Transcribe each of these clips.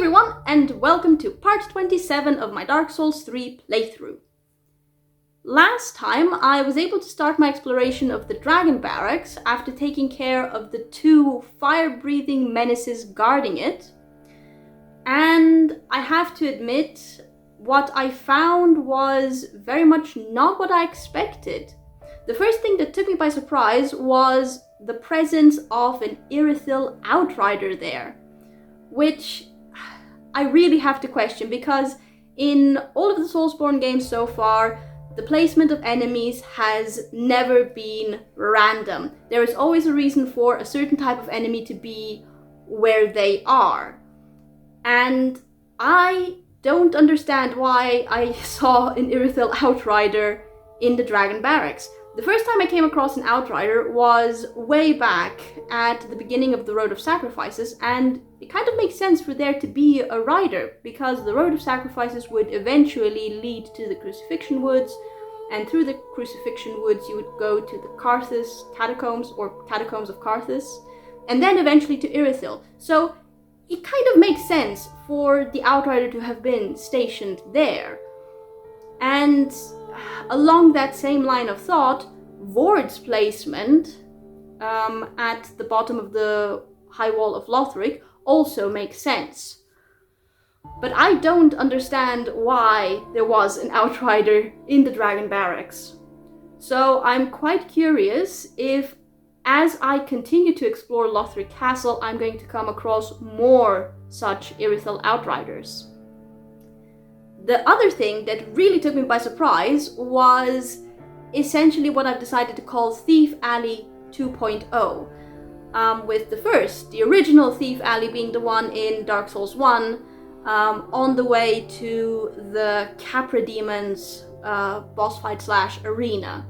everyone, and welcome to part 27 of my Dark Souls 3 playthrough. Last time I was able to start my exploration of the Dragon Barracks after taking care of the two fire-breathing menaces guarding it. And I have to admit, what I found was very much not what I expected. The first thing that took me by surprise was the presence of an Irithyll Outrider there, which I really have to question, because in all of the Soulsborne games so far, the placement of enemies has never been random. There is always a reason for a certain type of enemy to be where they are. And I don't understand why I saw an Irithyll Outrider in the Dragon Barracks. The first time I came across an Outrider was way back at the beginning of the Road of Sacrifices, and it kind of makes sense for there to be a rider, because the Road of Sacrifices would eventually lead to the Crucifixion Woods, and through the Crucifixion Woods you would go to the Carthus Catacombs, or Catacombs of Carthus, and then eventually to Irithyll. So it kind of makes sense for the Outrider to have been stationed there. And along that same line of thought, Vord's placement at the bottom of the High Wall of Lothric also makes sense. But I don't understand why there was an Outrider in the Dragon Barracks. So I'm quite curious if, as I continue to explore Lothric Castle, I'm going to come across more such Irithyll Outriders. The other thing that really took me by surprise was essentially what I've decided to call Thief Alley 2.0. With the original Thief Alley being the one in Dark Souls 1, on the way to the Capra Demon's boss fight / arena.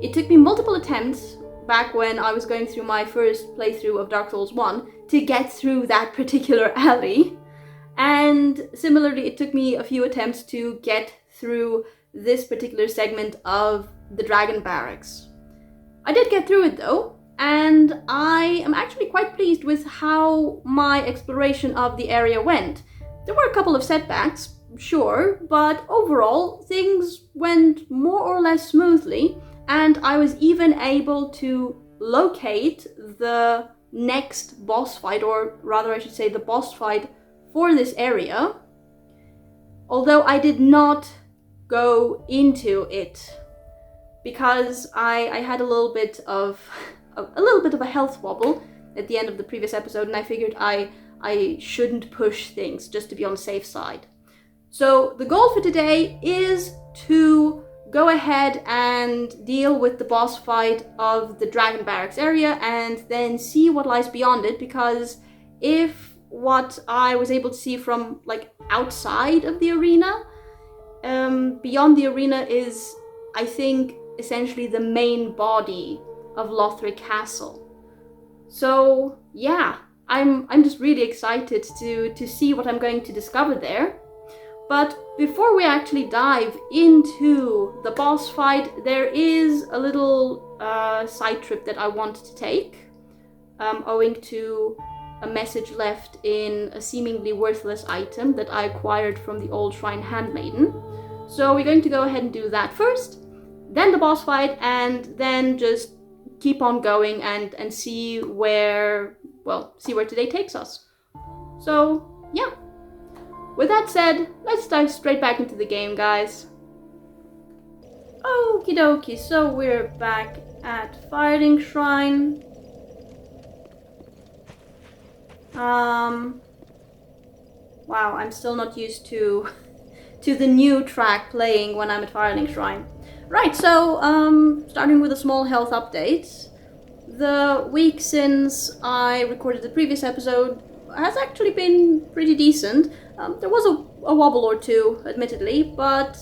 It took me multiple attempts back when I was going through my first playthrough of Dark Souls 1 to get through that particular alley. And similarly, it took me a few attempts to get through this particular segment of the Dragon Barracks. I did get through it though, and I am actually quite pleased with how my exploration of the area went. There were a couple of setbacks, sure, but overall things went more or less smoothly, and I was even able to locate the next boss fight, or rather I should say the boss fight for this area, although I did not go into it because I had a little bit of a health wobble at the end of the previous episode, and I figured I shouldn't push things just to be on the safe side. So the goal for today is to go ahead and deal with the boss fight of the Dragon Barracks area and then see what lies beyond it, because if what I was able to see from outside of the arena, beyond the arena is, I think, essentially the main body of Lothric Castle. So yeah, I'm just really excited to see what I'm going to discover there. But before we actually dive into the boss fight, there is a little side trip that I want to take, owing to a message left in a seemingly worthless item that I acquired from the old shrine handmaiden. So we're going to go ahead and do that first, then the boss fight, and then just keep on going and see where today takes us. So yeah, with that said, let's dive straight back into the game, guys. Okie dokie, so we're back at Firelink Shrine. Wow, I'm still not used to the new track playing when I'm at Firelink Shrine. Right, so starting with a small health update. The week since I recorded the previous episode has actually been pretty decent. There was a wobble or two, admittedly, but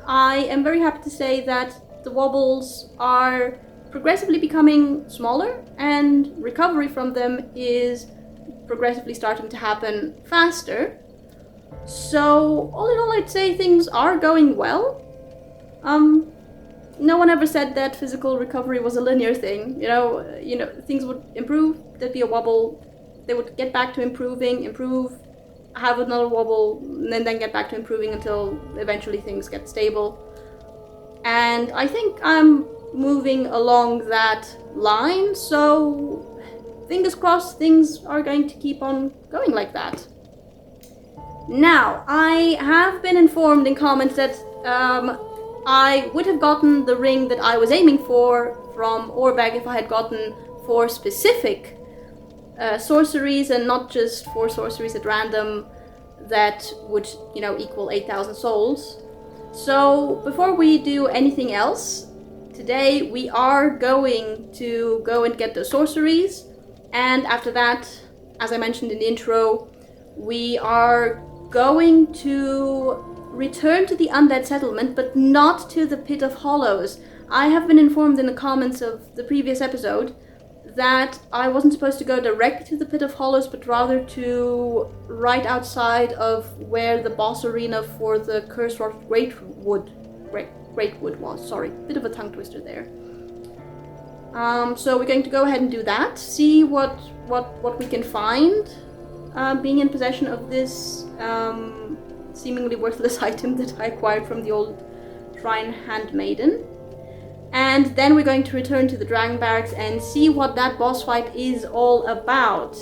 I am very happy to say that the wobbles are progressively becoming smaller, and recovery from them is progressively starting to happen faster. So all in all, I'd say things are going well. No one ever said that physical recovery was a linear thing. You know, things would improve, there'd be a wobble, they would get back to improve. have another wobble, and then get back to improving until eventually things get stable. And I think I'm moving along that line, so fingers crossed things are going to keep on going like that. Now, I have been informed in comments that I would have gotten the ring that I was aiming for from Orbag if I had gotten 4 specific sorceries and not just 4 sorceries at random that would, equal 8,000 souls. So before we do anything else, today we are going to go and get the sorceries, and after that, as I mentioned in the intro, we are going to return to the Undead Settlement, but not to the Pit of Hollows. I have been informed in the comments of the previous episode that I wasn't supposed to go directly to the Pit of Hollows, but rather to right outside of where the boss arena for the Cursed Greatwood was. Sorry, bit of a tongue twister there. So we're going to go ahead and do that. See what we can find. Being in possession of this seemingly worthless item that I acquired from the old Shrine Handmaiden. And then we're going to return to the Dragon Barracks and see what that boss fight is all about.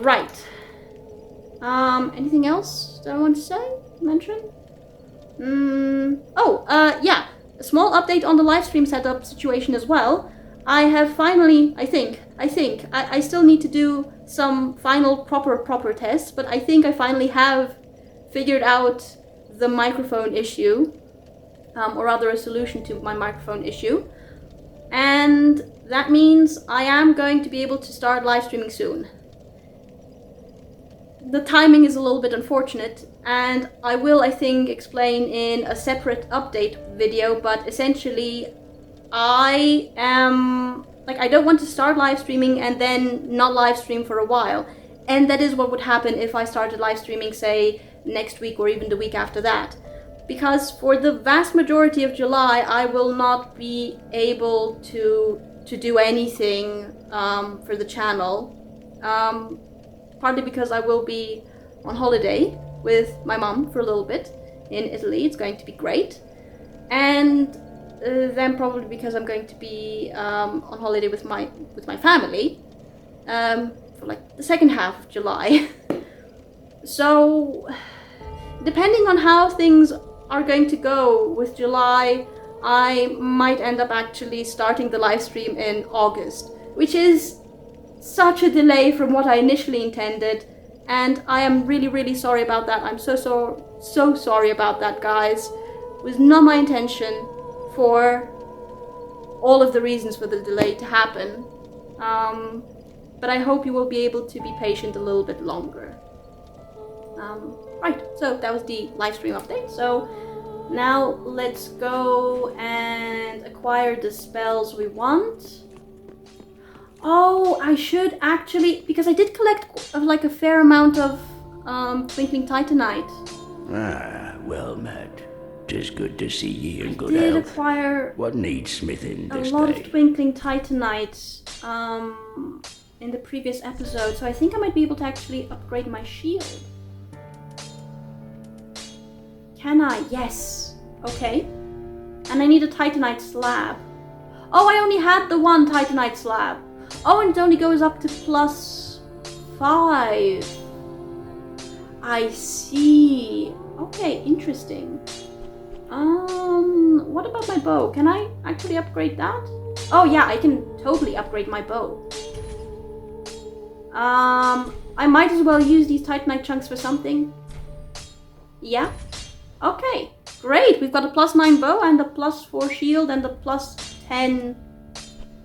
Right. Anything else that I want to mention? Yeah. A small update on the livestream setup situation as well. I have finally, I still need to do some final proper tests, but I think I finally have figured out the microphone issue. Or rather a solution to my microphone issue. And that means I am going to be able to start live streaming soon. The timing is a little bit unfortunate, and I will, I think, explain in a separate update video, but essentially I don't want to start live streaming and then not live stream for a while. And that is what would happen if I started live streaming, say, next week or even the week after that. Because for the vast majority of July, I will not be able to do anything for the channel. Partly because I will be on holiday with my mom for a little bit in Italy. It's going to be great. And then probably because I'm going to be on holiday with my family for like the second half of July. So depending on how things are going to go with July, I might end up actually starting the live stream in August, which is such a delay from what I initially intended, and I am really sorry about that. I'm so sorry about that, guys. It was not my intention for all of the reasons for the delay to happen, but I hope you will be able to be patient a little bit longer. Right, so that was the live stream update. So now let's go and acquire the spells we want. Oh, I should actually, because I did collect like a fair amount of Twinkling Titanite. Ah, well met. 'Tis good to see ye in good I did health. acquire What needs smithing a this lot day? of Twinkling Titanite in the previous episode, so I think I might be able to actually upgrade my shield. Can I? Yes. Okay. And I need a Titanite slab. Oh, I only had the one Titanite slab. Oh, and it only goes up to +5. I see. Okay, interesting. What about my bow? Can I actually upgrade that? Oh yeah, I can totally upgrade my bow. I might as well use these Titanite chunks for something. Yeah. Okay, great. We've got a +9 bow and a +4 shield and a +10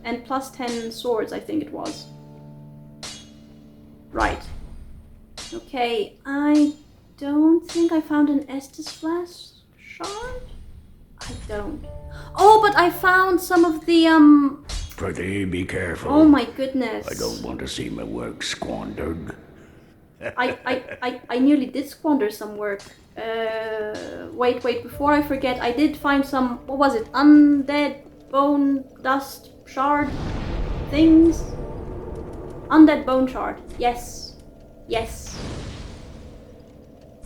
and +10 swords, I think it was. Right. Okay, I don't think I found an Estus Flask shard? I don't. Oh, but I found some of the, Prithee, be careful. Oh my goodness. I don't want to see my work squandered. I nearly did squander some work. Wait, before I forget, I did find some, what was it? Undead bone dust shard things? Undead bone shard. Yes.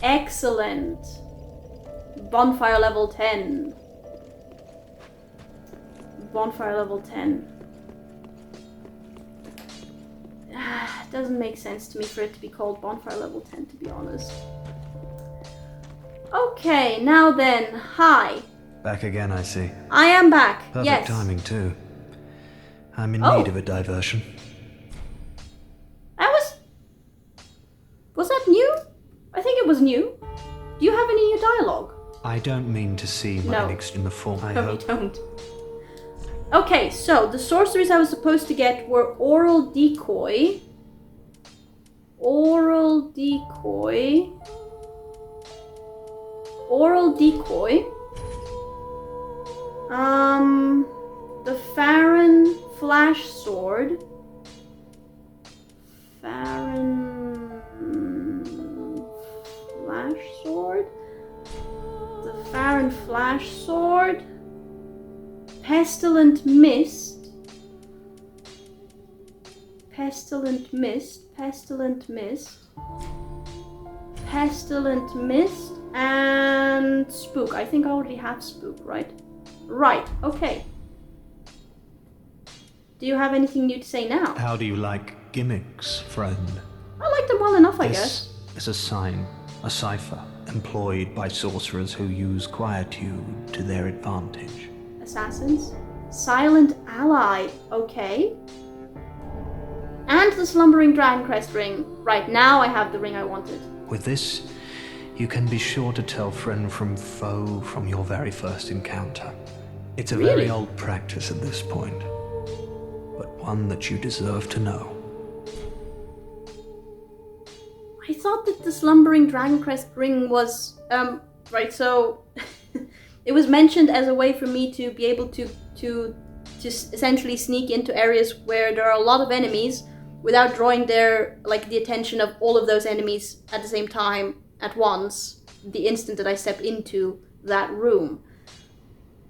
Excellent. Bonfire level 10. Bonfire level 10. Doesn't make sense to me for it to be called bonfire level 10, to be honest. Okay, now then, hi. Back again, I see. I am back, Perfect yes. timing, too. I'm in need of a diversion. Was that new? I think it was new. Do you have any new dialogue? I don't mean to seem mixed in the form I hope. You don't. Okay, so the sorceries I was supposed to get were Oral Decoy. Oral Decoy. The Farron Flash Sword. The Farron Flash Sword. Pestilent Mist. And Spook. I think I already have Spook, right? Right, okay. Do you have anything new to say now? How do you like gimmicks, friend? I like them well enough, I guess. This is a sign, a cipher, employed by sorcerers who use quietude to their advantage. Assassins? Silent Ally, okay. And the Slumbering Dragon Crest ring. Right, now I have the ring I wanted. With this, you can be sure to tell friend from foe from your very first encounter. It's a very old practice at this point, but one that you deserve to know. I thought that the Slumbering Dragon Crest ring was, right, so it was mentioned as a way for me to be able to essentially sneak into areas where there are a lot of enemies without drawing the attention of all of those enemies at the same time at once, the instant that I step into that room.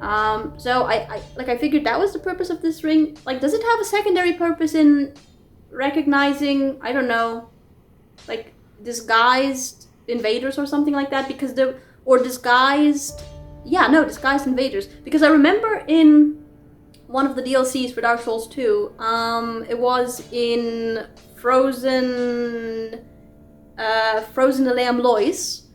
So I figured that was the purpose of this ring. Like, does it have a secondary purpose in recognizing, I don't know, like disguised invaders or something like that? Disguised invaders. Because I remember in one of the DLCs for Dark Souls 2, it was in Frozen Aleum Lois.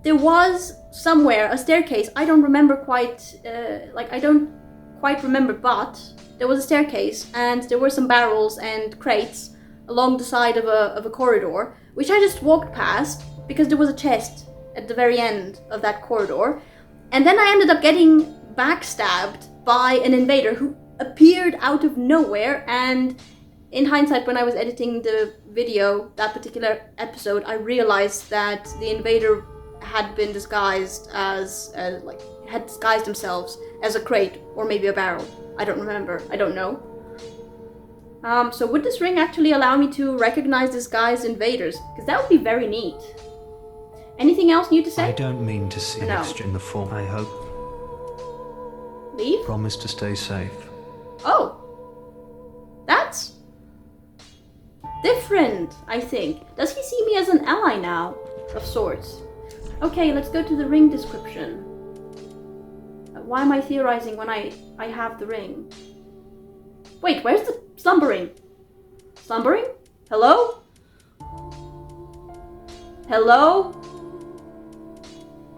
There was somewhere a staircase. I don't remember quite. I don't quite remember, but there was a staircase, and there were some barrels and crates along the side of a corridor, which I just walked past because there was a chest at the very end of that corridor, and then I ended up getting backstabbed by an invader who appeared out of nowhere. And in hindsight, when I was editing the video, that particular episode, I realized that the invader had been disguised had disguised themselves as a crate or maybe a barrel. I don't remember. I don't know. So would this ring actually allow me to recognize disguised invaders? Because that would be very neat. Anything else new to say? I don't mean to see extra in the form, I hope. Leave? Promise to stay safe. Oh. That's different, I think. Does he see me as an ally now? Of sorts. Okay, let's go to the ring description. Why am I theorizing when I have the ring? Wait, where's the slumbering? Slumbering? Hello? Hello?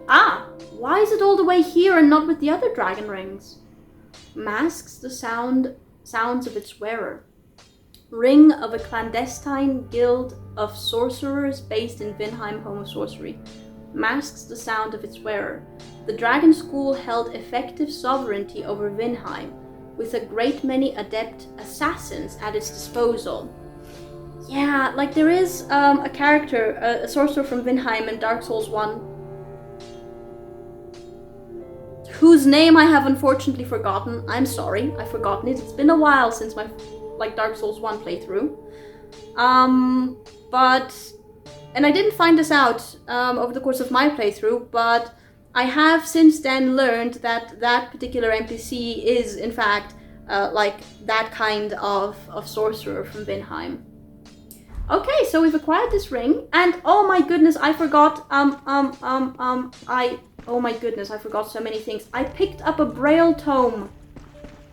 Ah, why is it all the way here and not with the other dragon rings? Masks the sounds of its wearer. Ring of a clandestine guild of sorcerers based in Vinheim, home of sorcery. Masks the sound of its wearer. The Dragon School held effective sovereignty over Vinheim, with a great many adept assassins at its disposal. Yeah, like there is a character, a sorcerer from Vinheim in Dark Souls 1, whose name I have unfortunately forgotten. I'm sorry, I've forgotten it. It's been a while since my Dark Souls 1 playthrough. And I didn't find this out over the course of my playthrough, but I have since then learned that that particular NPC is, in fact, that kind of sorcerer from Vinheim. Okay, so we've acquired this ring, and oh my goodness, I forgot, oh my goodness, I forgot so many things. I picked up a Braille tome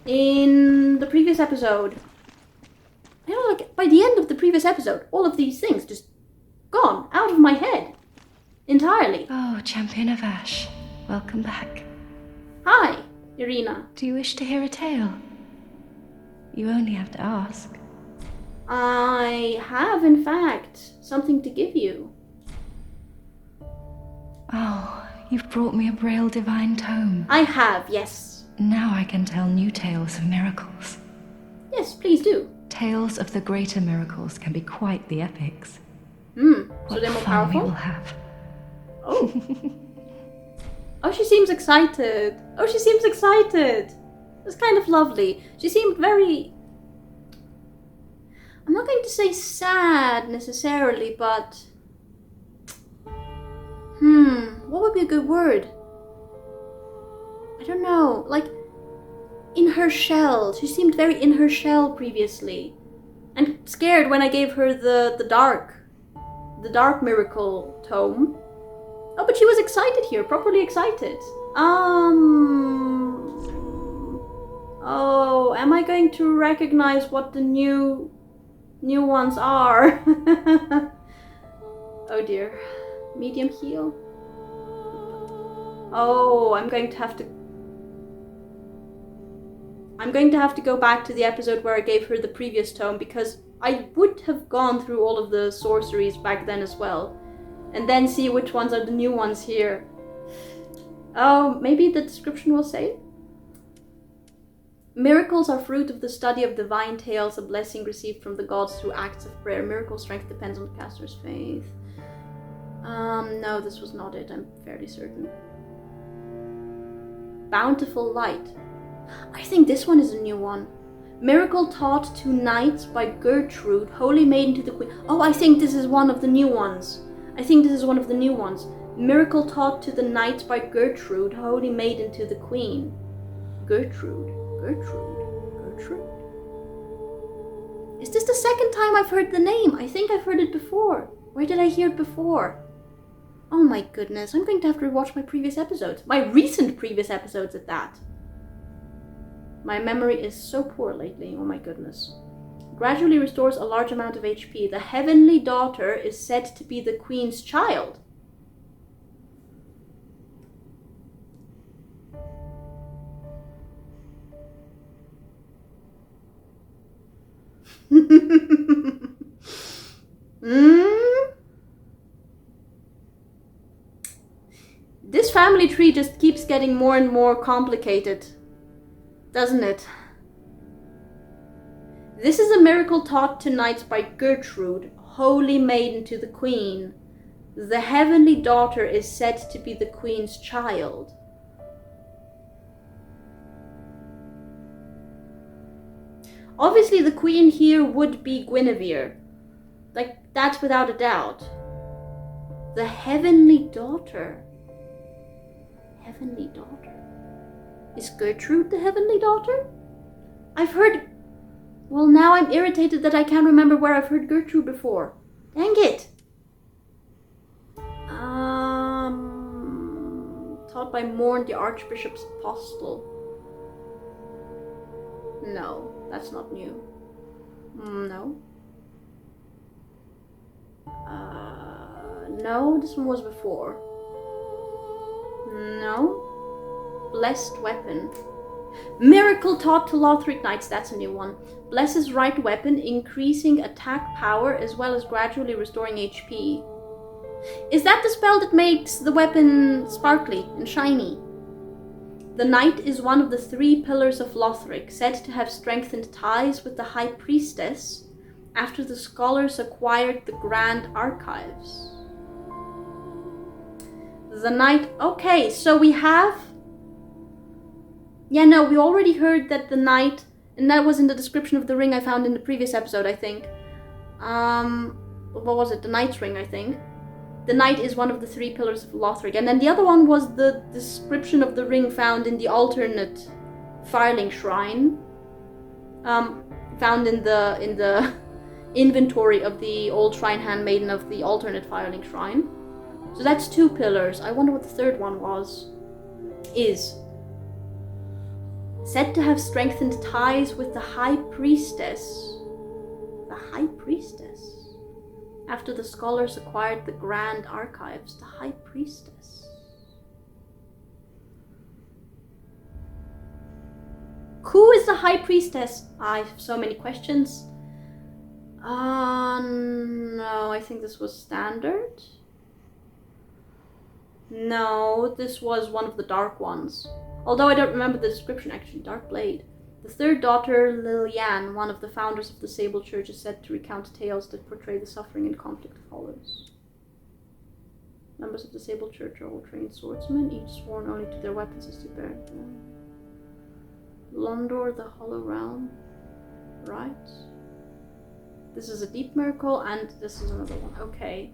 in the previous episode. You know, like, by the end of the previous episode, all of these things just gone out of my head. Entirely. Oh, Champion of Ash. Welcome back. Hi, Irina. Do you wish to hear a tale? You only have to ask. I have, in fact, something to give you. Oh, you've brought me a Braille Divine Tome. I have, yes. Now I can tell new tales of miracles. Yes, please do. Tales of the greater miracles can be quite the epics. So What they're more fun we powerful? will have. Oh. Oh, she seems excited. Oh, she seems excited. It's kind of lovely. She seemed very... I'm not going to say sad necessarily, but... what would be a good word? I don't know. Like, in her shell. She seemed very in her shell previously. And scared when I gave her the dark miracle tome. Oh, but she was excited here, properly excited. Oh, am I going to recognize what the new ones are? Oh dear. Medium heal. Oh, I'm going to have to go back to the episode where I gave her the previous tome, because I would have gone through all of the sorceries back then as well. And then see which ones are the new ones here. Oh, maybe the description will say? Miracles are fruit of the study of divine tales, a blessing received from the gods through acts of prayer. Miracle strength depends on the caster's faith. No, this was not it, I'm fairly certain. Bountiful light. I think this one is a new one. Miracle taught to knights by Gertrude, holy maiden to the queen. Oh, I think this is one of the new ones. Miracle taught to the knights by Gertrude, holy maiden to the queen. Gertrude. Is this the second time I've heard the name? I think I've heard it before. Where did I hear it before? Oh my goodness, I'm going to have to rewatch my previous episodes. My recent previous episodes at that. My memory is so poor lately, oh my goodness. Gradually restores a large amount of HP. The heavenly daughter is said to be the queen's child. This family tree just keeps getting more and more complicated, doesn't it? This is a miracle taught to knights by Gertrude, holy maiden to the queen. The heavenly daughter is said to be the queen's child. Obviously the queen here would be Guinevere. Like, that's without a doubt. The heavenly daughter. Heavenly daughter. Is Gertrude the heavenly daughter? I've heard... Well, now I'm irritated that I can't remember where I've heard Gertrude before. Dang it! Taught by Morn, the Archbishop's Apostle. No, that's not new. No. No, this one was before. No. Blessed Weapon. Miracle taught to Lothric Knights, that's a new one. Blesses right weapon, increasing attack power as well as gradually restoring HP. Is that the spell that makes the weapon sparkly and shiny? The knight is one of the 3 pillars of Lothric, said to have strengthened ties with the High Priestess after the scholars acquired the Grand Archives. The knight... Okay, so we have... Yeah, no, we already heard that the knight... And that was in the description of the ring I found in the previous episode, I think. What was it? The knight's ring, I think. The knight is one of the 3 pillars of Lothric. And then the other one was the description of the ring found in the alternate Firling Shrine. Found in the inventory of the old shrine handmaiden of the alternate Firelink shrine. So that's 2 pillars. I wonder what the third one was. Is said to have strengthened ties with the High Priestess. The High Priestess? After the scholars acquired the Grand Archives, the High Priestess. Who is the High Priestess? I have so many questions. No, I think this was standard. No, this was one of the dark ones. Although I don't remember the description actually. Dark Blade. The third daughter, Liliane, one of the founders of the Sable Church, is said to recount tales that portray the suffering and conflict of hollows. Members of the Sable Church are all trained swordsmen, each sworn only to their weapons as they bear them. Londor, the Hollow Realm. Right. This is a deep miracle, and this is another one. Okay.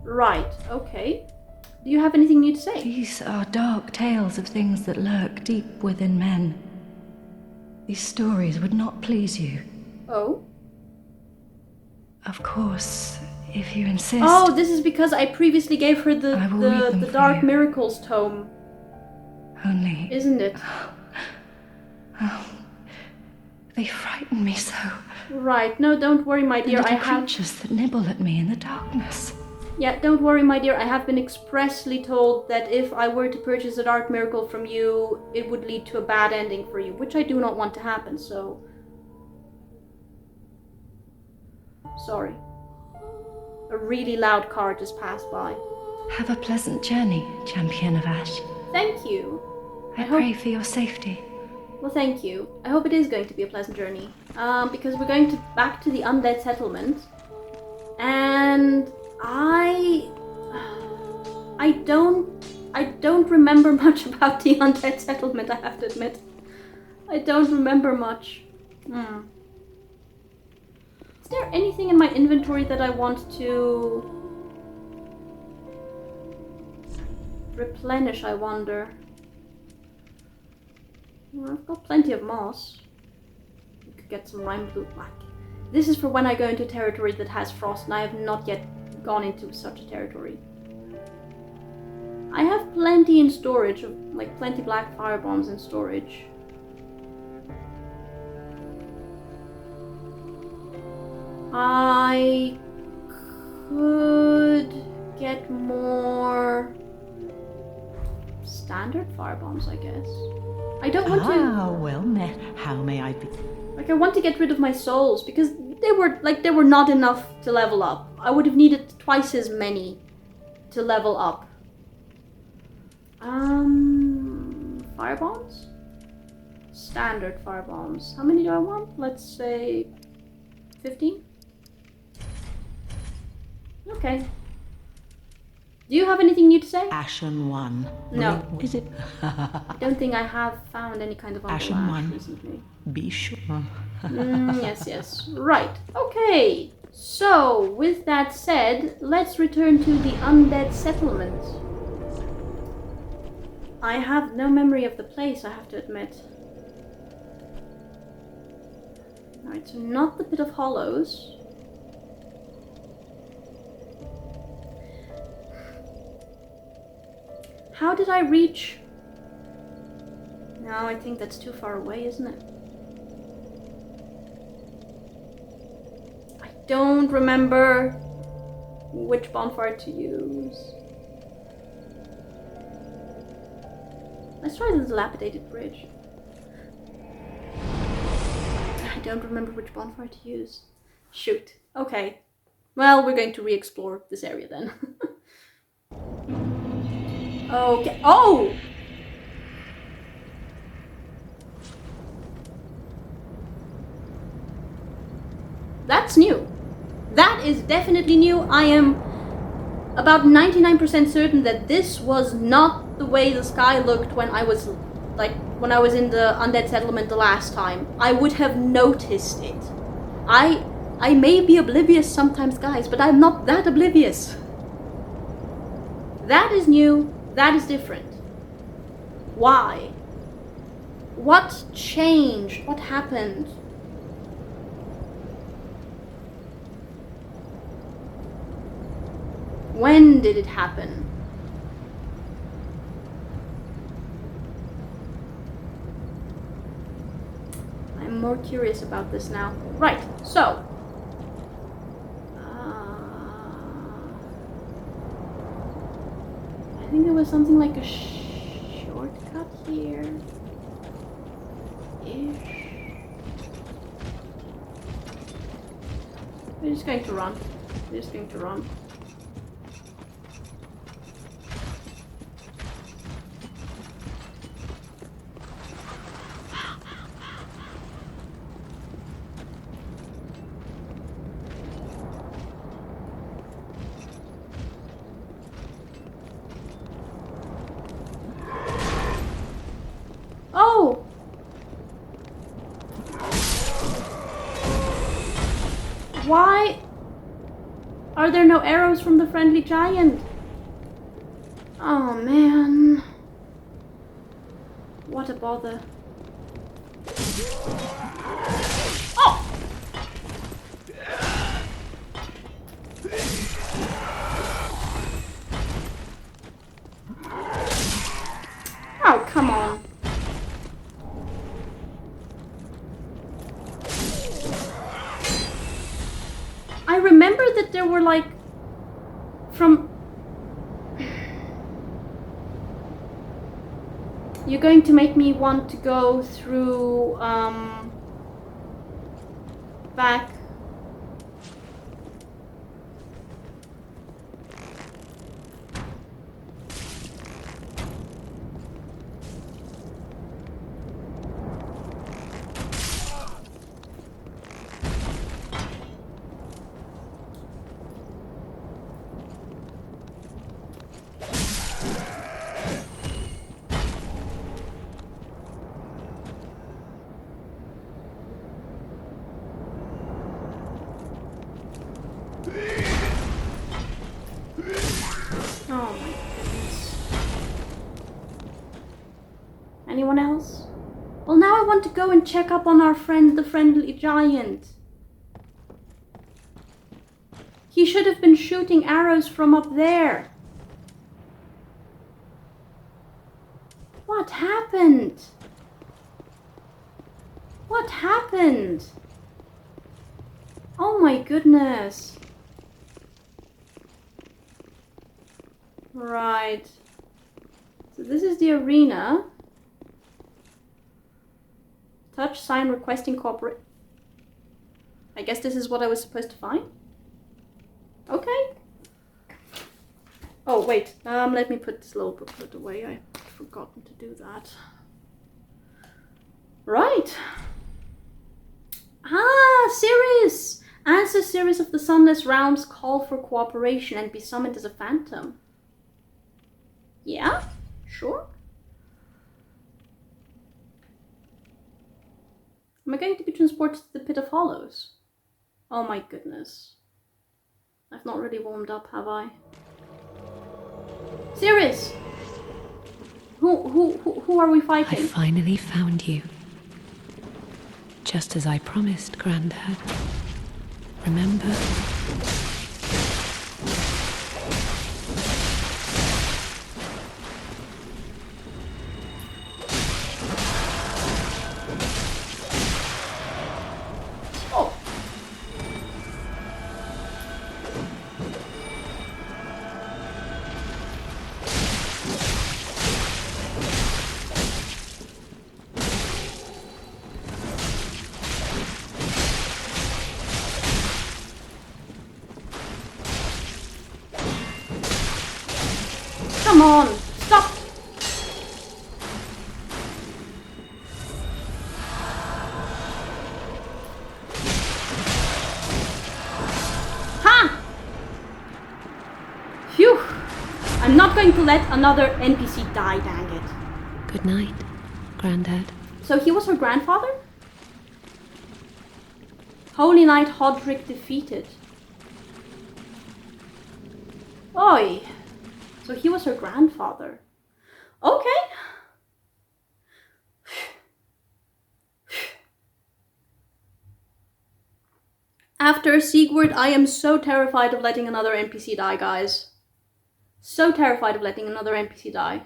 Right, okay. Do you have anything new to say? These are dark tales of things that lurk deep within men. These stories would not please you. Oh? Of course, if you insist. Oh, this is because I previously gave her I will read them the for Dark you. Miracles tome. Only... Isn't it? Oh, they frighten me so. Right, no, don't worry, my dear. Little I have... creatures that nibble at me in the darkness. Yeah, don't worry, my dear. I have been expressly told that if I were to purchase a Dark Miracle from you, it would lead to a bad ending for you, which I do not want to happen, so... Sorry. A really loud car just passed by. Have a pleasant journey, Champion of Ash. Thank you. I pray for your safety. Well, thank you. I hope it is going to be a pleasant journey. Because we're going back to the undead settlement. And I don't remember much about the undead settlement, I have to admit. I don't remember much. Is there anything in my inventory that I want to replenish, I wonder? Well, I've got plenty of moss. We could get some lime blue black. This is for when I go into territory that has frost, and I have not yet gone into such a territory. I have plenty in storage, like plenty black fire bombs in storage. I could get more standard fire bombs, I guess. I don't want to... Ah, well met. How may I be? Like, I want to get rid of my souls, because they were not enough to level up. I would have needed twice as many to level up. Fire bombs? Standard fire bombs. How many do I want? Let's say 15? Okay. Do you have anything new to say? Ashen One. No. Is it? I don't think I have found any kind of Ashen underlash One. recently. Be sure. Yes. Right. Okay. So, with that said, let's return to the undead settlement. I have no memory of the place, I have to admit. Alright, so not the Pit of Hollows. How did I reach? No, I think that's too far away, isn't it? I don't remember which bonfire to use. Let's try the dilapidated bridge. I don't remember which bonfire to use. Shoot. Okay. Well, we're going to re-explore this area then. Okay. Oh! That's new. That is definitely new. I am about 99% certain that this was not the way the sky looked when I was in the undead settlement the last time. I would have noticed it. I may be oblivious sometimes, guys, but I'm not that oblivious. That is new. That is different. Why? What changed? What happened? When did it happen? I'm more curious about this now. Right, so. I think there was something like a shortcut here. Ish. We're just going to run. We're just going to run. Oh! Why are there no arrows from the friendly giant? Oh man. What a bother. Oh! Oh, come on. I remember that there were like from... You're going to make me want to go through back. Oh my goodness. Anyone else? Well, now I want to go and check up on our friend, the friendly giant. He should have been shooting arrows from up there. What happened? What happened? Oh my goodness. Right. So this is the arena. Touch sign requesting cooperate. I guess this is what I was supposed to find. Okay. Oh wait. Let me put this little booklet away. I've forgotten to do that. Right. Ah, Sirius! Answer Sirius of the Sunless Realms call for cooperation and be summoned as a phantom. Yeah? Sure. Am I going to be transported to the Pit of Hollows? Oh my goodness. I've not really warmed up, have I? Sirius! Who are we fighting? I finally found you. Just as I promised, Granddad. Remember? Oh. Come on, stop! Ha! Phew! I'm not going to let another NPC die, dang it. Good night, Granddad. So he was her grandfather? Holy Knight Hodrick defeated. Oi! So he was her grandfather. Okay. After Sigurd, I am so terrified of letting another NPC die, guys. So terrified of letting another NPC die.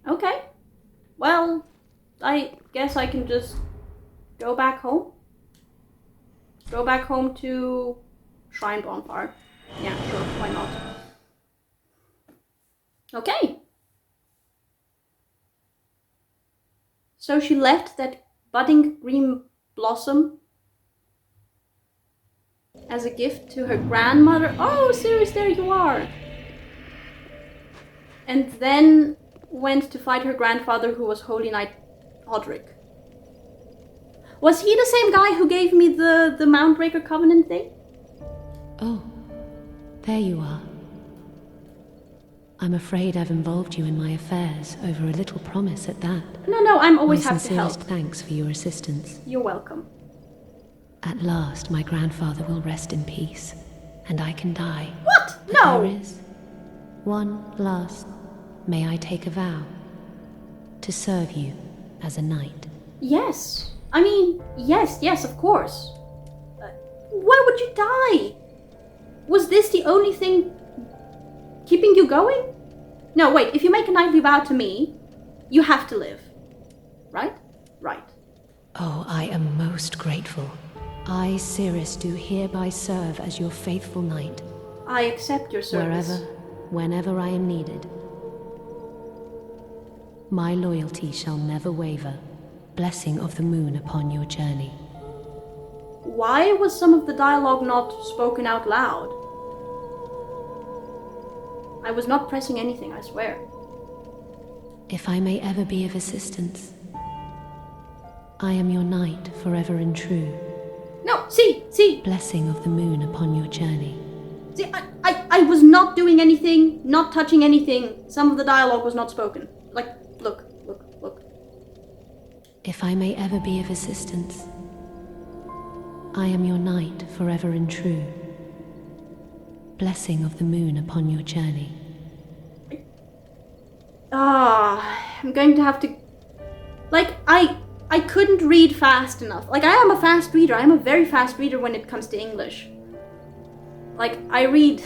Okay. Well, I guess I can just go back home. Go back home to Shrine Bonfire. Yeah, sure, why not? Okay. So she left that budding green blossom as a gift to her grandmother. Oh, Sirius, there you are! And then went to fight her grandfather, who was Holy Knight Hodrick. Was he the same guy who gave me the Mountbreaker Covenant thing? Oh, there you are. I'm afraid I've involved you in my affairs over a little promise at that. No, I'm always My happy to help. sincerest thanks for your assistance. You're welcome. At last, my grandfather will rest in peace, and I can die. What? But No! there is one last. May I take a vow? To serve you as a knight. Yes. I mean, yes, of course. Why would you die? Was this the only thing keeping you going? No, wait, if you make a knightly vow to me, you have to live. Right? Right. Oh, I am most grateful. I, Cirrus, do hereby serve as your faithful knight. I accept your service. Wherever, whenever I am needed. My loyalty shall never waver. Blessing of the moon upon your journey. Why was some of the dialogue not spoken out loud? I was not pressing anything, I swear. If I may ever be of assistance, I am your knight forever and true. No, see! Blessing of the moon upon your journey. See, I was not doing anything, not touching anything. Some of the dialogue was not spoken. Like, look. If I may ever be of assistance, I am your knight forever and true. Blessing of the moon upon your journey. I'm going to have to... Like, I couldn't read fast enough. Like, I am a fast reader. I am a very fast reader when it comes to English. Like, I read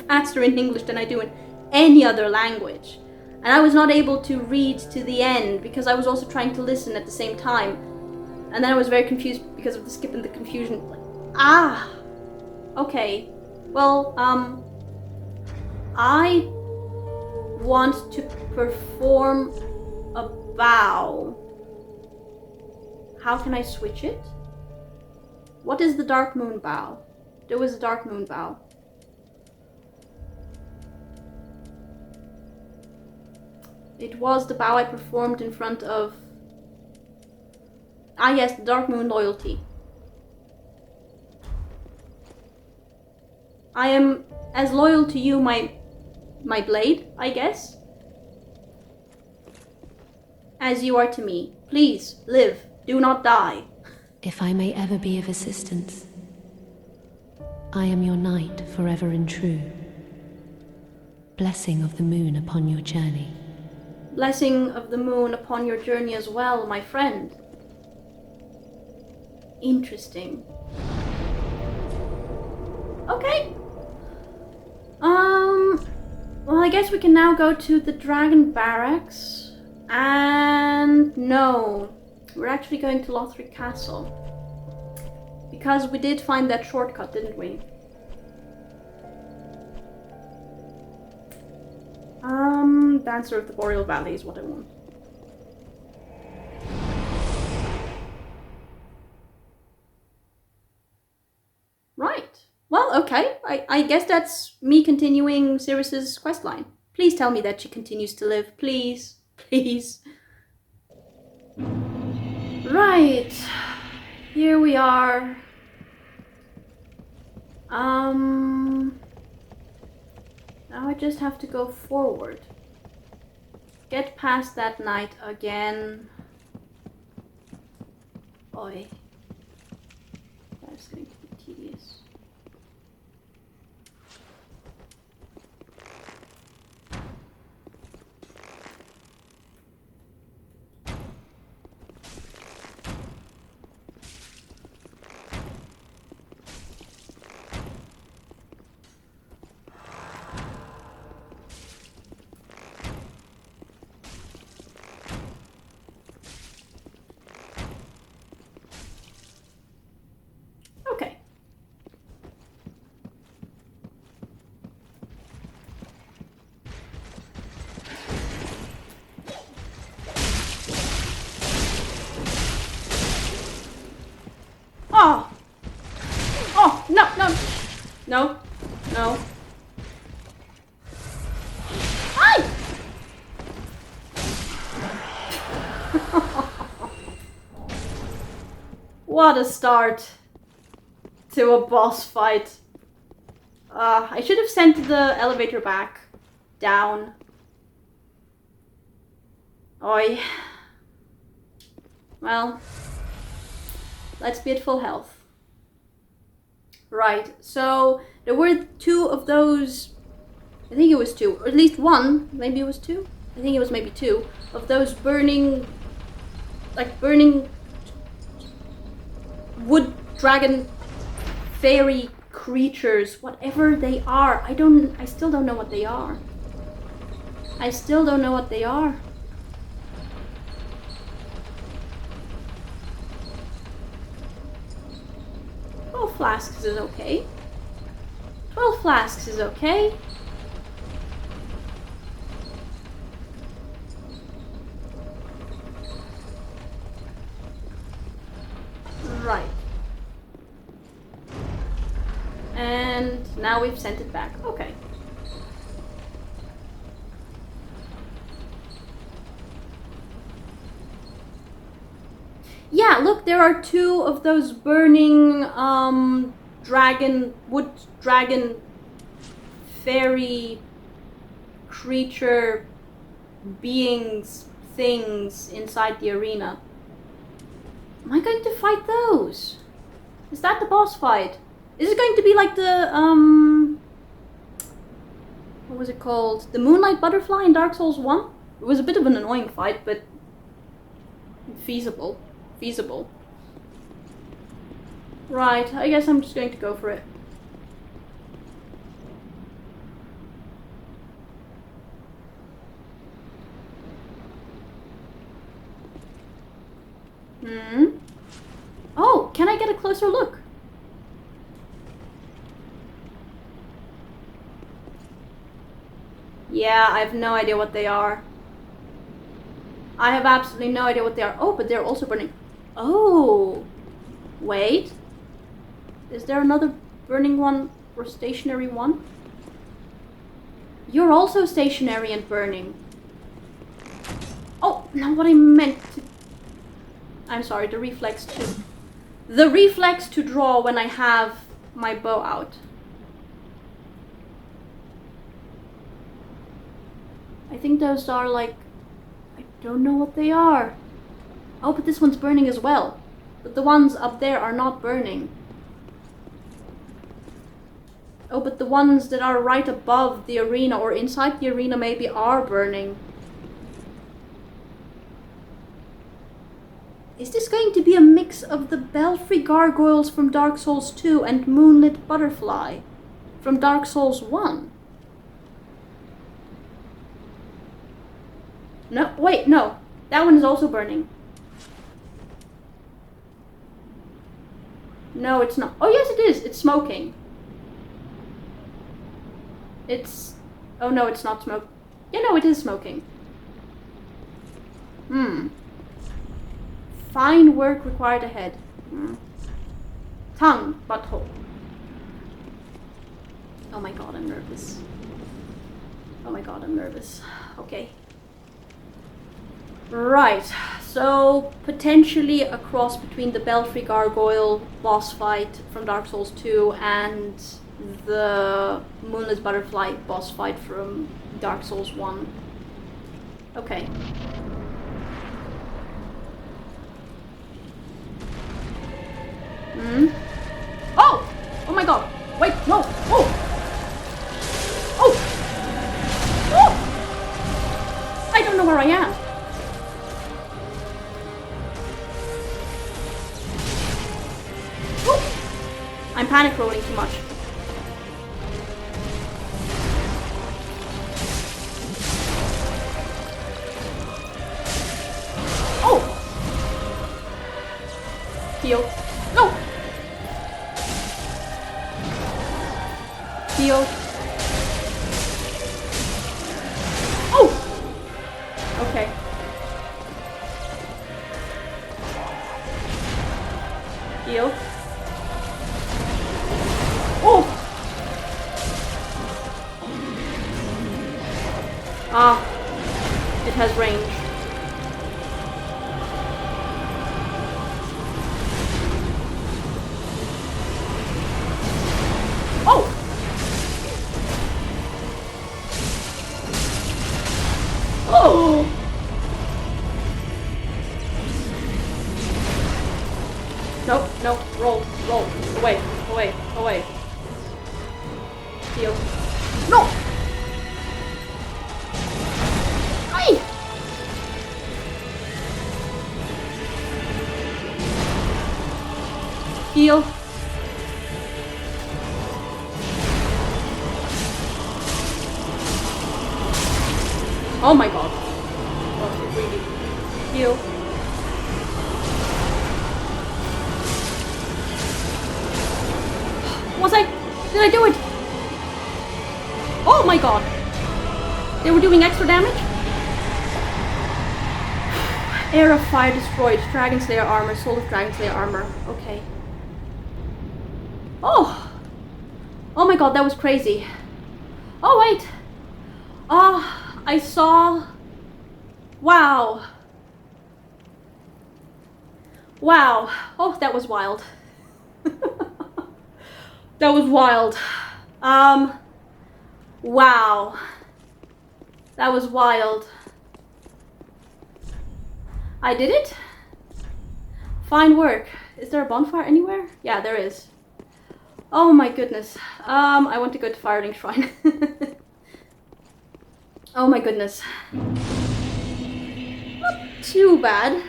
faster in English than I do in any other language. And I was not able to read to the end because I was also trying to listen at the same time. And then I was very confused because of the skip and the confusion. Like, okay. Well, I want to perform a vow. How can I switch it? What is the Dark Moon vow? There was a Dark Moon vow. It was the vow I performed in front of... yes, the Dark Moon loyalty. I am as loyal to you, my blade, I guess, as you are to me. Please, live. Do not die. If I may ever be of assistance, I am your knight forever and true. Blessing of the moon upon your journey. Blessing of the moon upon your journey as well, my friend. Interesting. Okay. Well, I guess we can now go to the Dragon Barracks. And no, we're actually going to Lothric Castle. Because we did find that shortcut, didn't we? Dancer of the Boreal Valley is what I want. Right. Well, okay. I guess that's me continuing Cirrus's questline. Please tell me that she continues to live. Please. Please. Right. Here we are. Now I just have to go forward. Get past that night again. Oi. That's going to be tedious. No. No. Hi! What a start to a boss fight. I should have sent the elevator back down. Oi. Well, let's be at full health. Right, so there were 2 of those, I think it was 2, or at least 1, maybe it was 2? I think it was maybe 2, of those burning, like burning wood dragon fairy creatures, whatever they are. I still don't know what they are. I still don't know what they are. Oh, flasks is okay. 12 flasks is okay. Right. And now we've sent it back. Okay. Yeah, look, there are 2 of those burning wood dragon fairy creature beings things inside the arena. Am I going to fight those? Is that the boss fight? Is it going to be like the what was it called? The Moonlight Butterfly in Dark Souls 1? It was a bit of an annoying fight, but feasible. Feasible. Right, I guess I'm just going to go for it. Oh, can I get a closer look? Yeah, I have no idea what they are. I have absolutely no idea what they are. Oh, but they're also burning. Oh, wait. Is there another burning one or stationary one? You're also stationary and burning. Oh, now what I meant to... I'm sorry, the reflex to draw when I have my bow out. I think those are like... I don't know what they are. Oh, but this one's burning as well. But the ones up there are not burning. Oh, but the ones that are right above the arena or inside the arena maybe are burning. Is this going to be a mix of the Belfry Gargoyles from Dark Souls 2 and Moonlit Butterfly from Dark Souls 1? No, wait, no. That one is also burning. No, it's not. Oh, yes, it is. It's smoking. It's... Oh, no, it's not smoke. Yeah, no, it is smoking. Fine work required ahead. Tongue, butthole. Oh my god, I'm nervous. Oh my god, I'm nervous. Okay. Right, so potentially a cross between the Belfry Gargoyle boss fight from Dark Souls 2 and the Moonlit Butterfly boss fight from Dark Souls 1. Okay. Oh! Oh my god! Wait, no! Oh! Oh! Oh! I don't know where I am. Oh! I'm panic rolling too much. Oh! Heal. No! Heal. Oh! Okay. Heal. Oh! Ah, it has range. Oh! Oh! Nope, nope, roll, roll, away, away, away. Heal. No! Aye! Heal. Oh my god. Oh, really. Heal. Was I? Did I do it? Oh my god. They were doing extra damage? Air of Fire destroyed. Dragonslayer Armour. Soul of Dragonslayer Armour. Okay. Oh. Oh my god, that was crazy. Oh wait. I saw... Wow. Wow. Oh, that was wild. That was wild. Wow. That was wild. I did it? Fine work. Is there a bonfire anywhere? Yeah, there is. Oh my goodness. I want to go to Firelink Shrine. Oh my goodness. Not too bad.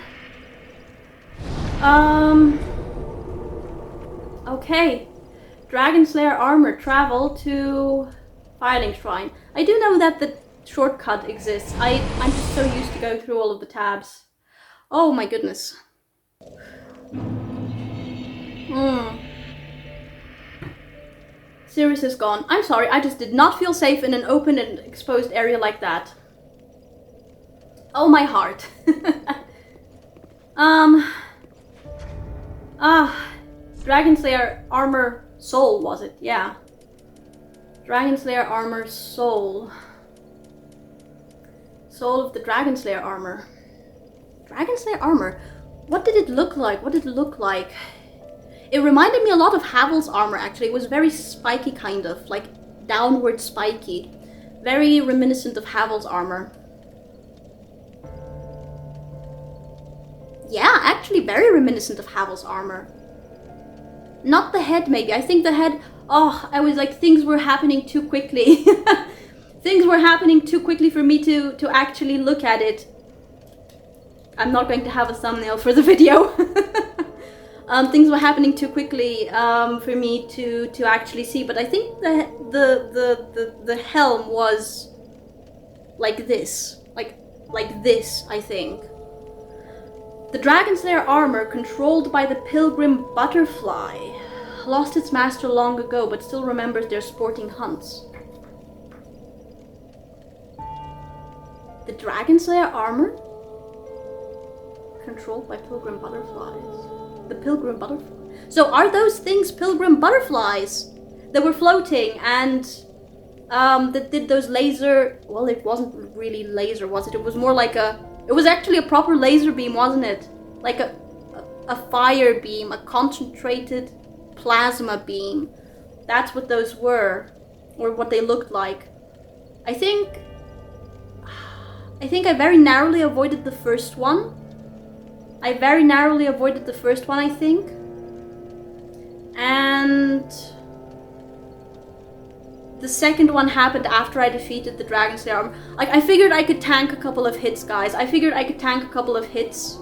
Okay. Dragonslayer Armour, travel to Firelink Shrine. I do know that the shortcut exists. I'm just so used to going through all of the tabs. Oh my goodness. Sirius is gone. I'm sorry, I just did not feel safe in an open and exposed area like that. Oh my heart. Dragonslayer Armour Soul, was it? Yeah. Dragonslayer Armour Soul. Soul of the Dragonslayer Armour. Dragonslayer Armour? What did it look like? What did it look like? It reminded me a lot of Havel's armor, actually. It was very spiky, kind of. Like, downward spiky. Very reminiscent of Havel's armor. Yeah, actually very reminiscent of Havel's armor. Not the head, maybe. I think the head... Oh, I was like, things were happening too quickly. Things were happening too quickly for me to actually look at it. I'm not going to have a thumbnail for the video. Things were happening too quickly for me to actually see, but I think the helm was like this, like this, I think. The Dragonslayer Armour, controlled by the pilgrim butterfly, lost its master long ago, but still remembers their sporting hunts. The Dragonslayer Armour, controlled by pilgrim butterflies. The pilgrim butterfly. So are those things pilgrim butterflies that were floating and that did those laser... Well, it wasn't really laser, was it? It was more like a... It was actually a proper laser beam, wasn't it? Like a fire beam, a concentrated plasma beam. That's what those were, or what they looked like. I think I very narrowly avoided the first one. I very narrowly avoided the first one, I think. And the second one happened after I defeated the Dragonslayer Armour. Like, I figured I could tank a couple of hits, guys. I figured I could tank a couple of hits.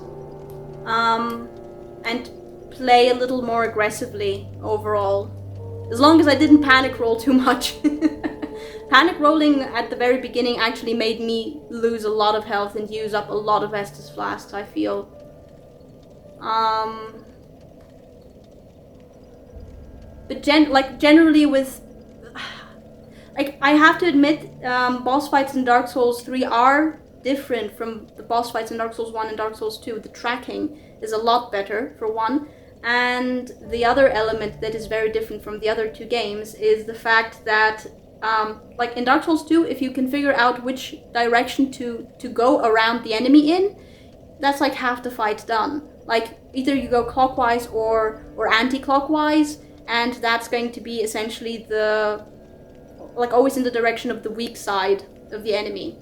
And play a little more aggressively overall. As long as I didn't panic roll too much. Panic rolling at the very beginning actually made me lose a lot of health and use up a lot of Estus flasks, I feel. But generally with... Like, I have to admit, boss fights in Dark Souls 3 are different from the boss fights in Dark Souls 1 and Dark Souls 2. The tracking is a lot better, for one. And the other element that is very different from the other two games is the fact that like in Dark Souls 2, if you can figure out which direction to go around the enemy in, that's like half the fight done. Like either you go clockwise or anti-clockwise, and that's going to be essentially like always in the direction of the weak side of the enemy.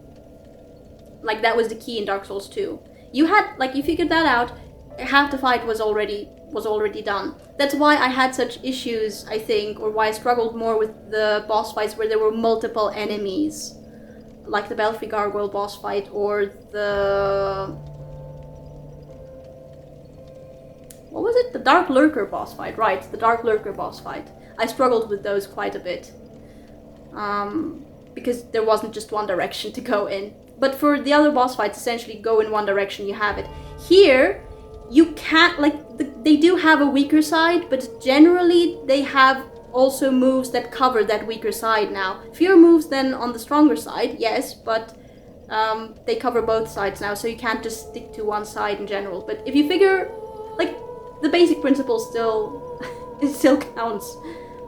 Like that was the key in Dark Souls 2. You figured that out, half the fight was already done. That's why I had such issues, I think, or why I struggled more with the boss fights where there were multiple enemies. Like the Belfry Gargoyle boss fight or the... what was it? The Dark Lurker boss fight, right, the Dark Lurker boss fight. I struggled with those quite a bit. Because there wasn't just one direction to go in. But for the other boss fights, essentially go in one direction, you have it. Here, you can't, like, they do have a weaker side, but generally they have also moves that cover that weaker side now. Fewer moves than on the stronger side, yes, but they cover both sides now, so you can't just stick to one side in general. But if you figure, like, the basic principle still, it still counts.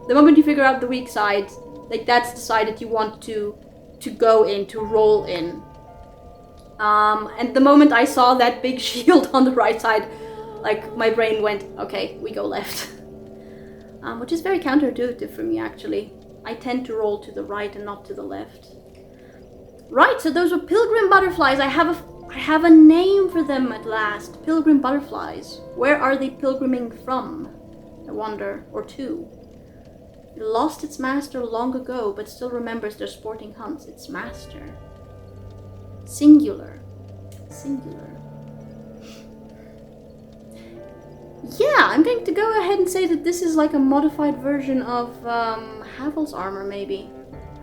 The moment you figure out the weak side, like, that's the side that you want to go in, to roll in. And the moment I saw that big shield on the right side, like, my brain went, okay, we go left. Which is very counterintuitive for me, actually. I tend to roll to the right and not to the left. Right, so those were pilgrim butterflies. I have a name for them at last. Pilgrim butterflies. Where are they pilgriming from? I wonder. Or to? It lost its master long ago, but still remembers their sporting hunts. Its master. Singular. Singular. Yeah, I'm going to go ahead and say that this is like a modified version of Havel's armor, maybe.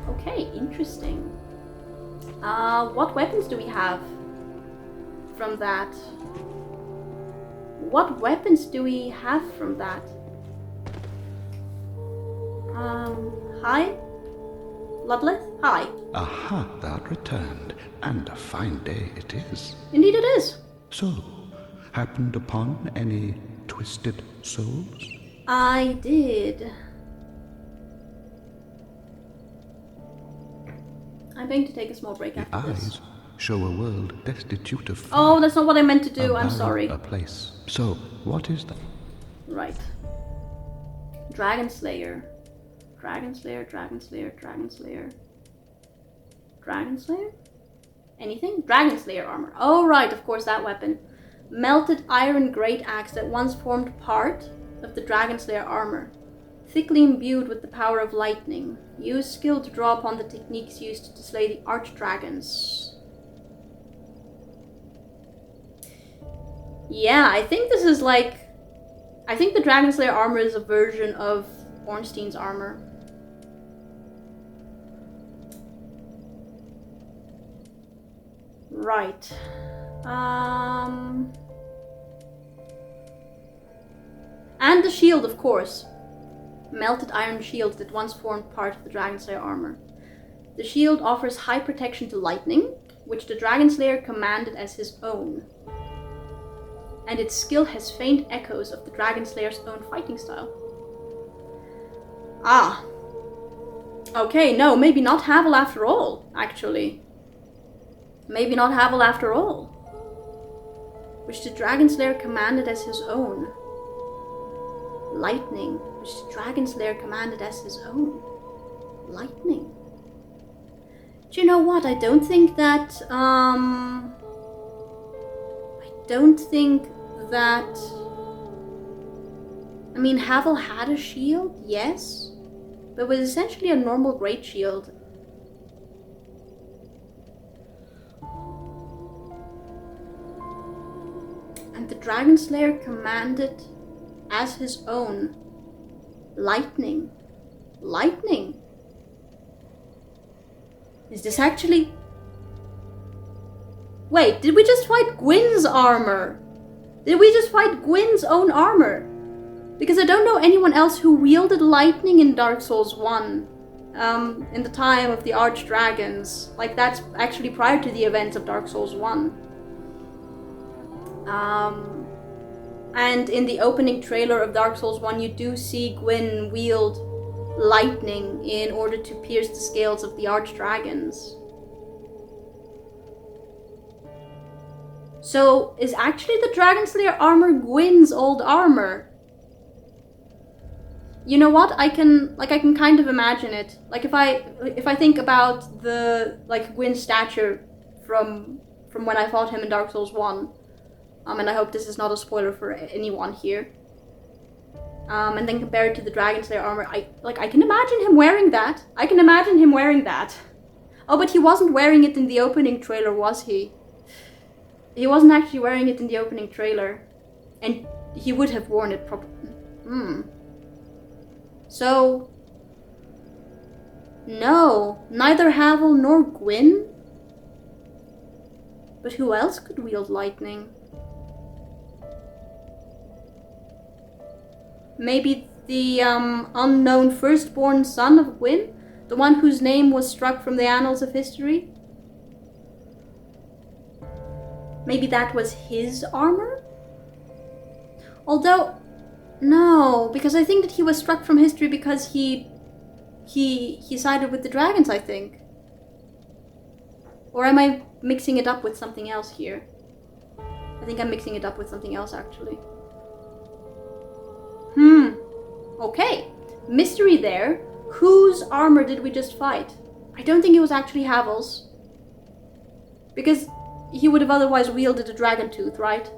Okay, interesting. What weapons do we have from that? What weapons do we have from that? Hi? Bloodless? Hi. Aha, thou'rt returned, and a fine day it is. Indeed it is. So, happened upon any twisted souls? I did. I'm going to take a small break The after this. eyes show a world destitute of food. Oh, that's not what I meant to do. I'm barren sorry. A place. So, what is that? Right. Dragonslayer. Dragonslayer, Dragonslayer, Dragonslayer. Dragonslayer? Anything? Dragonslayer armor. Oh, right, of course, that weapon. Melted iron great axe that once formed part of the Dragonslayer armor. Thickly imbued with the power of lightning. Use skill to draw upon the techniques used to slay the archdragons. Yeah, I think this is like... I think the Dragonslayer armor is a version of Ornstein's armor. Right. And the shield, of course. Melted iron shield that once formed part of the Dragonslayer armor. The shield offers high protection to lightning, which the Dragonslayer commanded as his own. And its skill has faint echoes of the Dragonslayer's own fighting style. Ah. Okay, no, maybe not Havel after all, actually. Maybe not Havel after all. Which the Dragonslayer commanded as his own. Lightning, which the Dragonslayer commanded as his own. Lightning. Do you know what? I don't think that, I mean, Havel had a shield, yes, but it was essentially a normal great shield. And the Dragonslayer commanded as his own lightning. Lightning? Is this actually... Wait, did we just fight Gwyn's armor? Did we just fight Gwyn's own armor? Because I don't know anyone else who wielded lightning in Dark Souls 1. In the time of the Archdragons. Like, that's actually prior to the events of Dark Souls 1. And in the opening trailer of Dark Souls 1, you do see Gwyn wield lightning in order to pierce the scales of the archdragons. So, is actually the Dragonslayer armor Gwyn's old armor? You know what? I can kind of imagine it. Like if I think about the Gwyn's stature from when I fought him in Dark Souls 1. And I hope this is not a spoiler for anyone here. And then compare it to the Dragonslayer armor. I can imagine him wearing that. I can imagine him wearing that. Oh, but he wasn't wearing it in the opening trailer, was he? He wasn't actually wearing it in the opening trailer. And he would have worn it probably. So... no, neither Havel nor Gwyn? But who else could wield lightning? Maybe the unknown firstborn son of Gwyn? The one whose name was struck from the annals of history? Maybe that was his armor? Although, no, because I think that he was struck from history because he sided with the dragons, I think. Or am I mixing it up with something else here? I think I'm mixing it up with something else, actually. Okay. Mystery there. Whose armor did we just fight? I don't think it was actually Havel's. Because he would have otherwise wielded a dragon tooth, right?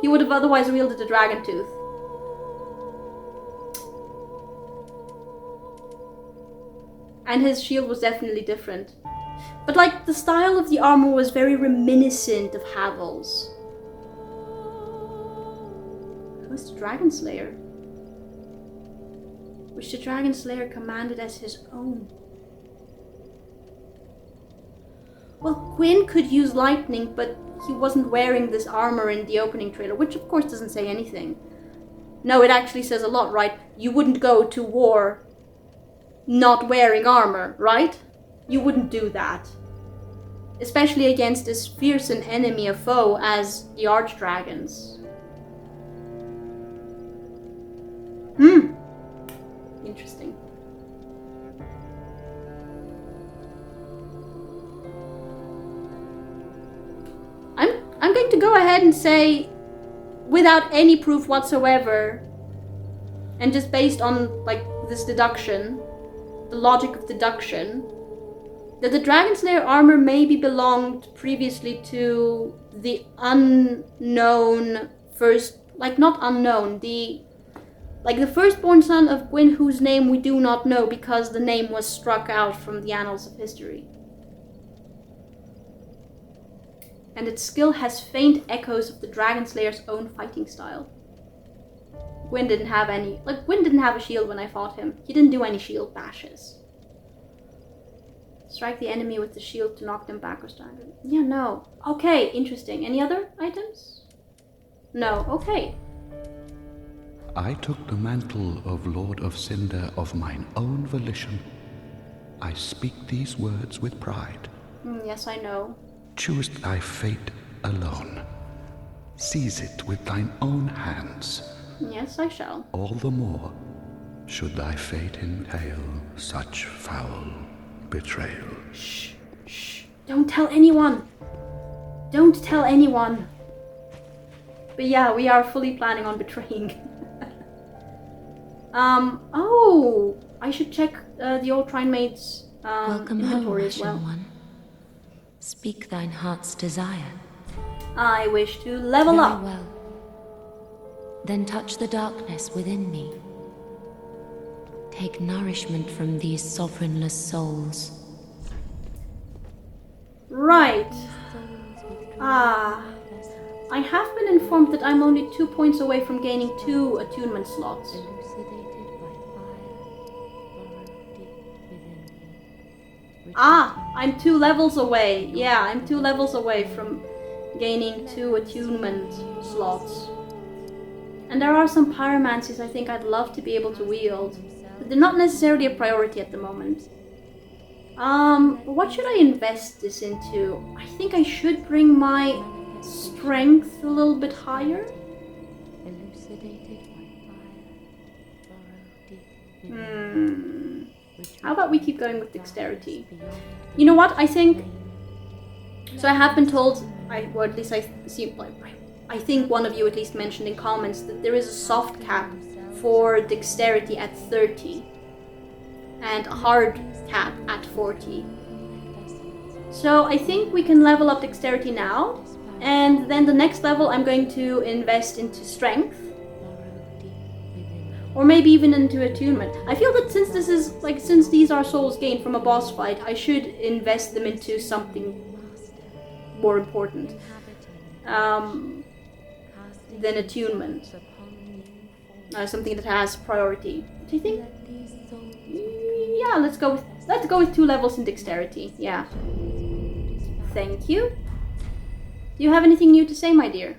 He would have otherwise wielded a dragon tooth. And his shield was definitely different. But the style of the armor was very reminiscent of Havel's. Who's the Dragonslayer? Which the Dragonslayer commanded as his own. Well, Gwyn could use lightning, but he wasn't wearing this armor in the opening trailer, which of course doesn't say anything. No, it actually says a lot, right? You wouldn't go to war not wearing armor, right? You wouldn't do that. Especially against as fierce an enemy, a foe, as the Archdragons. Interesting. I'm going to go ahead and say, without any proof whatsoever, and just based on this deduction, the logic of deduction, that the Dragonslayer armor maybe belonged previously to the unknown first, not unknown, the firstborn son of Gwyn, whose name we do not know because the name was struck out from the annals of history. And its skill has faint echoes of the Dragonslayer's own fighting style. Gwyn didn't have any, Gwyn didn't have a shield when I fought him. He didn't do any shield bashes. Strike the enemy with the shield to knock them back or stagger. Yeah, no. Okay, interesting. Any other items? No, okay. I took the mantle of Lord of Cinder of mine own volition. I speak these words with pride. Yes, I know. Choose thy fate alone. Seize it with thine own hands. Yes, I shall. All the more should thy fate entail such foul betrayal. Shh, shh. Don't tell anyone. Don't tell anyone. But yeah, we are fully planning on betraying. Oh, I should check the old Shrine Maid's Welcome home, inventory as well. Ashen One. Speak thine heart's desire. I wish to level Very up. well. Then touch the darkness within me. Take nourishment from these sovereignless souls. Right. I have been informed that I'm only 2 points away from gaining 2 attunement slots. I'm 2 levels away. Yeah, I'm 2 levels away from gaining 2 attunement slots. And there are some pyromancies I think I'd love to be able to wield, but they're not necessarily a priority at the moment. What should I invest this into? I think I should bring my strength a little bit higher. How about we keep going with dexterity? You know what? I think... So I have been told, or at least I think one of you at least mentioned in comments that there is a soft cap for dexterity at 30 and a hard cap at 40. So I think we can level up dexterity now, and then the next level I'm going to invest into strength. Or maybe even into attunement. I feel that since this is, like, since these are souls gained from a boss fight, I should invest them into something more important than attunement. Something that has priority. Do you think? Yeah, let's go with 2 levels in dexterity. Yeah. Thank you. Do you have anything new to say, my dear?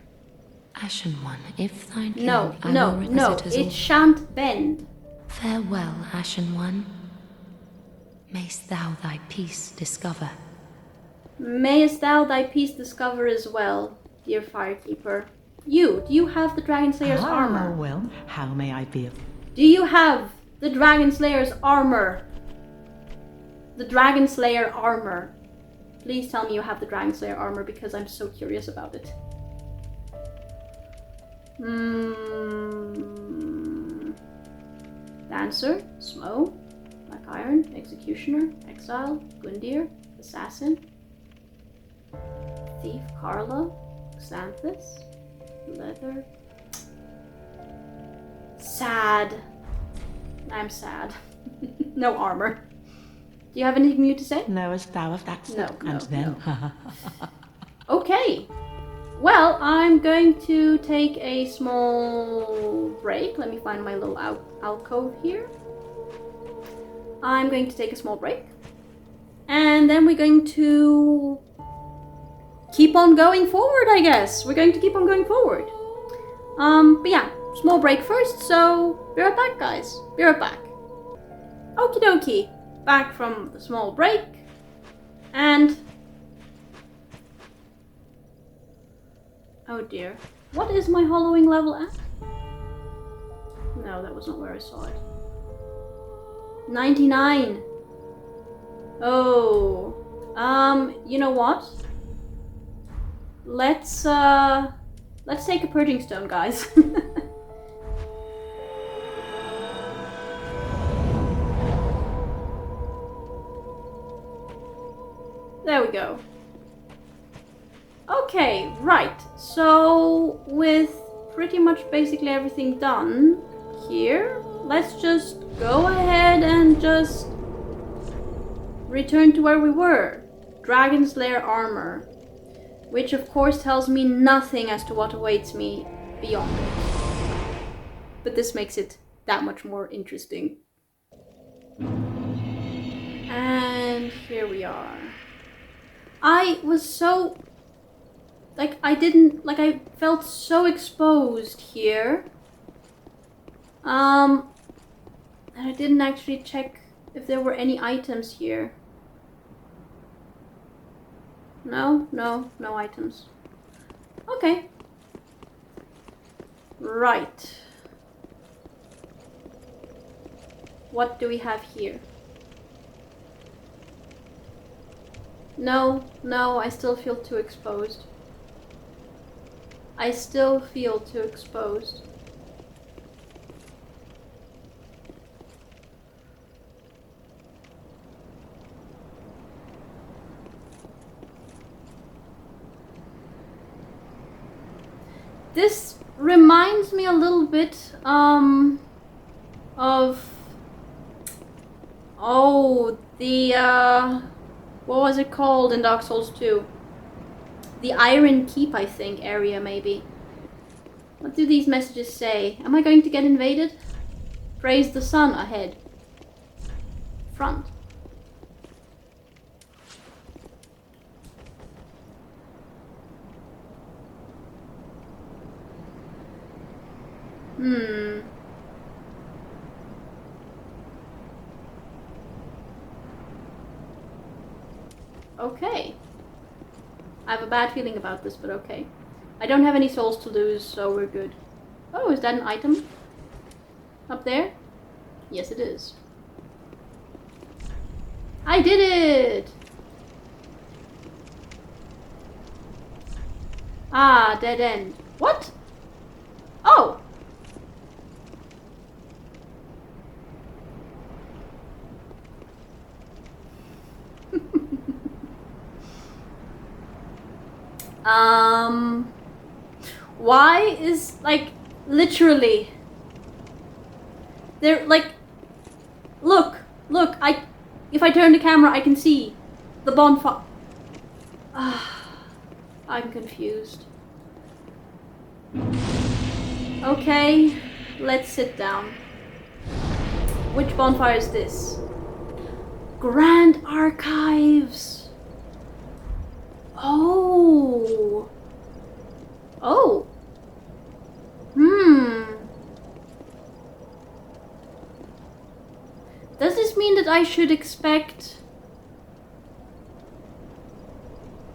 Ashen One, if thine No, it it shan't bend. Farewell, Ashen One. Mayst thou thy peace discover. Mayest thou thy peace discover as well, dear Firekeeper. Do you have the Dragonslayer's armor? Well, how may I be of... Do you have the Dragonslayer's armor? The Dragonslayer Armour. Please tell me you have the Dragonslayer Armour, because I'm so curious about it. Dancer, Smo, Black Iron, Executioner, Exile, Gundyr, Assassin, Thief, Carla, Xanthus, Leather. Sad. I'm sad. No armor. Do you have anything new to say? Knowest thou of that? No. Then. Okay. Well, I'm going to take a small break. Let me find my little alcove here. I'm going to take a small break. And then we're going to keep on going forward, I guess. We're going to keep on going forward. But yeah, small break first, so be right back, guys. Be right back. Okie dokie. Back from the small break. And... oh dear. What is my hollowing level at? No, that was not where I saw it. 99. Oh. You know what? Let's take a purging stone, guys. There we go. Okay, right. So, with pretty much basically everything done here, let's just go ahead and just return to where we were. Dragonslayer Armour. Which of course tells me nothing as to what awaits me beyond it. But this makes it that much more interesting. And here we are. I was so... I felt so exposed here. And I didn't actually check if there were any items here. No items. Okay. Right. What do we have here? No, I still feel too exposed. I still feel too exposed. This reminds me a little bit of what was it called in Dark Souls 2? The Iron Keep, I think, area maybe. What do these messages say? Am I going to get invaded? Praise the sun ahead. Front. Okay. I have a bad feeling about this, but okay. I don't have any souls to lose, so we're good. Oh, is that an item? Up there? Yes, it is. I did it! Ah, dead end. What? Oh! Why is, like, literally... They're, like... Look! Look! If I turn the camera, I can see the bonfire. I'm confused. Okay, let's sit down. Which bonfire is this? Grand Archives! Oh! Oh! Does this mean that I should expect...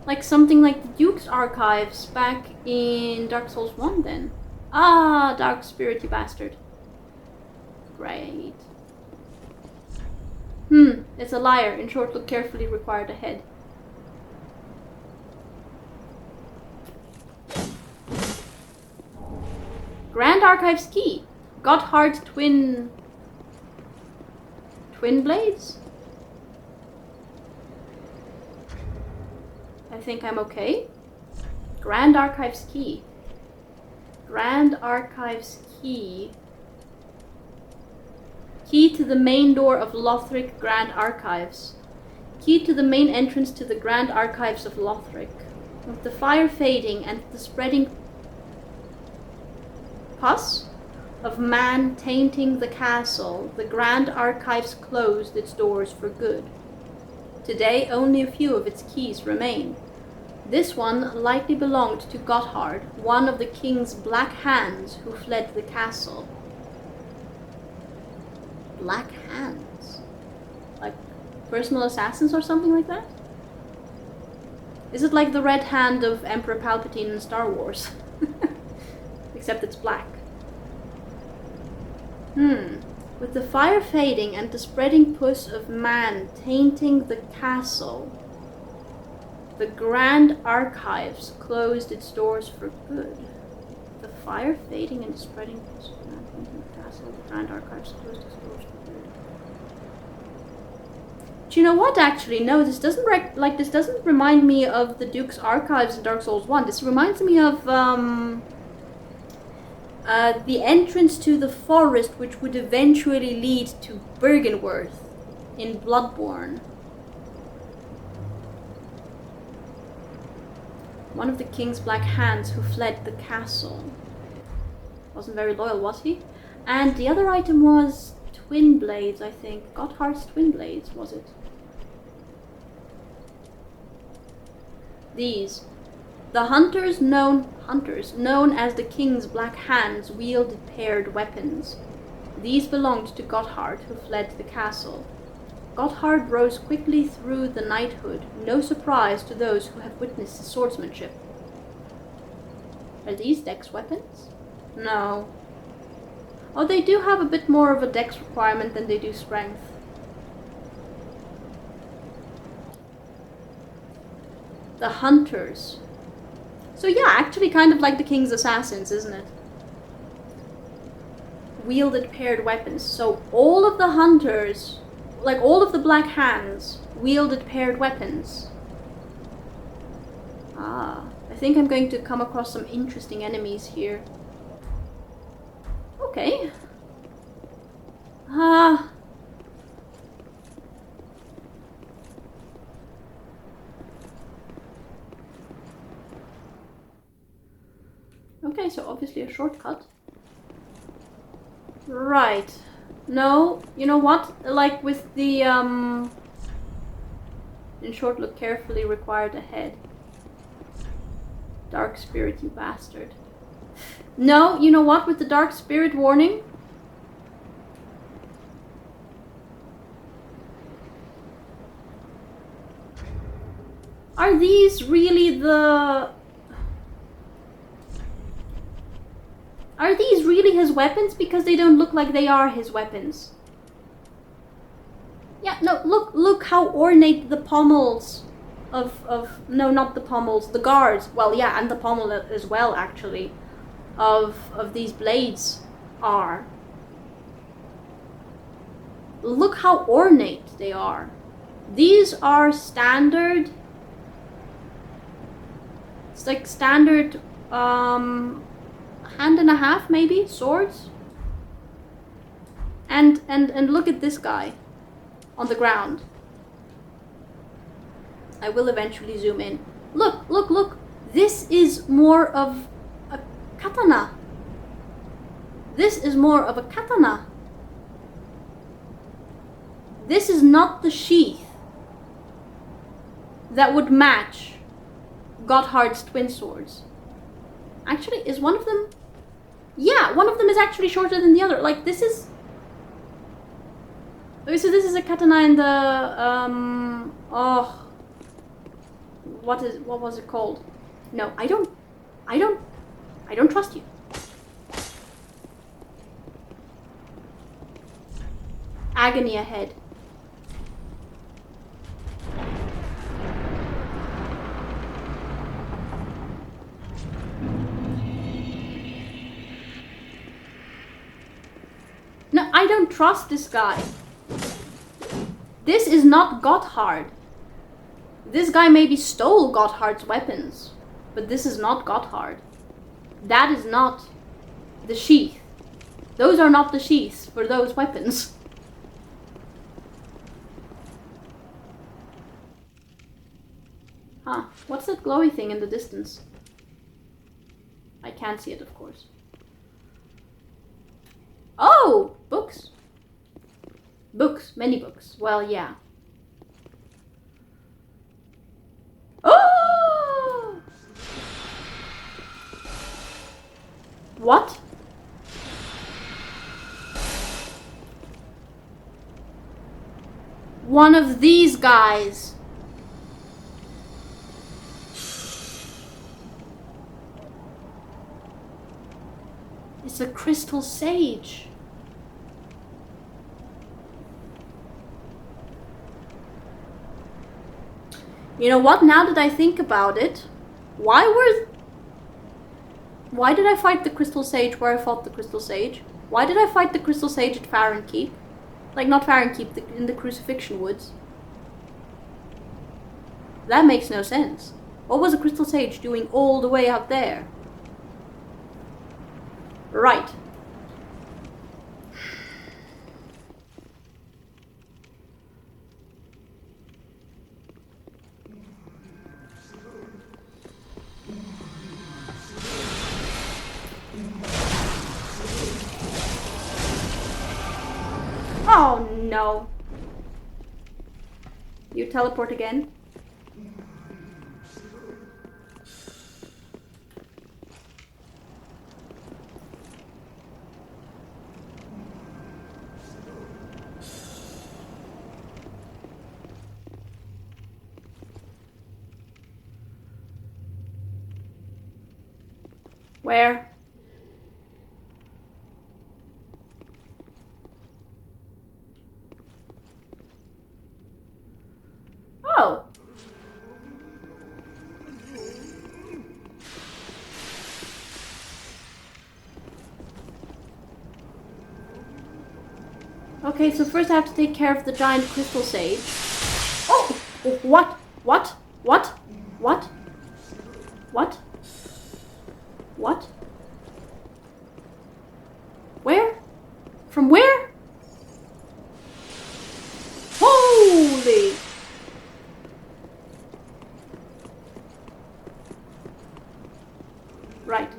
like something like the Duke's Archives back in Dark Souls 1 then? Ah, Dark Spirit, you bastard. Great. It's a liar. In short, look carefully, required ahead. Grand Archives key. Gotthard twin blades? I think I'm okay. Grand Archives key. Grand Archives key. Key to the main door of Lothric Grand Archives. Key to the main entrance to the Grand Archives of Lothric. With the fire fading and the spreading pus of man tainting the castle, the Grand Archives closed its doors for good. Today only a few of its keys remain. This one likely belonged to Gotthard, one of the king's black hands who fled the castle. Black hands? Like personal assassins or something like that? Is it like the red hand of Emperor Palpatine in Star Wars? Except it's black. With the fire fading and the spreading pus of man tainting the castle, the Grand Archives closed its doors for good. The fire fading and the spreading pus of man tainting the castle, the Grand Archives closed its doors for good. Do you know what? Actually, no. This doesn't this doesn't remind me of the Duke's Archives in Dark Souls 1. This reminds me of the entrance to the forest, which would eventually lead to Bergenworth in Bloodborne. One of the king's black hands who fled the castle. Wasn't very loyal, was he? And the other item was twin blades, I think. Gotthard's twin blades, was it? These. The hunters known as the king's black hands wielded paired weapons. These belonged to Gotthard, who fled the castle. Gotthard rose quickly through the knighthood, no surprise to those who have witnessed his swordsmanship. Are these dex weapons? No. Oh, they do have a bit more of a dex requirement than they do strength. The hunters. So yeah, actually kind of like the king's assassins, isn't it? Wielded paired weapons. So all of the hunters, like all of the black hands, wielded paired weapons. Ah, I think I'm going to come across some interesting enemies here. Okay. Okay, so obviously a shortcut. Right. No, you know what? Like with the, in short, look carefully, required ahead. Dark spirit, you bastard. No, you know what? With the dark spirit warning. Are these really the... Are these really his weapons? Because they don't look like they are his weapons. Yeah, no, look how ornate the pommels no, not the pommels, the guards, well, yeah, and the pommel as well, actually, of these blades are. Look how ornate they are. These are standard, it's like standard, hand and a half, maybe, swords. And look at this guy on the ground. I will eventually zoom in. Look. This is more of a katana. This is more of a katana. This is not the sheath that would match Gotthard's twin swords. Actually, is one of them... Yeah, one of them is actually shorter than the other. Like, this is... Okay, so this is a katana in the, what was it called? No, I don't trust you. Agony ahead. No, I don't trust this guy. This is not Gotthard. This guy maybe stole Gotthard's weapons, but this is not Gotthard. That is not the sheath. Those are not the sheaths for those weapons. Huh, what's that glowy thing in the distance? I can't see it, of course. Oh, books. Books, many books. Well, yeah. Oh! What? One of these guys. It's a crystal sage. You know what, now that I think about it, why did I fight the Crystal Sage where I fought the Crystal Sage? Why did I fight the Crystal Sage at Farron Keep? Like, not Farron Keep, in the Crucifixion Woods. That makes no sense. What was a Crystal Sage doing all the way up there? Right. Oh no. You teleport again? Where? Oh. Okay, so first I have to take care of the giant crystal sage. Oh! What? What? What? What? What? What? Where? From where? Holy! Right.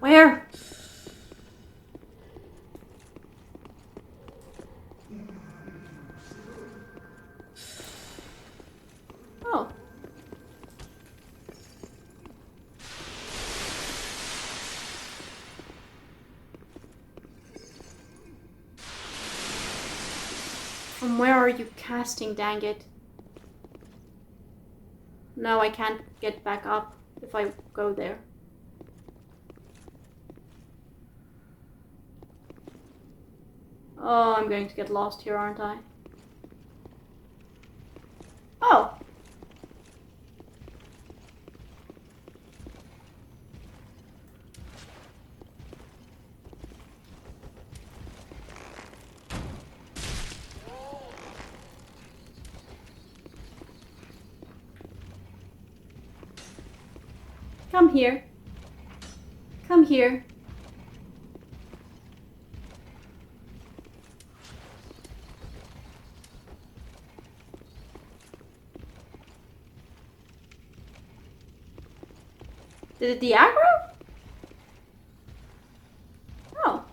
Where? Oh. From where are you casting, dang it? No, I can't get back up if I go there. Oh, I'm going to get lost here, aren't I? Oh! Come here. Come here. Did it de-aggro? Oh.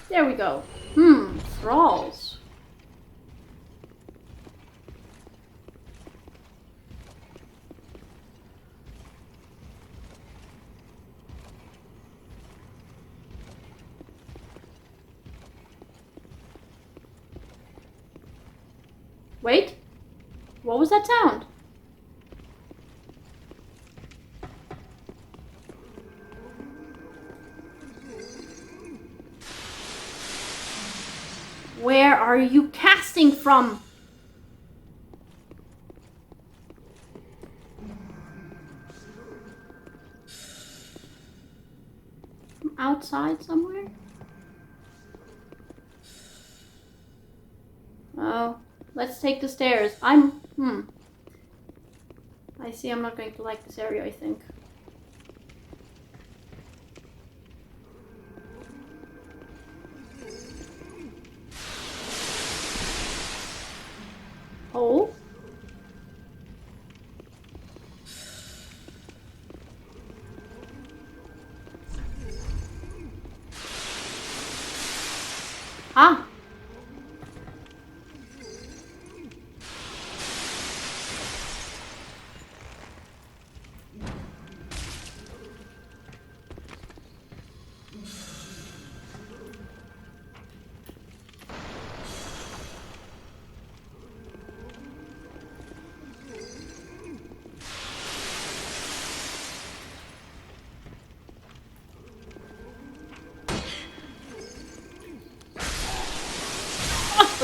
There we go. Thralls. Wait, what was that sound? Where are you casting from? From outside somewhere? Oh. Let's take the stairs. I see I'm not going to like this area, I think. Oh? Ah!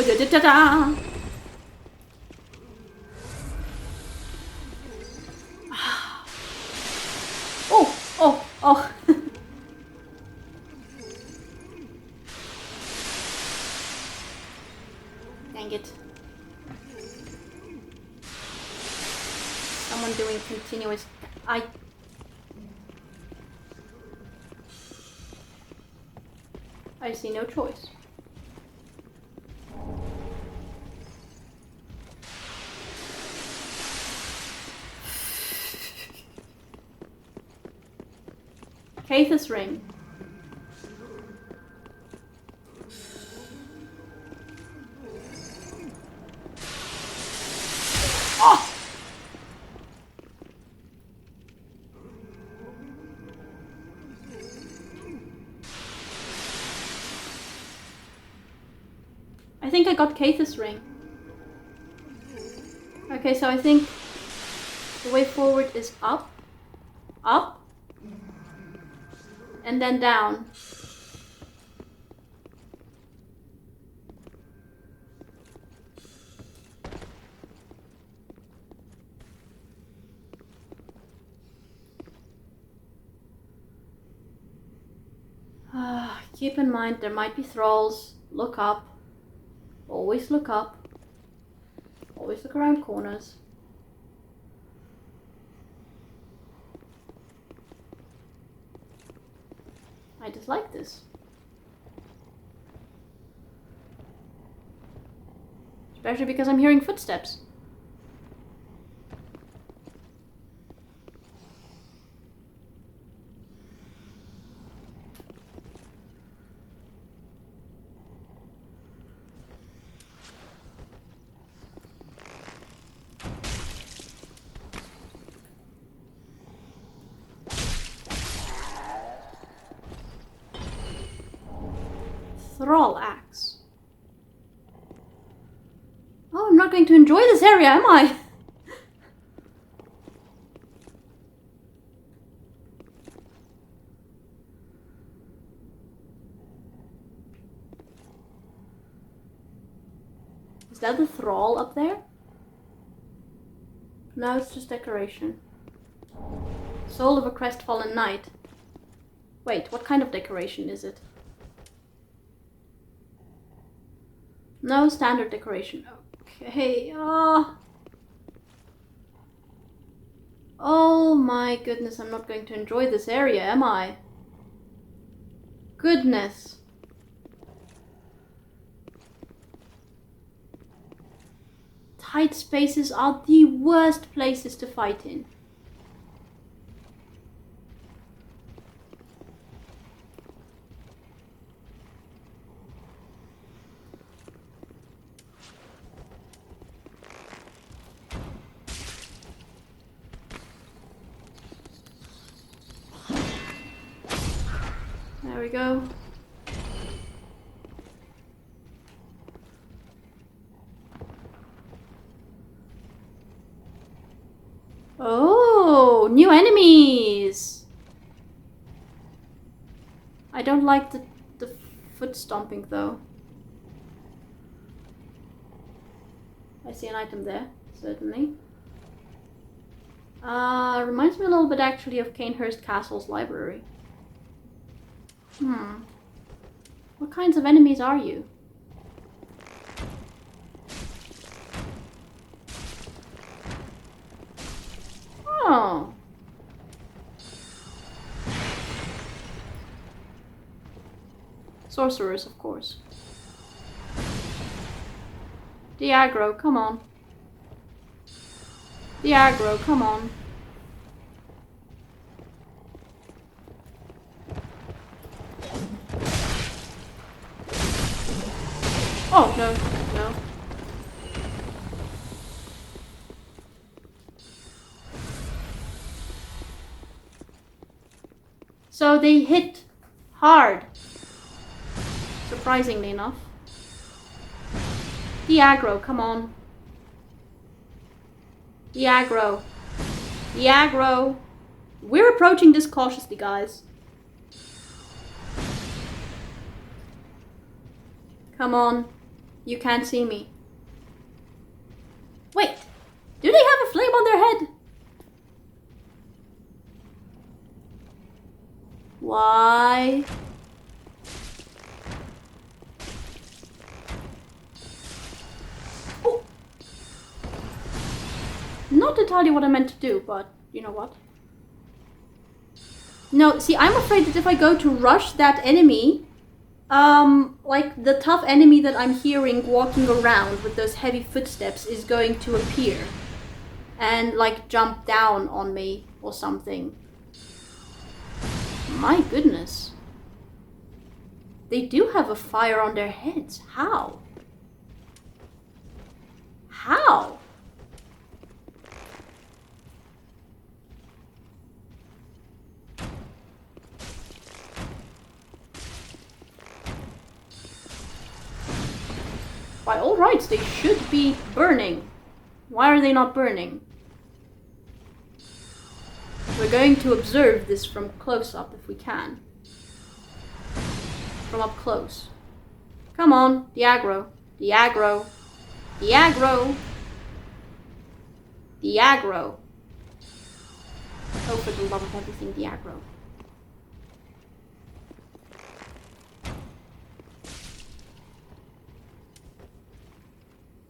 Da-da-da-da! Oh! Dang it. Someone doing continuous... I see no choice. Kaith's ring. Oh! I think I got Kaith's ring. Okay, so I think the way forward is up, up, and then down. Keep in mind there might be thralls. Look up. Always look up. Always look around corners. I dislike this. Especially because I'm hearing footsteps. Thrall axe. Oh, I'm not not going to enjoy this area, am I? Is that the thrall up there? No, it's just decoration. Soul of a crestfallen knight. Wait, what kind of decoration is it? No, standard decoration. Okay, oh my goodness, I'm not going to enjoy this area, am I? Goodness. Tight spaces are the worst places to fight in. There we go. Oh, new enemies! I don't like the foot stomping though. I see an item there, certainly. Reminds me a little bit actually of Canehurst Castle's library. What kinds of enemies are you? Oh. Sorcerers, of course. The aggro, come on. The aggro, come on. Oh, no, no. So they hit hard. Surprisingly enough. The aggro, come on. The aggro. The aggro. We're approaching this cautiously, guys. Come on. You can't see me. Wait. Do they have a flame on their head? Why? Oh. Not entirely what I meant to do, but you know what? No, see, I'm afraid that if I go to rush that enemy, like the tough enemy that I'm hearing walking around with those heavy footsteps is going to appear and like jump down on me or something. My goodness. They do have a fire on their heads. How? How? By all rights, they should be burning. Why are they not burning? We're going to observe this from close up if we can. From up close. Come on, the aggro. The aggro. The aggro. The aggro. Oh, for the love of everything, the aggro.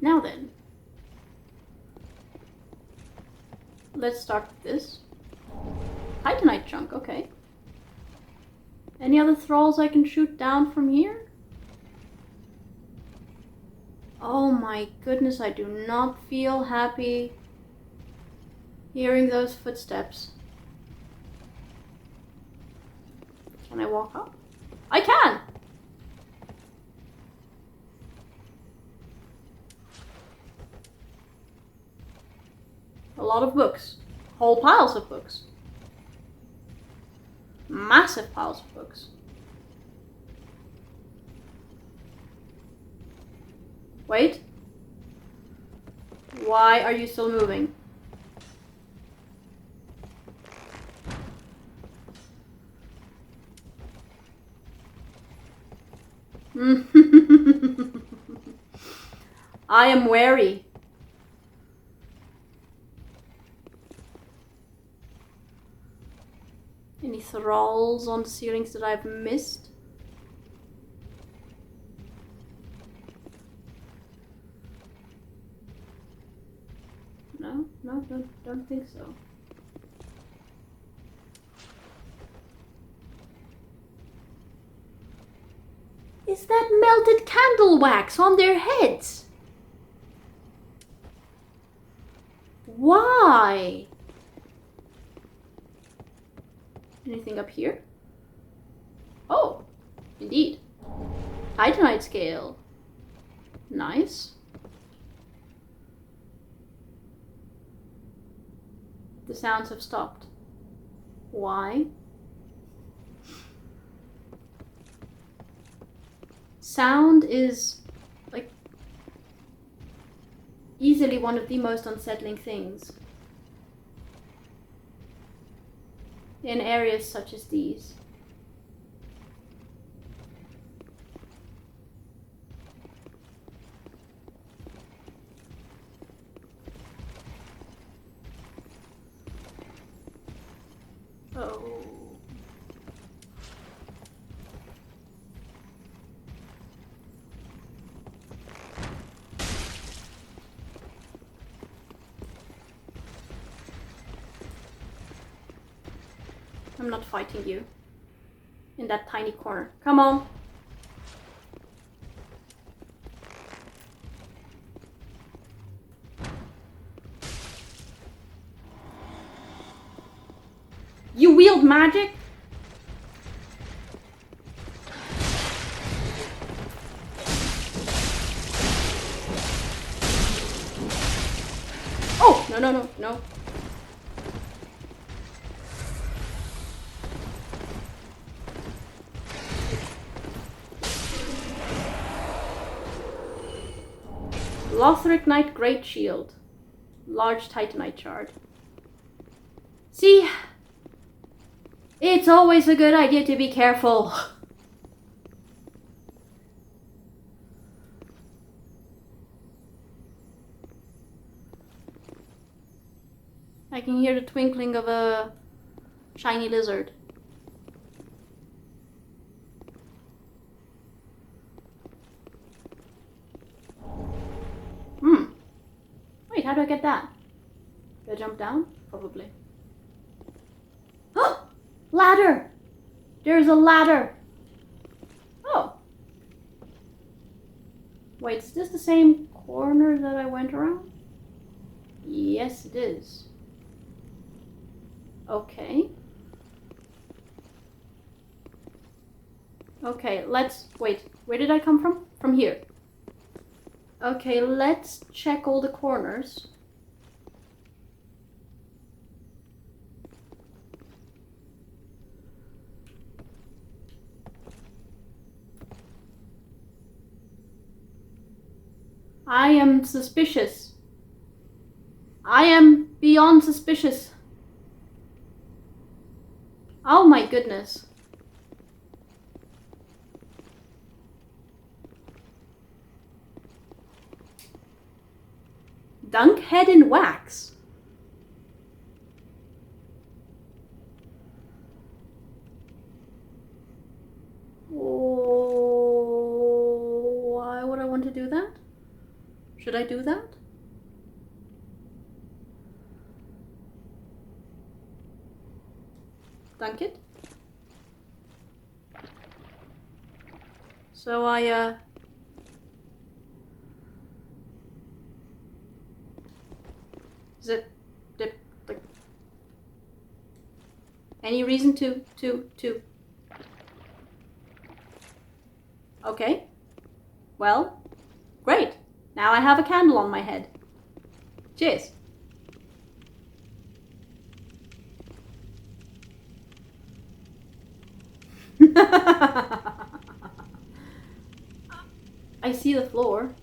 Now then. Let's start with this. Titanite chunk, okay. Any other thralls I can shoot down from here? Oh my goodness, I do not feel happy hearing those footsteps. Can I walk up? I can! A lot of books. Whole piles of books. Massive piles of books. Wait. Why are you still moving? I am wary. Any thralls on the ceilings that I've missed? No, don't think so. Is that melted candle wax on their heads? Why? Anything up here? Oh, indeed. Titanite scale. Nice. The sounds have stopped. Why? Sound is, like, easily one of the most unsettling things in areas such as these. Oh. I'm not fighting you in that tiny corner. Come on. You wield magic? Oh, no. Lothric Knight Great Shield. Large Titanite shard. See? It's always a good idea to be careful. I can hear the twinkling of a shiny lizard. Wait, how do I get that? Do I jump down? Probably. Oh! Ladder! There's a ladder! Oh. Wait, is this the same corner that I went around? Yes, it is. Okay. Okay, let's... Wait, where did I come from? From here. Okay, let's check all the corners. I am suspicious. I am beyond suspicious. Oh my goodness. Dunk head in wax. Oh, why would I want to do that? Should I do that? Dunk it. So is it like any reason to okay. Well, great. Now I have a candle on my head. Cheers. I see the floor.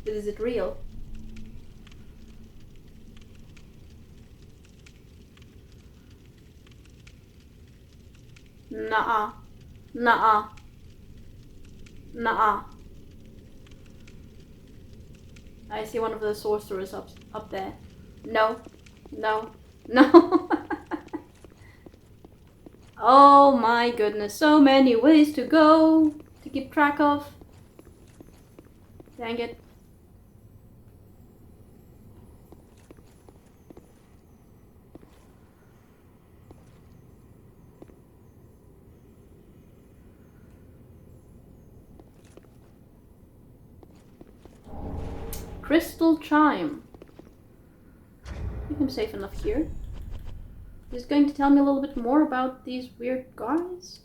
But is it real? Nuh-uh. Nuh-uh. Nuh-uh. I see one of the sorcerers up there. No. No. No. Oh my goodness. So many ways to go to keep track of. Dang it. Crystal chime. I think I'm safe enough here. He's going to tell me a little bit more about these weird guys.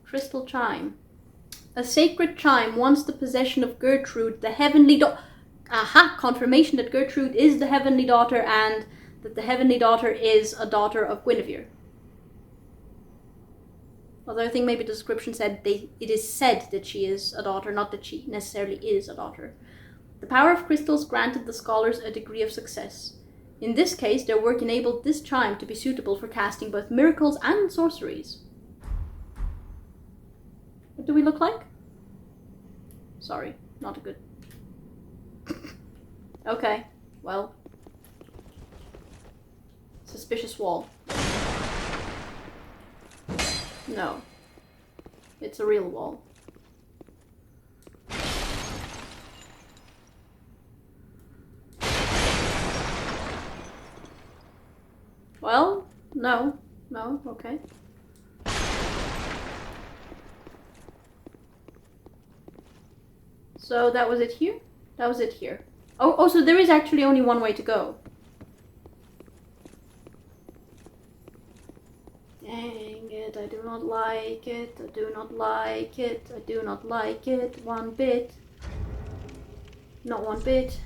Crystal chime. A sacred chime, once the possession of Gertrude, the heavenly daughter. Aha! Confirmation that Gertrude is the heavenly daughter and that the heavenly daughter is a daughter of Guinevere. Although I think maybe the description said it is said that she is a daughter, not that she necessarily is a daughter. The power of crystals granted the scholars a degree of success. In this case, their work enabled this chime to be suitable for casting both miracles and sorceries. What do we look like? Sorry, not a good... Okay, well. Suspicious wall. No. It's a real wall. Well, no. No, okay. So that was it here? That was it here. Oh, so there is actually only one way to go. Dang it, I do not like it, I do not like it, I do not like it one bit. Not one bit.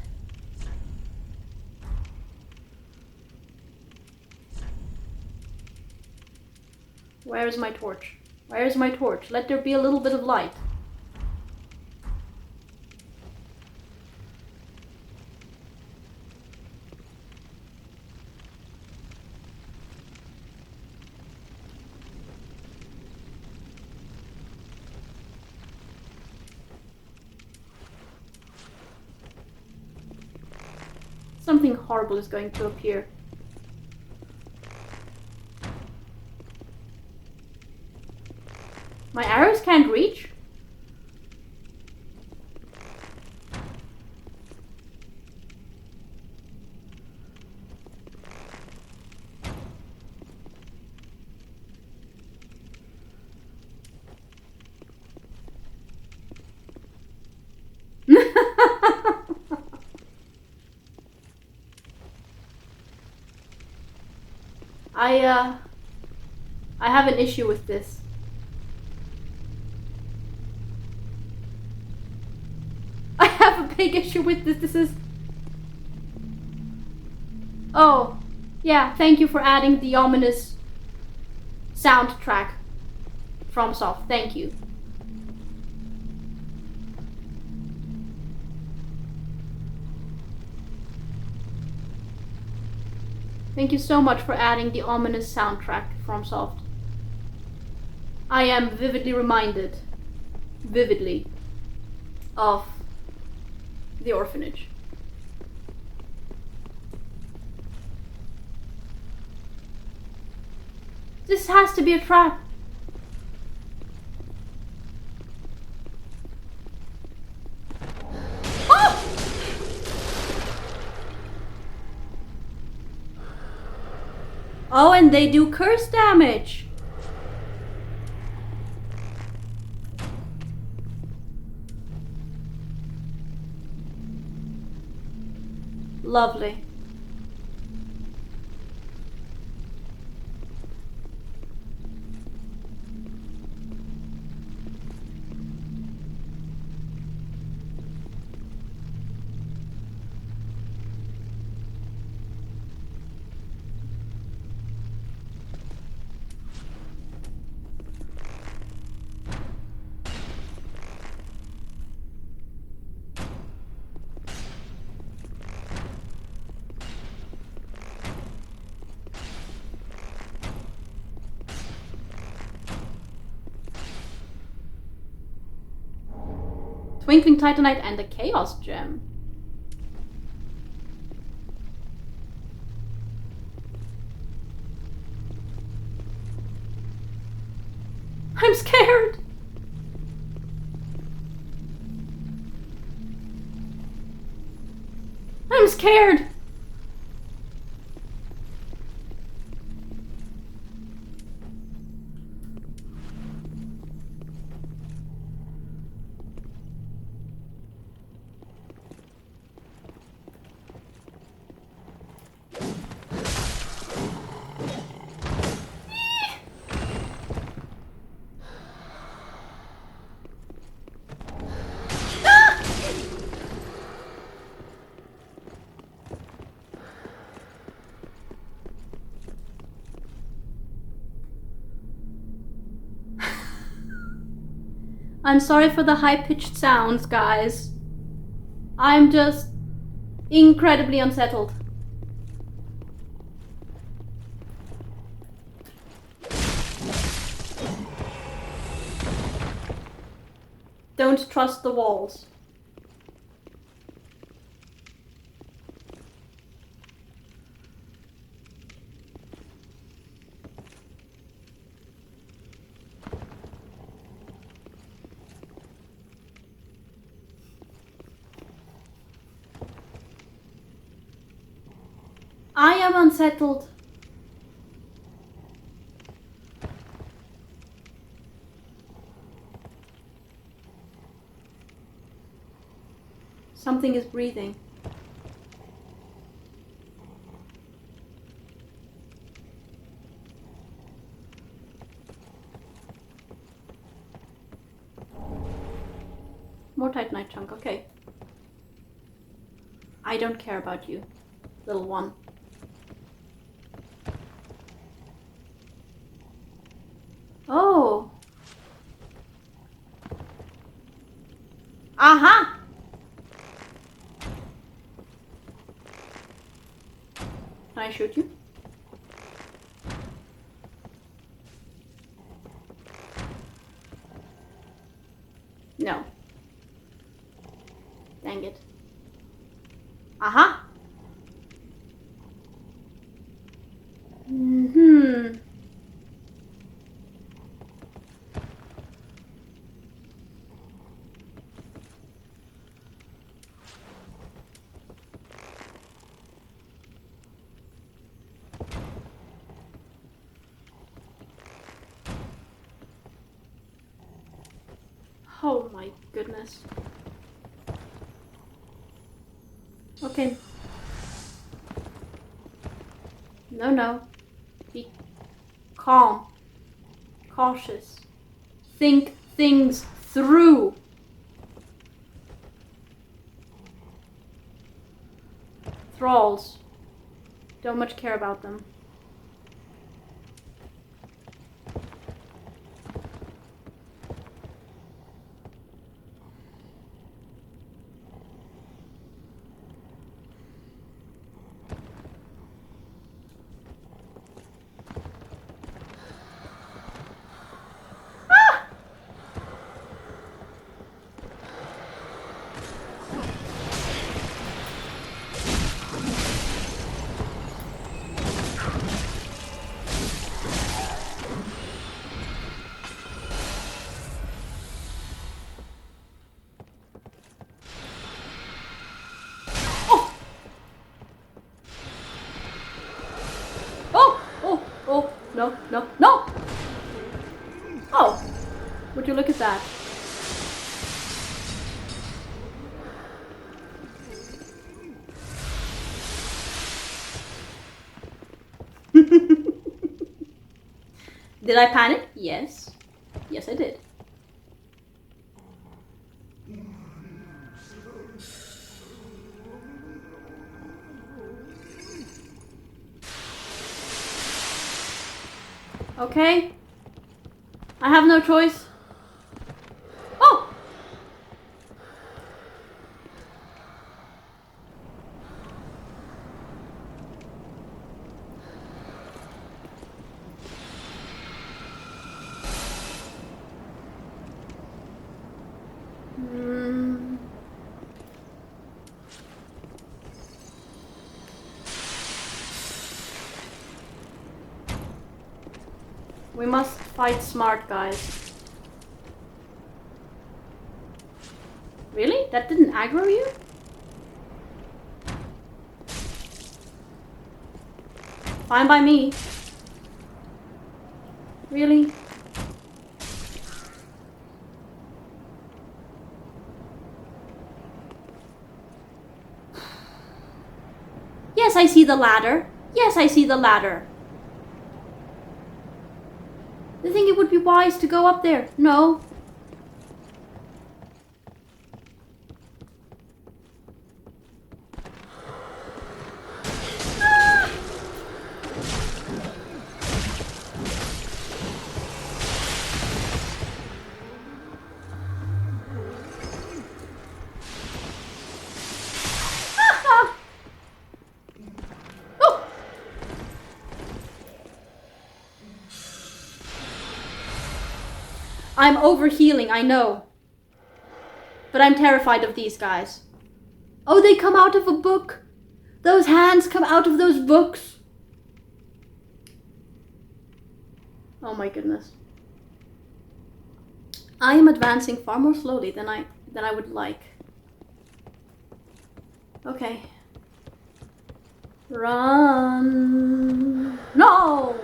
Where is my torch? Where is my torch? Let there be a little bit of light. Something horrible is going to appear. My arrows can't reach? I have an issue with this. I have a big issue with this. This is... Oh, yeah, thank you for adding the ominous soundtrack from Soft. Thank you. Thank you so much for adding the ominous soundtrack from Soft. I am vividly reminded, of the orphanage. This has to be a trap. Oh, and they do curse damage. Lovely. Twinkling Titanite and a Chaos Gem. I'm scared! I'm scared! I'm sorry for the high-pitched sounds, guys. I'm just incredibly unsettled. Don't trust the walls. I am unsettled. Something is breathing. More Titanite chunk, okay. I don't care about you, little one. Oh. Aha! Can I shoot you? No. Dang it. Aha! Mm-hmm. Oh my goodness. Okay. No. Be calm. Cautious. Think things through. Thralls. Don't much care about them. No! Oh, would you look at that? Did I panic? Yes. Yes, I did. Okay. I have no choice. Oh! We must fight smart, guys. Really? That didn't aggro you? Fine by me. Really? Yes, I see the ladder. Yes, I see the ladder. I think it would be wise to go up there. No. I'm overhealing, I know. But I'm terrified of these guys. Oh, they come out of a book. Those hands come out of those books. Oh my goodness. I am advancing far more slowly than I would like. Okay. Run. No!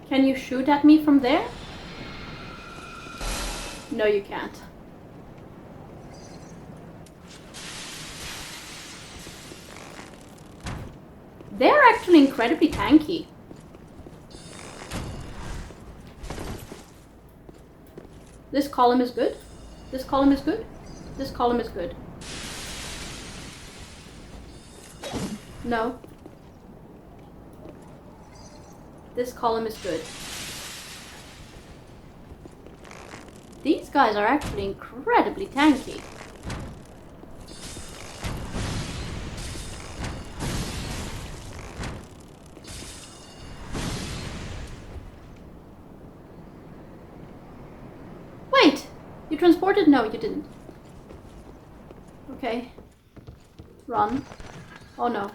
Can you shoot at me from there? No, you can't. They're actually incredibly tanky. This column is good. This column is good. This column is good. No. This column is good. These guys are actually incredibly tanky. Wait! You transported? No, you didn't. Okay. Run. Oh no.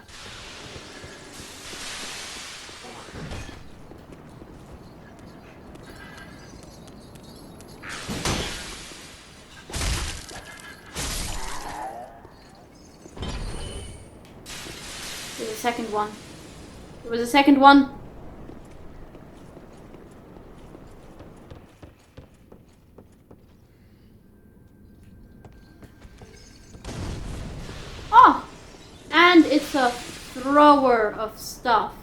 Second one. There was a second one. Oh! And it's a thrower of stuff.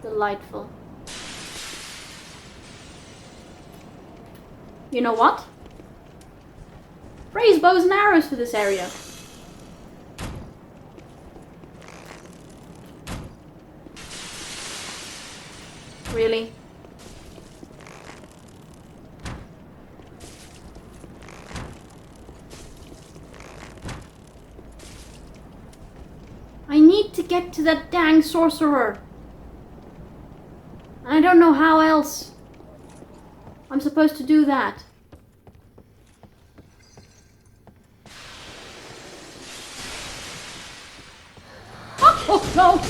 Delightful. You know what? Raise bows and arrows to this area. Really? I need to get to that dang sorcerer. I don't know how else I'm supposed to do that. Oh no!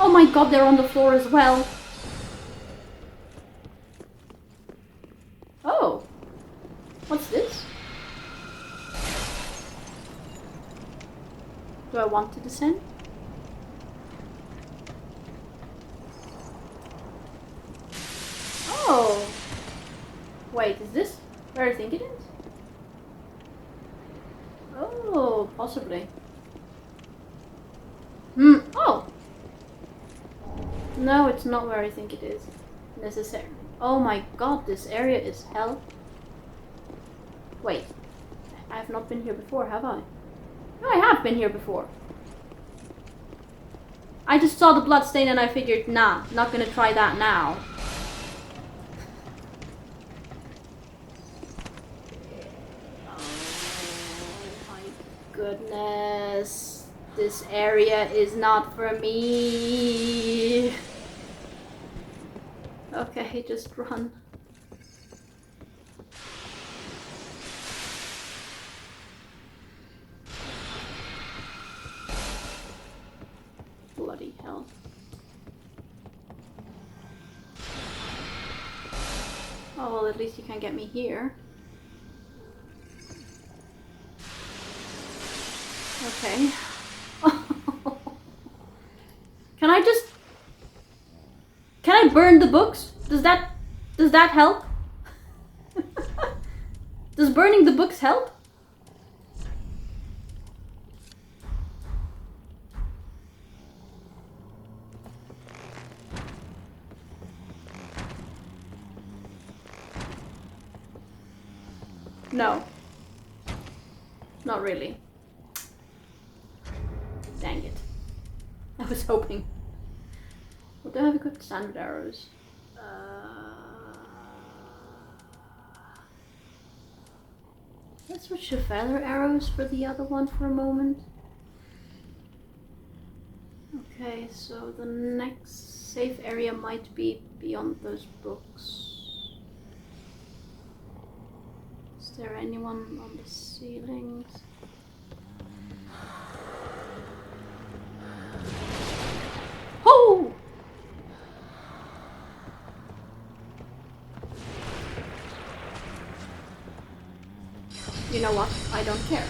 Oh my god, they're on the floor as well. Oh. What's this? Do I want to descend? Oh. Wait, is this where I think it is? Oh, possibly. Oh. No, it's not where I think it is. Necessarily. Oh my god, this area is hell. Wait. I have not been here before, have I? No, I have been here before. I just saw the bloodstain and I figured, nah, not gonna try that now. Oh my goodness. This area is not for me. Okay, just run. Bloody hell. Oh, well, at least you can't get me here. Okay. Can I just... Can I burn the books? Does that help? Does burning the books help? No. Not really. Dang it. I was hoping. Well, do I have equipped standard arrows? Let's switch to feather arrows for the other one for a moment. Okay, so the next safe area might be beyond those books. Is there anyone on the ceilings? Oh! You know what? I don't care.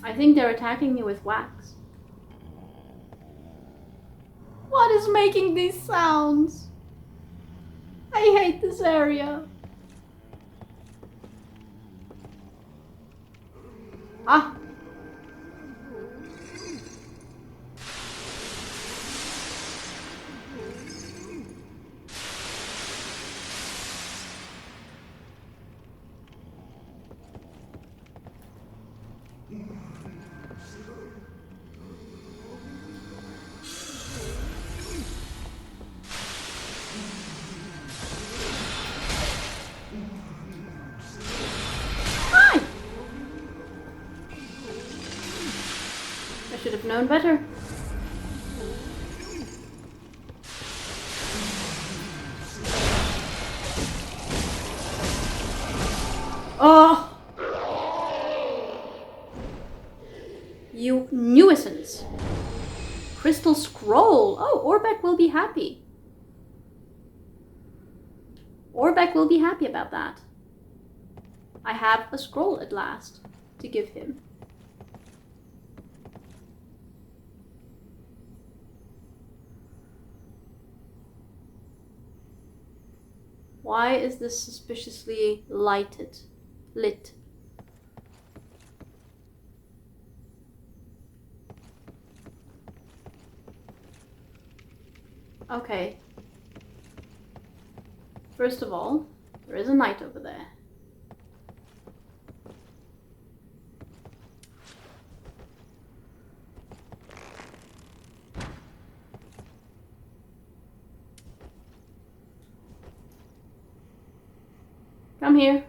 I think they're attacking me with wax. What is making these sounds? I hate this area. Ah! Should have known better. Oh! You nuisance. Crystal scroll. Oh, Orbeck will be happy. Orbeck will be happy about that. I have a scroll at last to give him. Why is this suspiciously lit? Okay. First of all, there is a knight over there. Come here.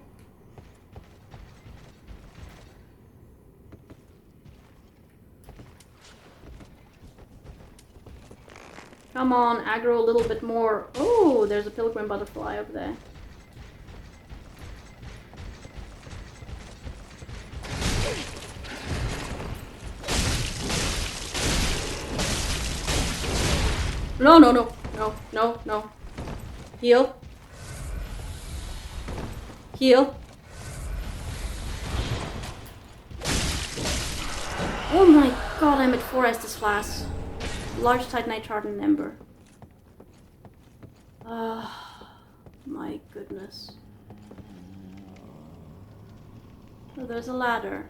Come on, aggro a little bit more. Oh, there's a pilgrim butterfly over there. No, no, no, no, no, no. Heal. Heal. Oh my god, I'm at 4 Estus class. Large titanite hardened ember. My goodness. Oh, there's a ladder.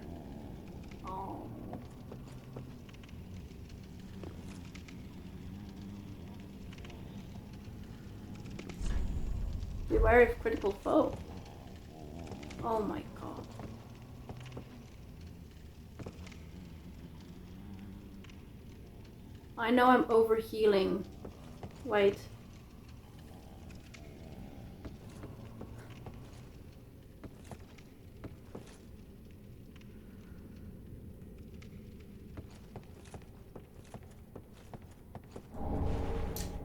Oh. Beware of critical foe. Oh my god. I know I'm overhealing. Wait.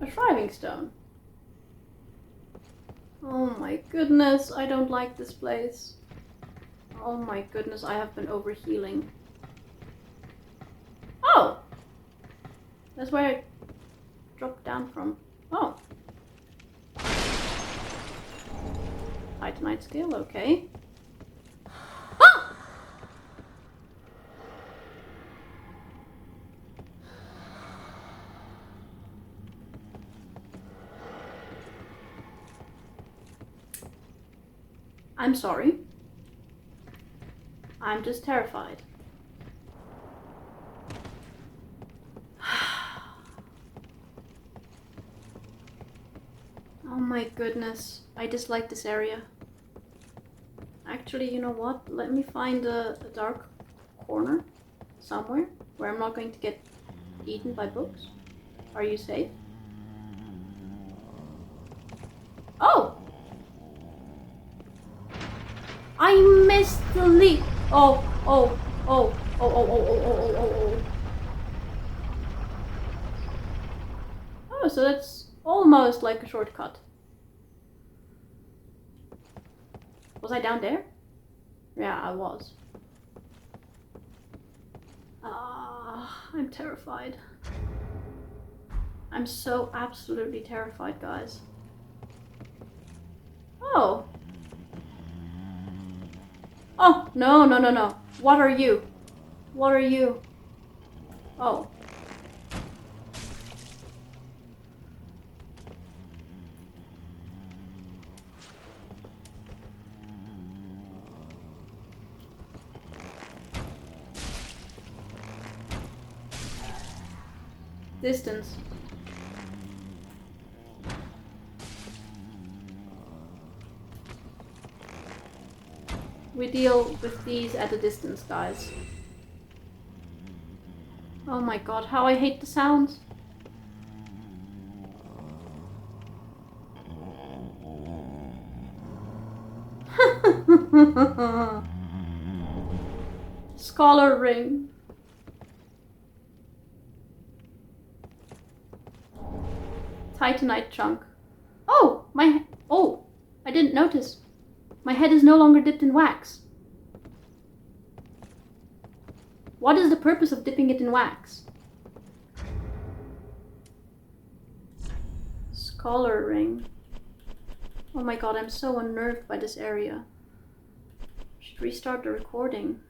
A shriving stone. Oh my goodness, I don't like this place. Oh my goodness, I have been overhealing. Oh! That's where I dropped down from. Oh. Titanite scale, okay. Ah! I'm sorry. I'm just terrified. Oh my goodness, I dislike this area. Actually, you know what? Let me find a dark corner somewhere where I'm not going to get eaten by books. Are you safe? Oh! I missed the leap! Oh. Oh, so that's almost like a shortcut. Was I down there? Yeah, I was. I'm terrified. I'm so absolutely terrified, guys. Oh. Oh, no. What are you? What are you? Oh. Distance. We deal with these at a distance, guys. Oh my god, how I hate the sounds. Scholar ring. Titanite chunk. Oh, oh, I didn't notice. My head is no longer dipped in wax. What is the purpose of dipping it in wax? Scholar ring. Oh my god, I'm so unnerved by this area. Should restart the recording.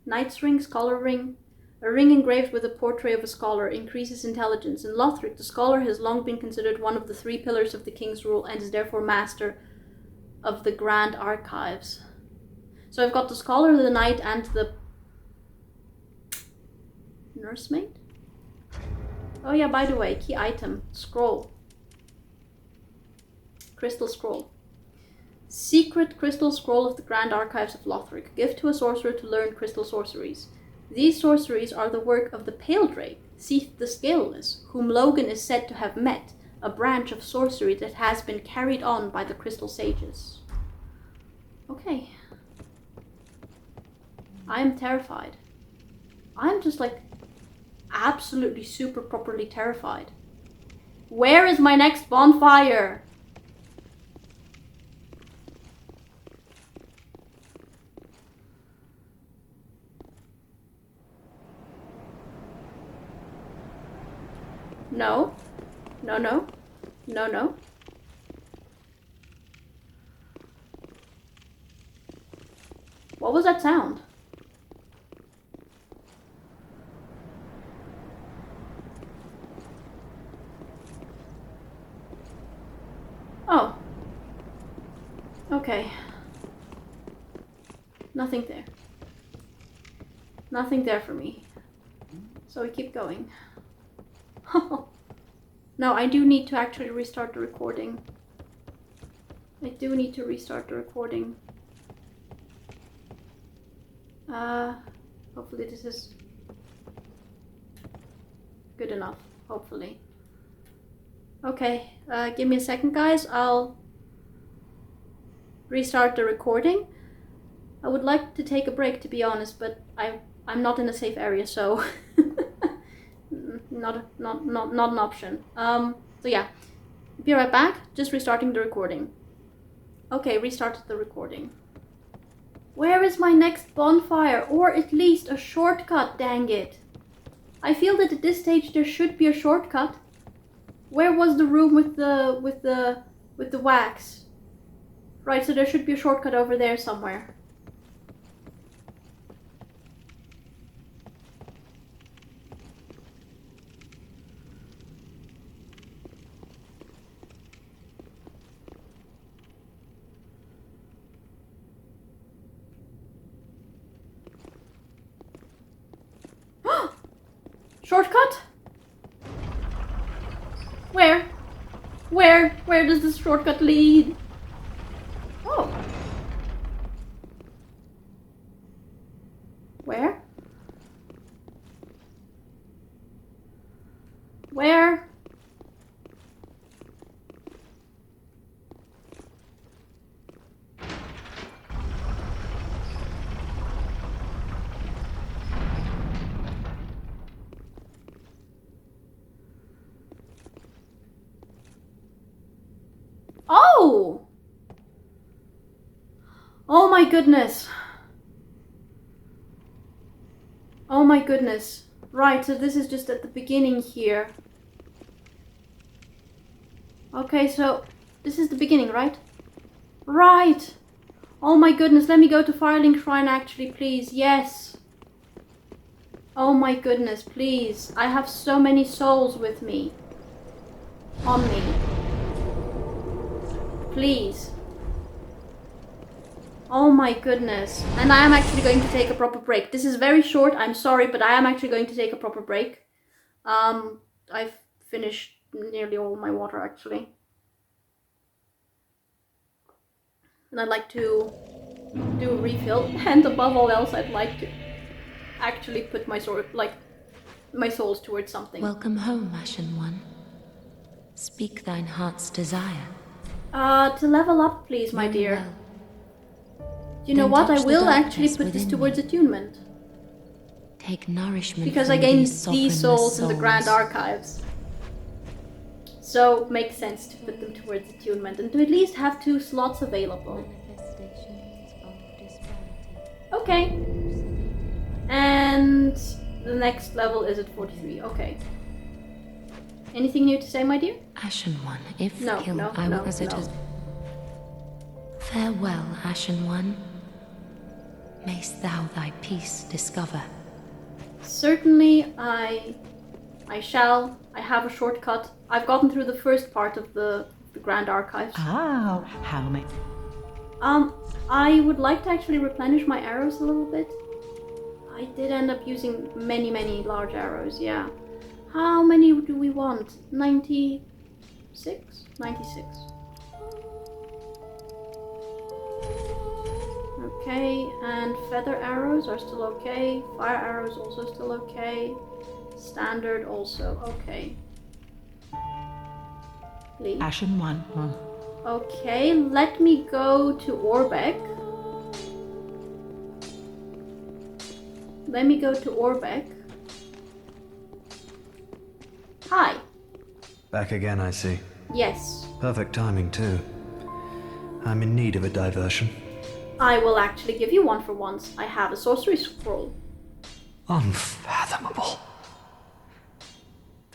Knight's ring, scholar ring. A ring engraved with a portrait of a scholar increases intelligence. In Lothric, the scholar has long been considered one of the 3 pillars of the king's rule and is therefore master of the Grand Archives. So I've got the scholar, the knight, and the nursemaid? Oh yeah, by the way, key item, scroll. Crystal scroll. Secret crystal scroll of the Grand Archives of Lothric. Gift to a sorcerer to learn crystal sorceries. These sorceries are the work of the Pale Drake, Seath the Scaleless, whom Logan is said to have met, a branch of sorcery that has been carried on by the Crystal Sages. Okay. I am terrified. I'm just like absolutely super properly terrified. Where is my next bonfire? No. No. What was that sound? Nothing there. Nothing there for me. So we keep going. No, I do need to actually restart the recording. I do need to restart the recording. Hopefully this is good enough. Hopefully. Okay, give me a second, guys. I'll restart the recording. I would like to take a break, to be honest, but I'm not in a safe area, so not an option. So yeah, be right back. Just restarting the recording. Okay, restarted the recording. Where is my next bonfire, or at least a shortcut? Dang it! I feel that at this stage there should be a shortcut. Where was the room with the wax? Right, so there should be a shortcut over there somewhere. Shortcut? Where? Where does this shortcut lead? Oh. Where? Where? Oh! Oh my goodness. Oh my goodness. Right, so this is just at the beginning here. Okay, so this is the beginning, right? Right! Oh my goodness, let me go to Firelink Shrine actually, please. Yes! Oh my goodness, please. I have so many souls with me. On me. Please. Oh my goodness. And I am actually going to take a proper break. This is very short, I'm sorry, but I am actually going to take a proper break. I've finished nearly all my water actually. And I'd like to do a refill. And above all else, I'd like to actually put my my souls towards something. Welcome home, Ashen One. Speak thine heart's desire. To level up, please, my Very dear. well. You know Then what? I touch the will actually darkness put this within towards me. attunement. Take nourishment Because from I gained these these sovereignless souls in the Grand souls. Archives. So, it makes sense to put them towards attunement and to at least have 2 slots available. Okay. And the next level is at 43. Okay. Anything new to say, my dear? Ashen One, if No, killed, no, I no, will as it no. is. Farewell, Ashen One. Mayst thou thy peace discover. Certainly, I shall. I have a shortcut. I've gotten through the first part of the Grand Archives. Ah, how may... I would like to actually replenish my arrows a little bit. I did end up using many large arrows, yeah. How many do we want? 96? 96. Okay, and feather arrows are still okay. Fire arrows also still okay. Standard also okay. Please. Ashen One. Okay, let me go to Orbeck. Let me go to Orbeck. Hi. Back again, I see. Yes. Perfect timing, too. I'm in need of a diversion. I will actually give you one for once. I have a sorcery scroll. Unfathomable.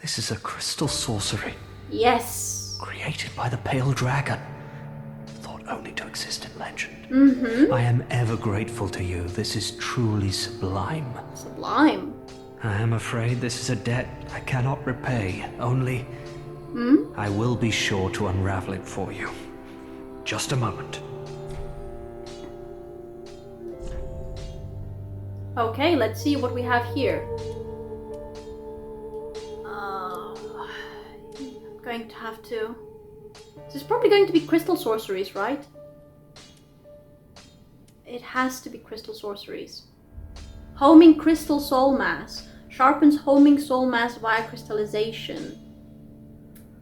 This is a crystal sorcery, Yes. created by the Pale Dragon. Thought only to exist in legend. Mm-hmm. I am ever grateful to you. This is truly sublime. Sublime. I am afraid this is a debt I cannot repay. Only, I will be sure to unravel it for you. Just a moment. Okay, let's see what we have here. I'm going to have to... This is probably going to be crystal sorceries, right? It has to be crystal sorceries. Homing crystal soul mass. Sharpens homing soul mass via crystallization.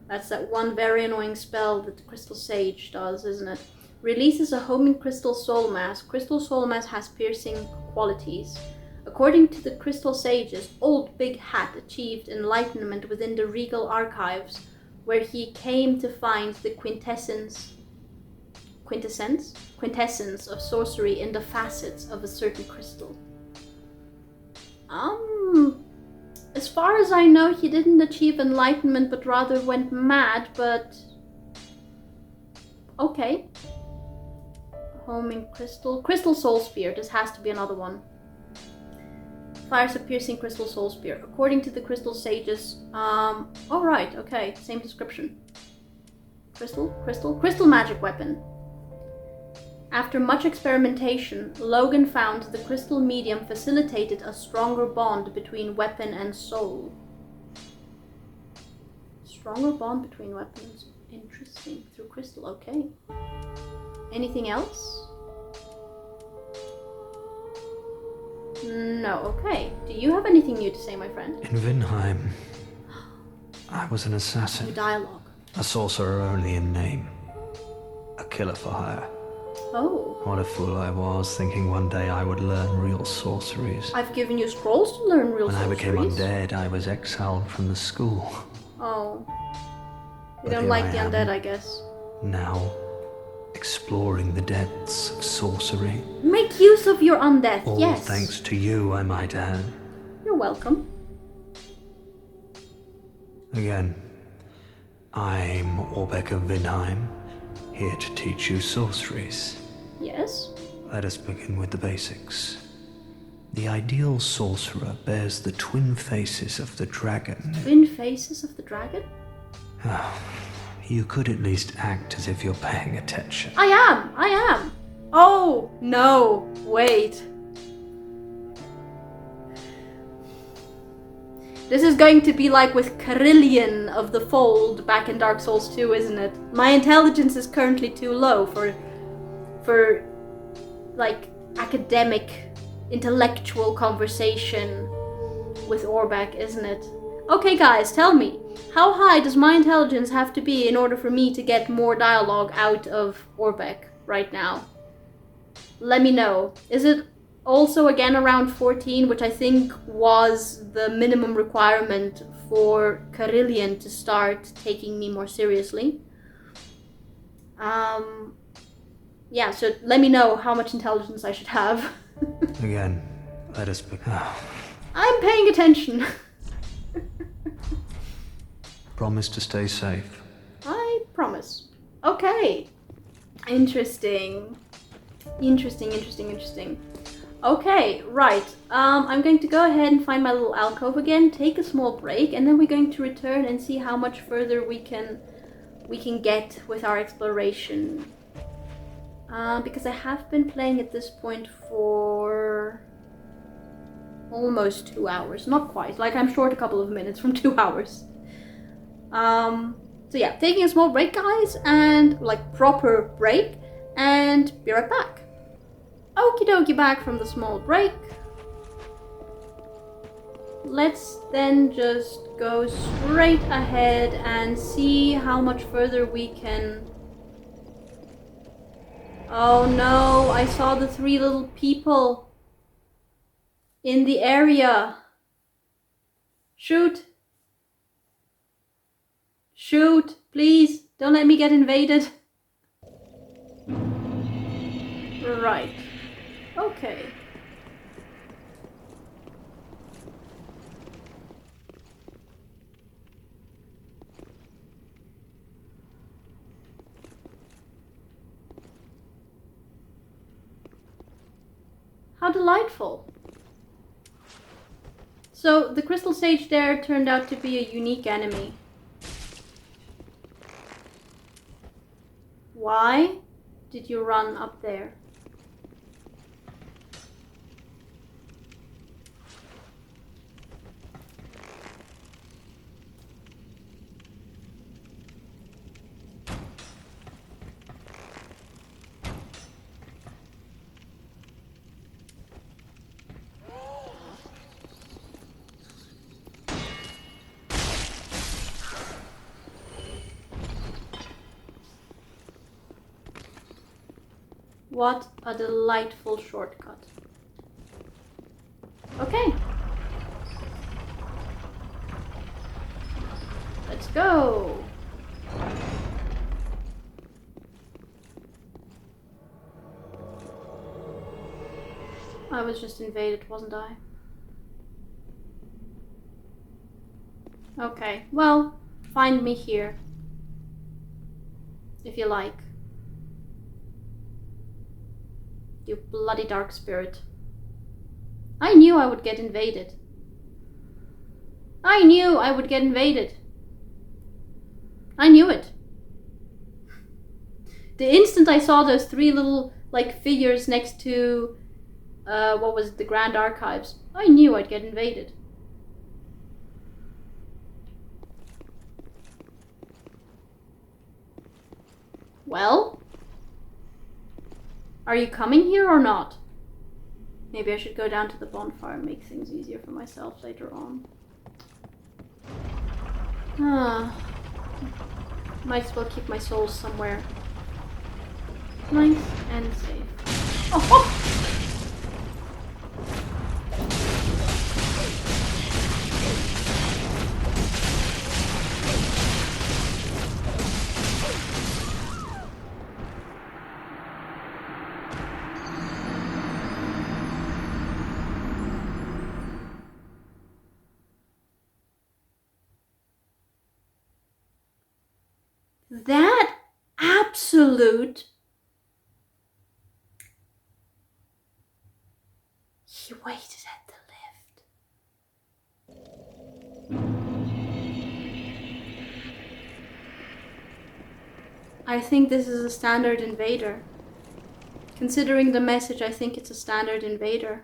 That's that one very annoying spell that the Crystal Sage does, isn't it? Releases a homing crystal soul mass. Crystal soul mass has piercing qualities. According to the Crystal Sages, Old Big Hat achieved enlightenment within the Regal Archives, where he came to find the quintessence of sorcery in the facets of a certain crystal. As far as I know, he didn't achieve enlightenment, but rather went mad, but... Okay. Homing crystal. Crystal soul spear. This has to be another one. Fires a piercing crystal soul spear. According to the Crystal Sages... Alright, okay. Same description. Crystal magic weapon. After much experimentation, Logan found the crystal medium facilitated a stronger bond between weapon and soul. Stronger bond between weapons. Interesting. Through crystal, okay. Anything else? No, okay. Do you have anything new to say, my friend? In Vinheim, I was an assassin. New dialogue. A sorcerer only in name. A killer for hire. Oh. What a fool I was, thinking one day I would learn real sorceries. I've given you scrolls to learn real sorceries. When I became undead, I was exiled from the school. Oh. You But don't here like I the am. undead, I guess. Now, exploring the depths of sorcery. Make use of your undeath, All yes. thanks to you, I might add. You're welcome. Again, I'm Orbeck of Vinheim, here to teach you sorceries. Yes. Let us begin with the basics. The ideal sorcerer bears the twin faces of the dragon. Twin faces of the dragon? You could at least act as if you're paying attention. I am. Oh, no, wait. This is going to be like with Carillion of the Fold back in Dark Souls 2, isn't it? My intelligence is currently too low for like academic, intellectual conversation with Orbeck, isn't it? Okay guys, tell me, how high does my intelligence have to be in order for me to get more dialogue out of Orbeck right now? Let me know. Is it also again around 14, which I think was the minimum requirement for Carillion to start taking me more seriously? Yeah, so let me know how much intelligence I should have. Again, let us begin. I'm paying attention. Promise to stay safe. I promise. Okay. Interesting. Okay, right. I'm going to go ahead and find my little alcove again, take a small break, and then we're going to return and see how much further we can get with our exploration. Because I have been playing at this point for almost 2 hours. Not quite. Like, I'm short a couple of minutes from 2 hours. So yeah, taking a small break, guys, and like proper break, and be right back. Okie dokie, back from the small break. Let's then just go straight ahead and see how much further we can... Oh no, I saw the 3 little people in the area. Shoot. Shoot, please, don't let me get invaded. Right. Okay. How delightful. So, the Crystal Sage there turned out to be a unique enemy. Why did you run up there? What a delightful shortcut. Okay. Let's go. I was just invaded, wasn't I? Okay, well, find me here. If you like. You bloody dark spirit. I knew I would get invaded. I knew I would get invaded. I knew it. The instant I saw those three little, like, figures next to, what was it, the Grand Archives, I knew I'd get invaded. Well? Are you coming here or not? Maybe I should go down to the bonfire and make things easier for myself later on. Might as well keep my souls somewhere nice and safe. Oh, oh! That absolute... He waited at the lift. I think this is a standard invader. Considering the message, I think it's a standard invader.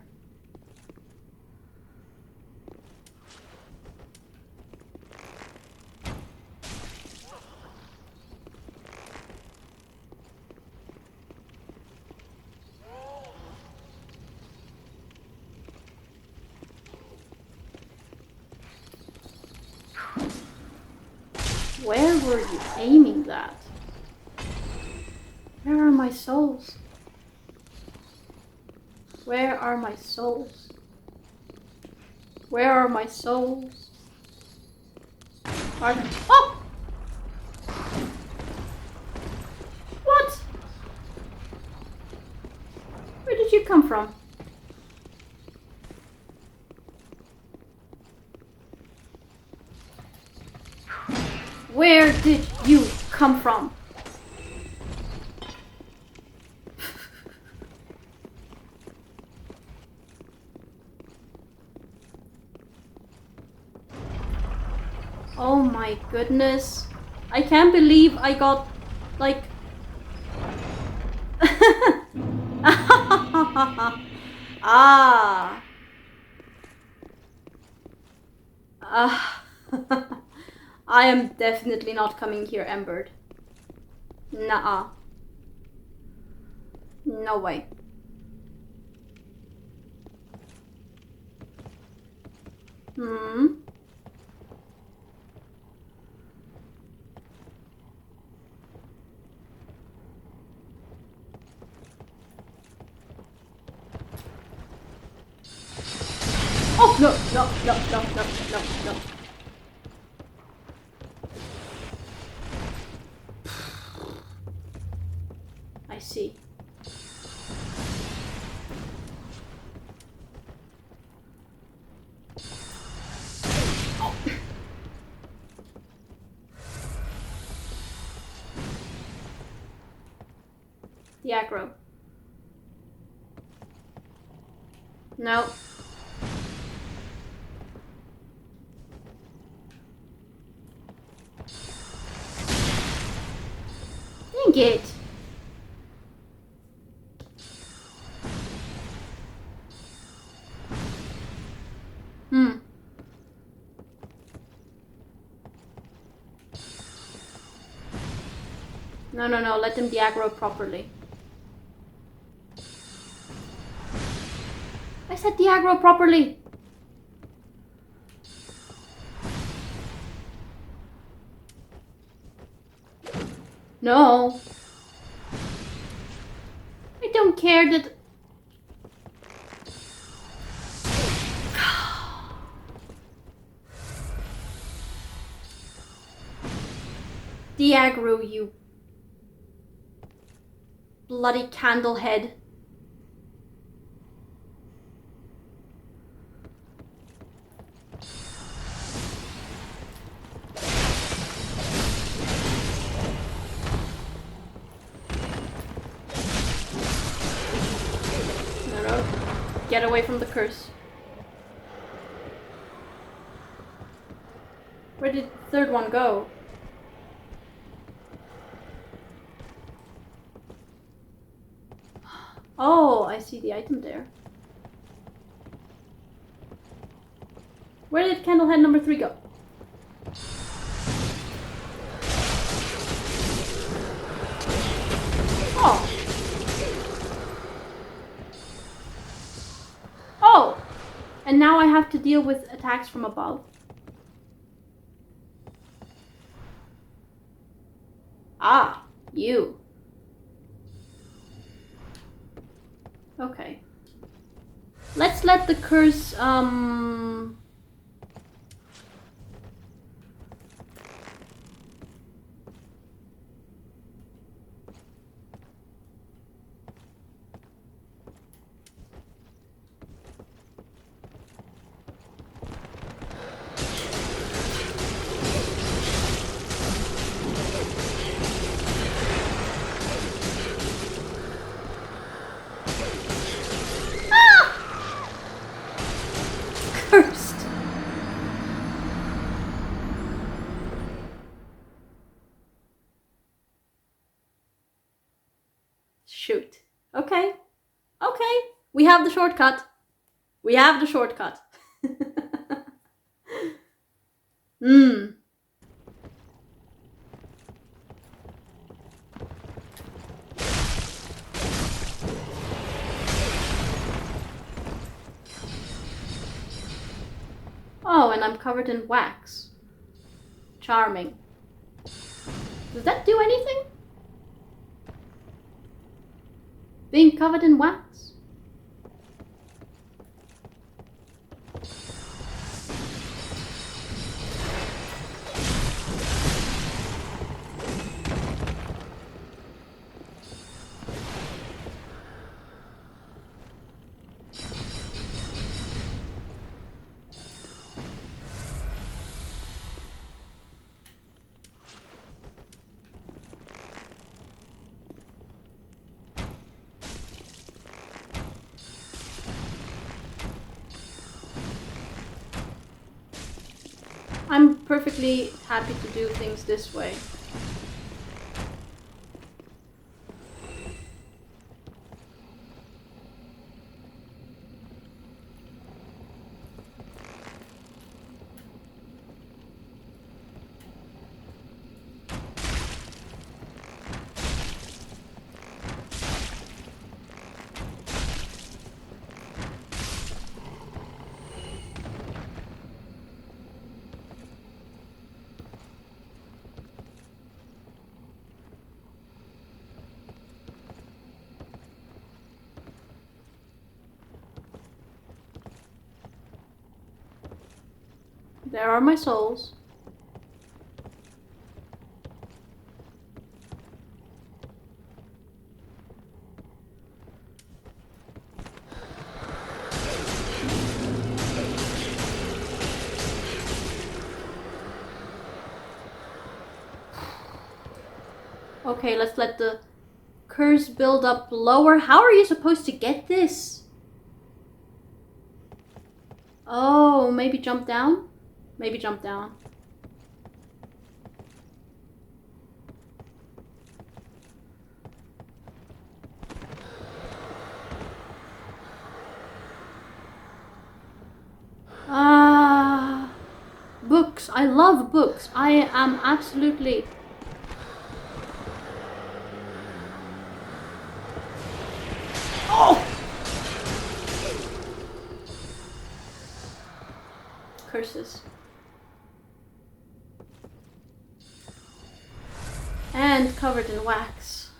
Where were you aiming that? Where are my souls? Where are my souls? Where are my souls? Are they... Oh! What? Where did you come from? Where did you come from? Oh my goodness. I can't believe I got, like... Ah. I am definitely not coming here embered. Nuh-uh. No way. Hmm. Oh, no, no, no, no, no, no, no. I see. Oh. The aggro. No. Dang it. No, no, no, let them de-aggro properly. I said de-aggro properly! No! I don't care that... The aggro, you bloody candlehead. No. Get away from the curse. Where did the third one go? Oh, I see the item there. Where did Candlehead number 3 go? Oh. Oh! And now I have to deal with attacks from above. Ah, you. Okay. Let's let the curse, cursed. Shoot. Okay. Okay. We have the shortcut. We have the shortcut. Oh, and I'm covered in wax. Charming. Does that do anything? Being covered in wax? I'm perfectly happy to do things this way. There are my souls. Okay, let's let the curse build up lower. How are you supposed to get this? Oh, maybe jump down? Maybe jump down. Books. I love books. I am absolutely... Oh! Curses. And covered in wax.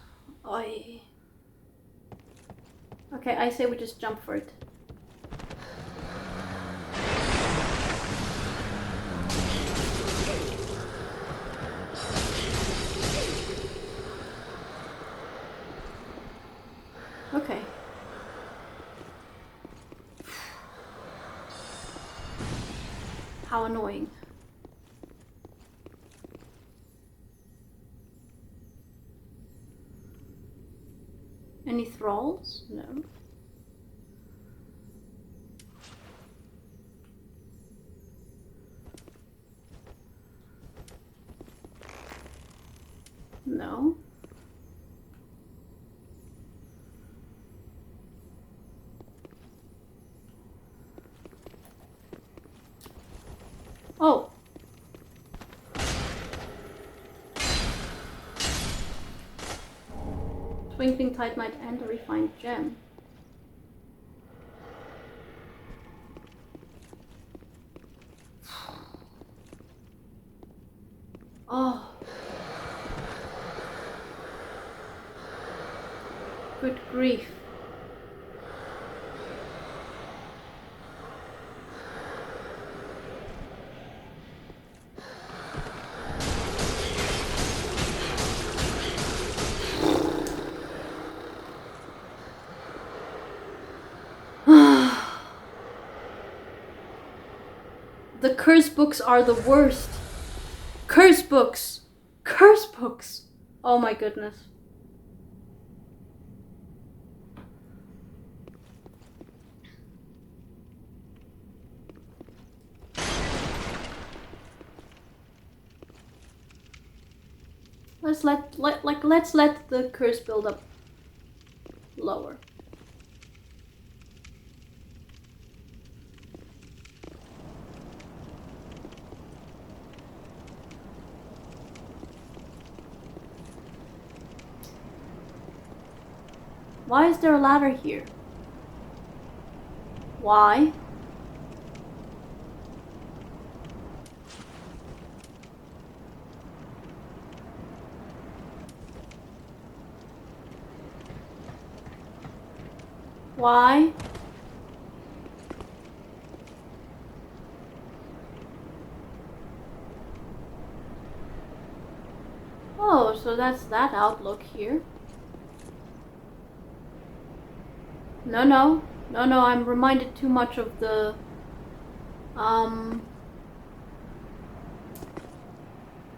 Oi. Okay, I say we just jump for it. Okay. How annoying. Any thralls? No. No. Oh. Twinkling Titanite and a refined gem. Oh. Good grief. The curse books are the worst. Curse books! Curse books! Oh my goodness. Let's let the curse build up lower. Why is there a ladder here? Why? Why? Oh, so that's that outlook here. No, I'm reminded too much of the,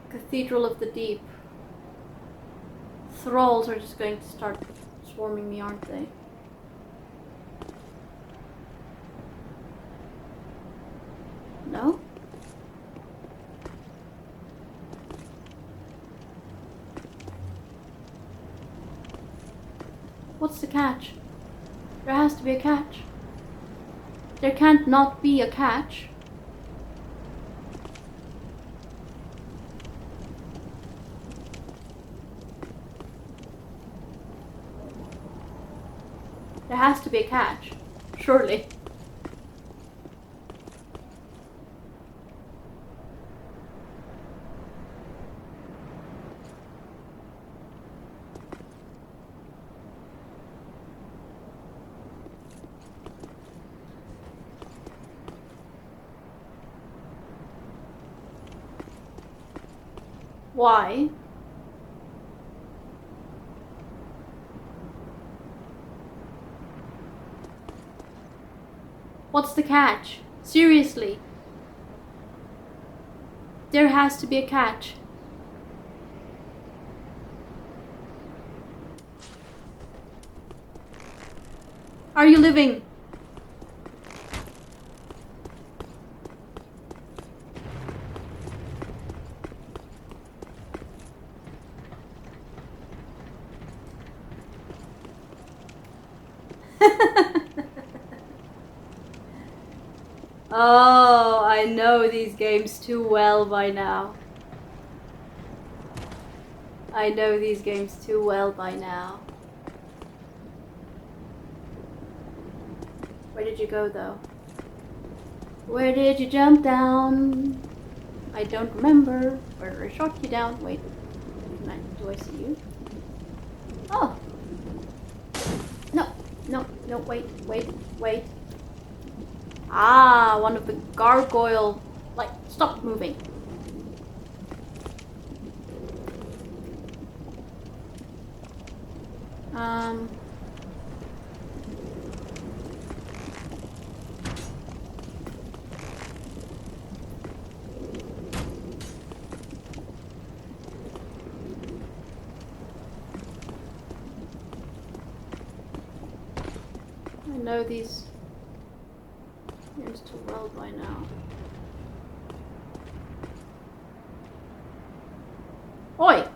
Cathedral of the Deep. Thralls are just going to start swarming me, aren't they? No? What's the catch? There has to be a catch. There can't not be a catch. There has to be a catch. Surely. Why? What's the catch? Seriously. There has to be a catch. Are you living? Oh, I know these games too well by now. I know these games too well by now. Where did you go though? Where did you jump down? I don't remember. Where I shot you down. Wait. Do I see you? Oh. No. No, wait. Ah, one of the gargoyle... Like, stop moving. I know these games too well by now. Oi!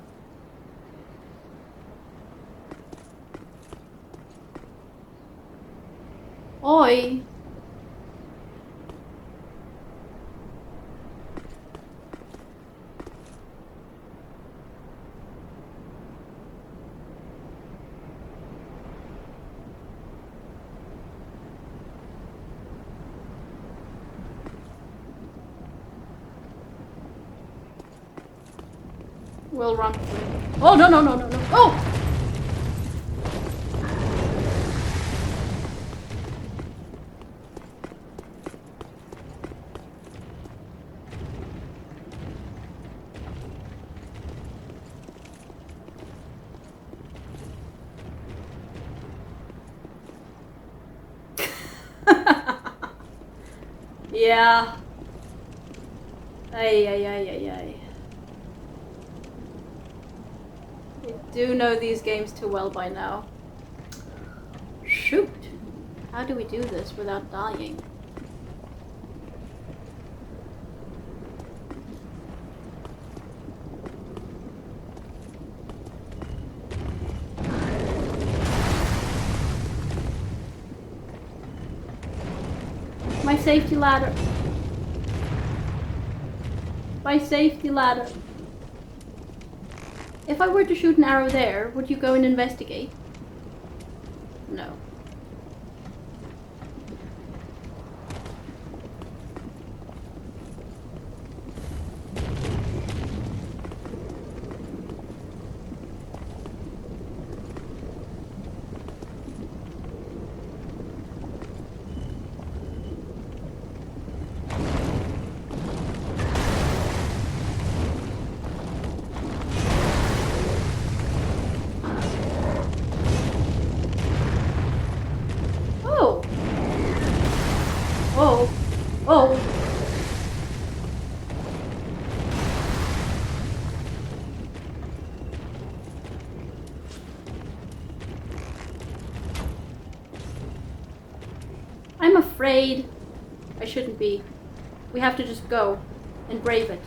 Oi! We'll run. Oh, no. Oh! Yeah. Ay. I do know these games too well by now. Shoot! How do we do this without dying? My safety ladder. My safety ladder. If I were to shoot an arrow there, would you go and investigate? No. Oh! I'm afraid. I shouldn't be. We have to just go and brave it.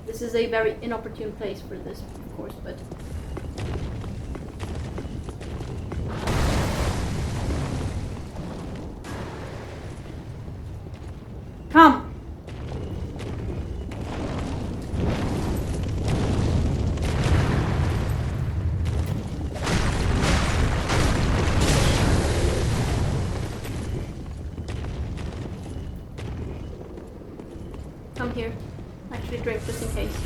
This is a very inopportune place for this, of course, but... Come! Come here. Actually drink just in case.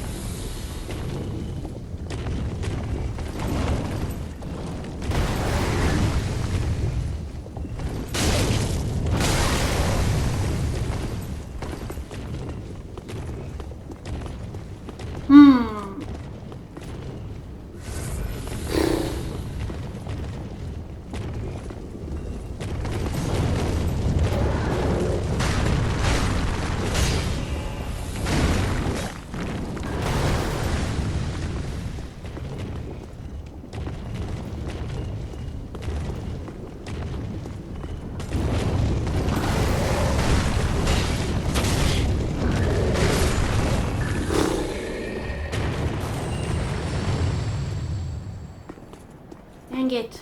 Dang it.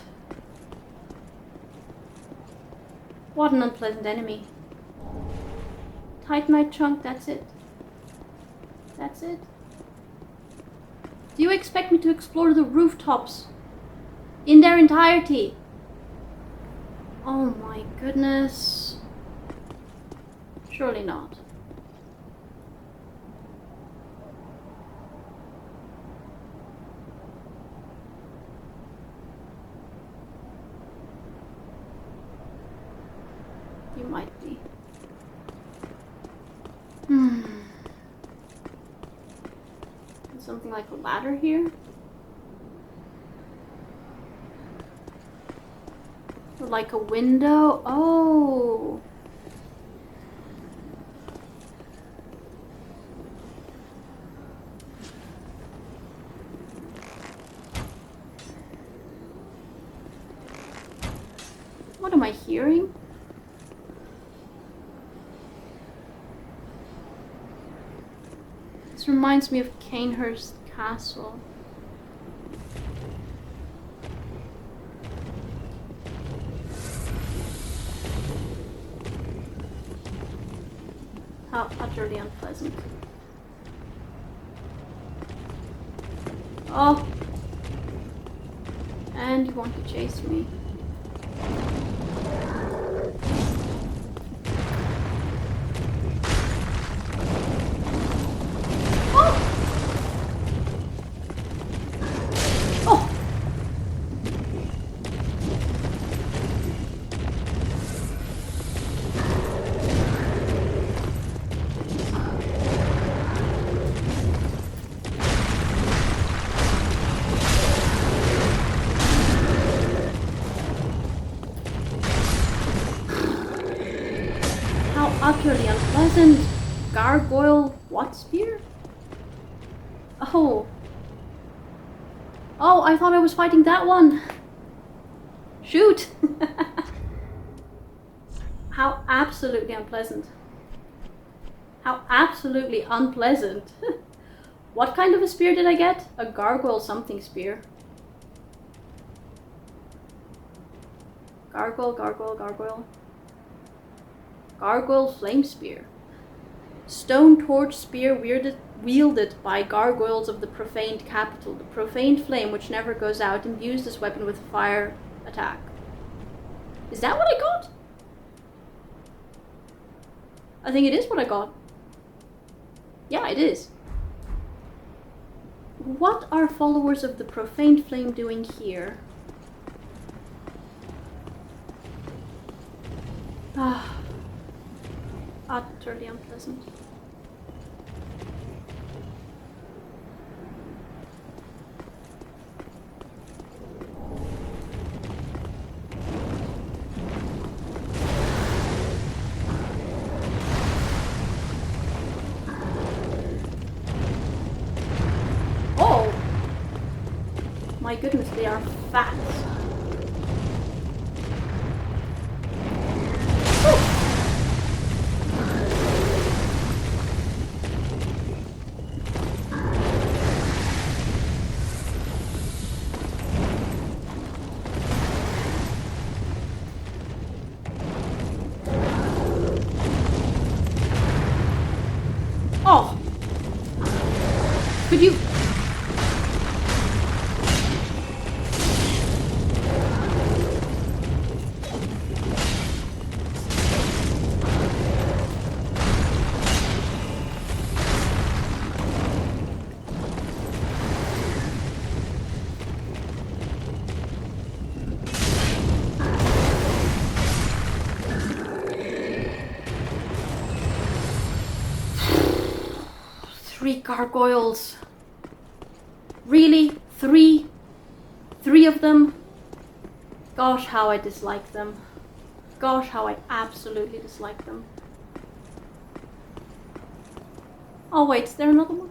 What an unpleasant enemy. Titanite chunk, that's it. That's it. Do you expect me to explore the rooftops in their entirety? Oh my goodness. Surely not. You might be. Something like a ladder here? Or like a window? Oh! What am I hearing? This reminds me of Canehurst Castle. How utterly unpleasant. Oh! And you want to chase me. Utterly unpleasant. Gargoyle what spear? Oh. Oh, I thought I was fighting that one. Shoot. How absolutely unpleasant. How absolutely unpleasant. What kind of a spear did I get? A gargoyle something spear. Gargoyle, gargoyle, gargoyle. Gargoyle flame spear. Stone torch spear wielded by gargoyles of the profaned capital. The profaned flame, which never goes out, imbues this weapon with fire attack. Is that what I got? I think it is what I got. Yeah, it is. What are followers of the profaned flame doing here? Ah. Utterly unpleasant. Oh! My goodness, they are fat. Oh! Could you... Three gargoyles. Really? Three? Three of them? Gosh, how I dislike them. Gosh, how I absolutely dislike them. Oh wait, is there another one?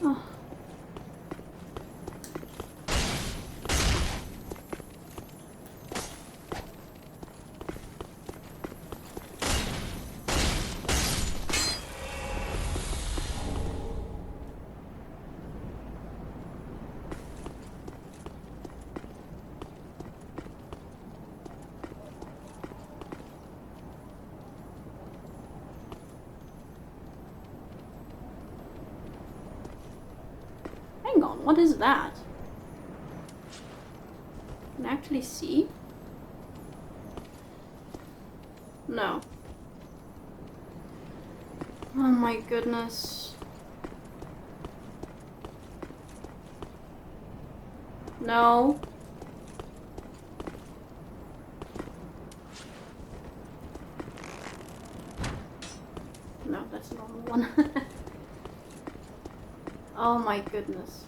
Oh. Hang on, what is that? Can I actually see? No. Oh my goodness. No. No, that's the normal one. Oh my goodness.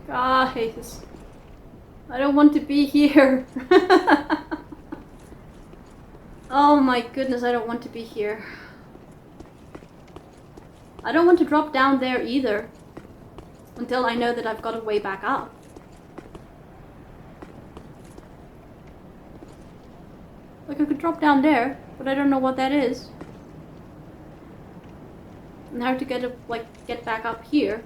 Guys, I don't want to be here. Oh my goodness, I don't want to be here. I don't want to drop down there either. Until I know that I've got a way back up. Like, I could drop down there, but I don't know what that is. And how to get back up here.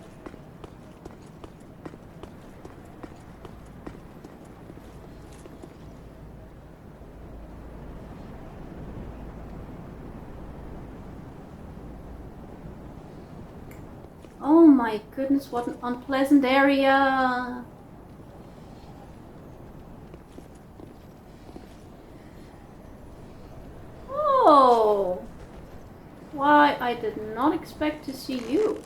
Oh my goodness, what an unpleasant area. Oh, why, I did not expect to see you.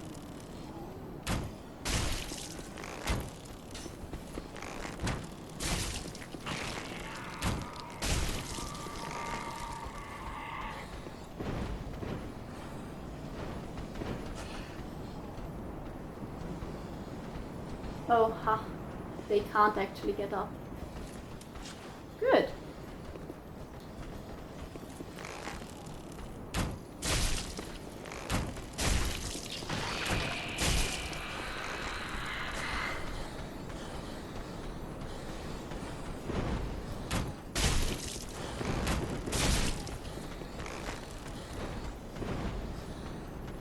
Oh, ha. They can't actually get up. Good.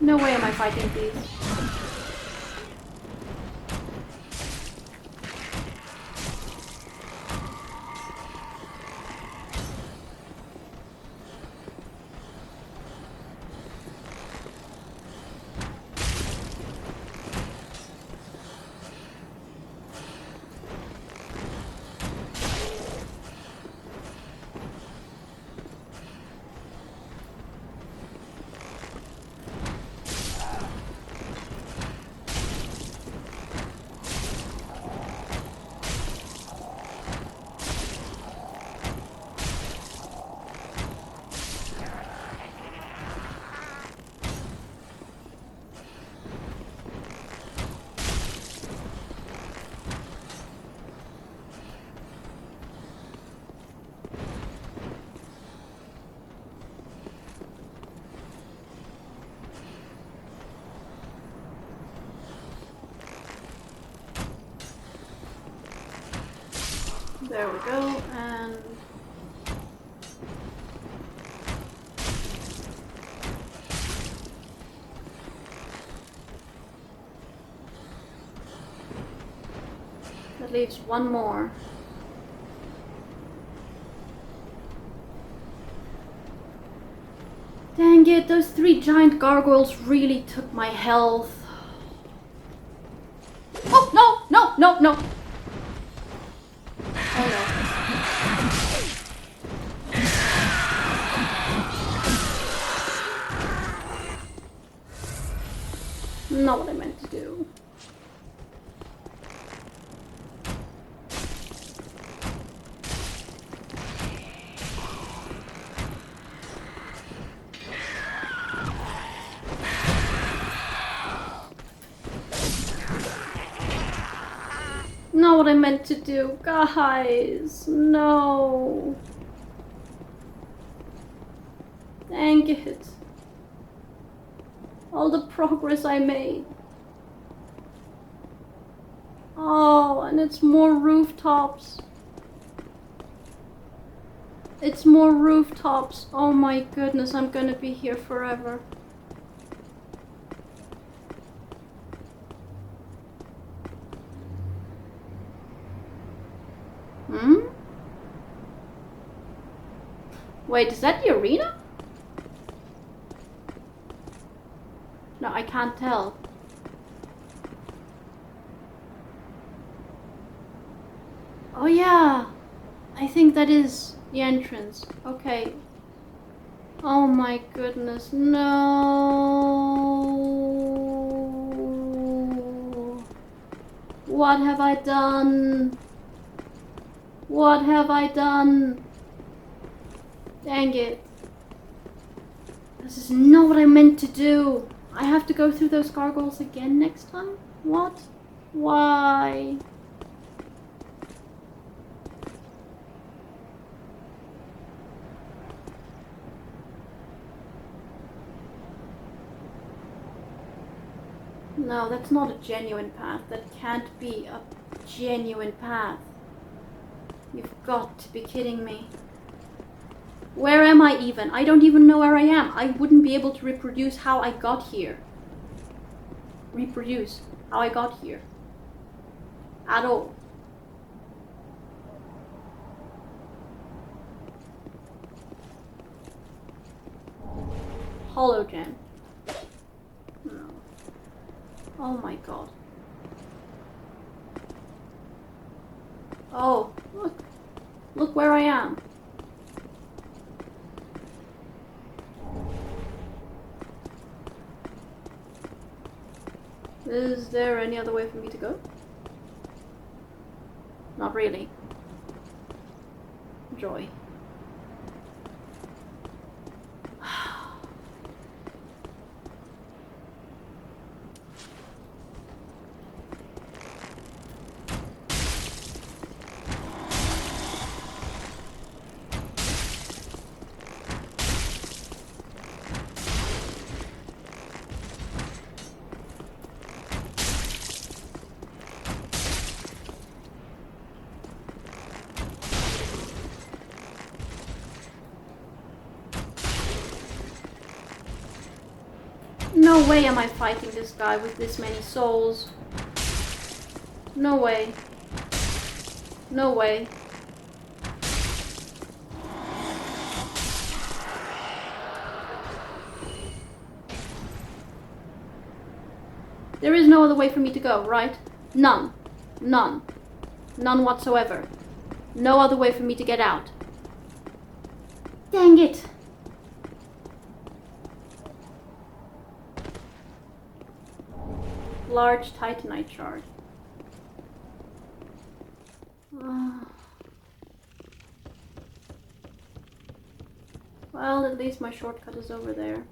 No way am I fighting these. There we go, and... that leaves one more. Dang it, those 3 giant gargoyles really took my health. Oh, no, no, no, no! Oh no. Not what I meant to do. Not what I meant to do, guys. No. Dang it. All the progress I made. Oh, and it's more rooftops. It's more rooftops. Oh my goodness, I'm gonna be here forever. Hmm? Wait, is that the arena? No, I can't tell. Oh yeah, I think that is the entrance. Okay. Oh my goodness, no. What have I done? What have I done? Dang it. This is not what I meant to do. I have to go through those gargoyles again next time? What? Why? No, that's not a genuine path. That can't be a genuine path. You've got to be kidding me. Where am I even? I don't even know where I am. I wouldn't be able to reproduce how I got here. Reproduce how I got here. At all. Hologen. No. Oh my god. Oh, look. Look where I am. Is there any other way for me to go? Not really. Joy. No way am I fighting this guy with this many souls. No way. No way. There is no other way for me to go, right? None. None. None whatsoever. No other way for me to get out. Dang it! Large titanite shard. Well, at least my shortcut is over there.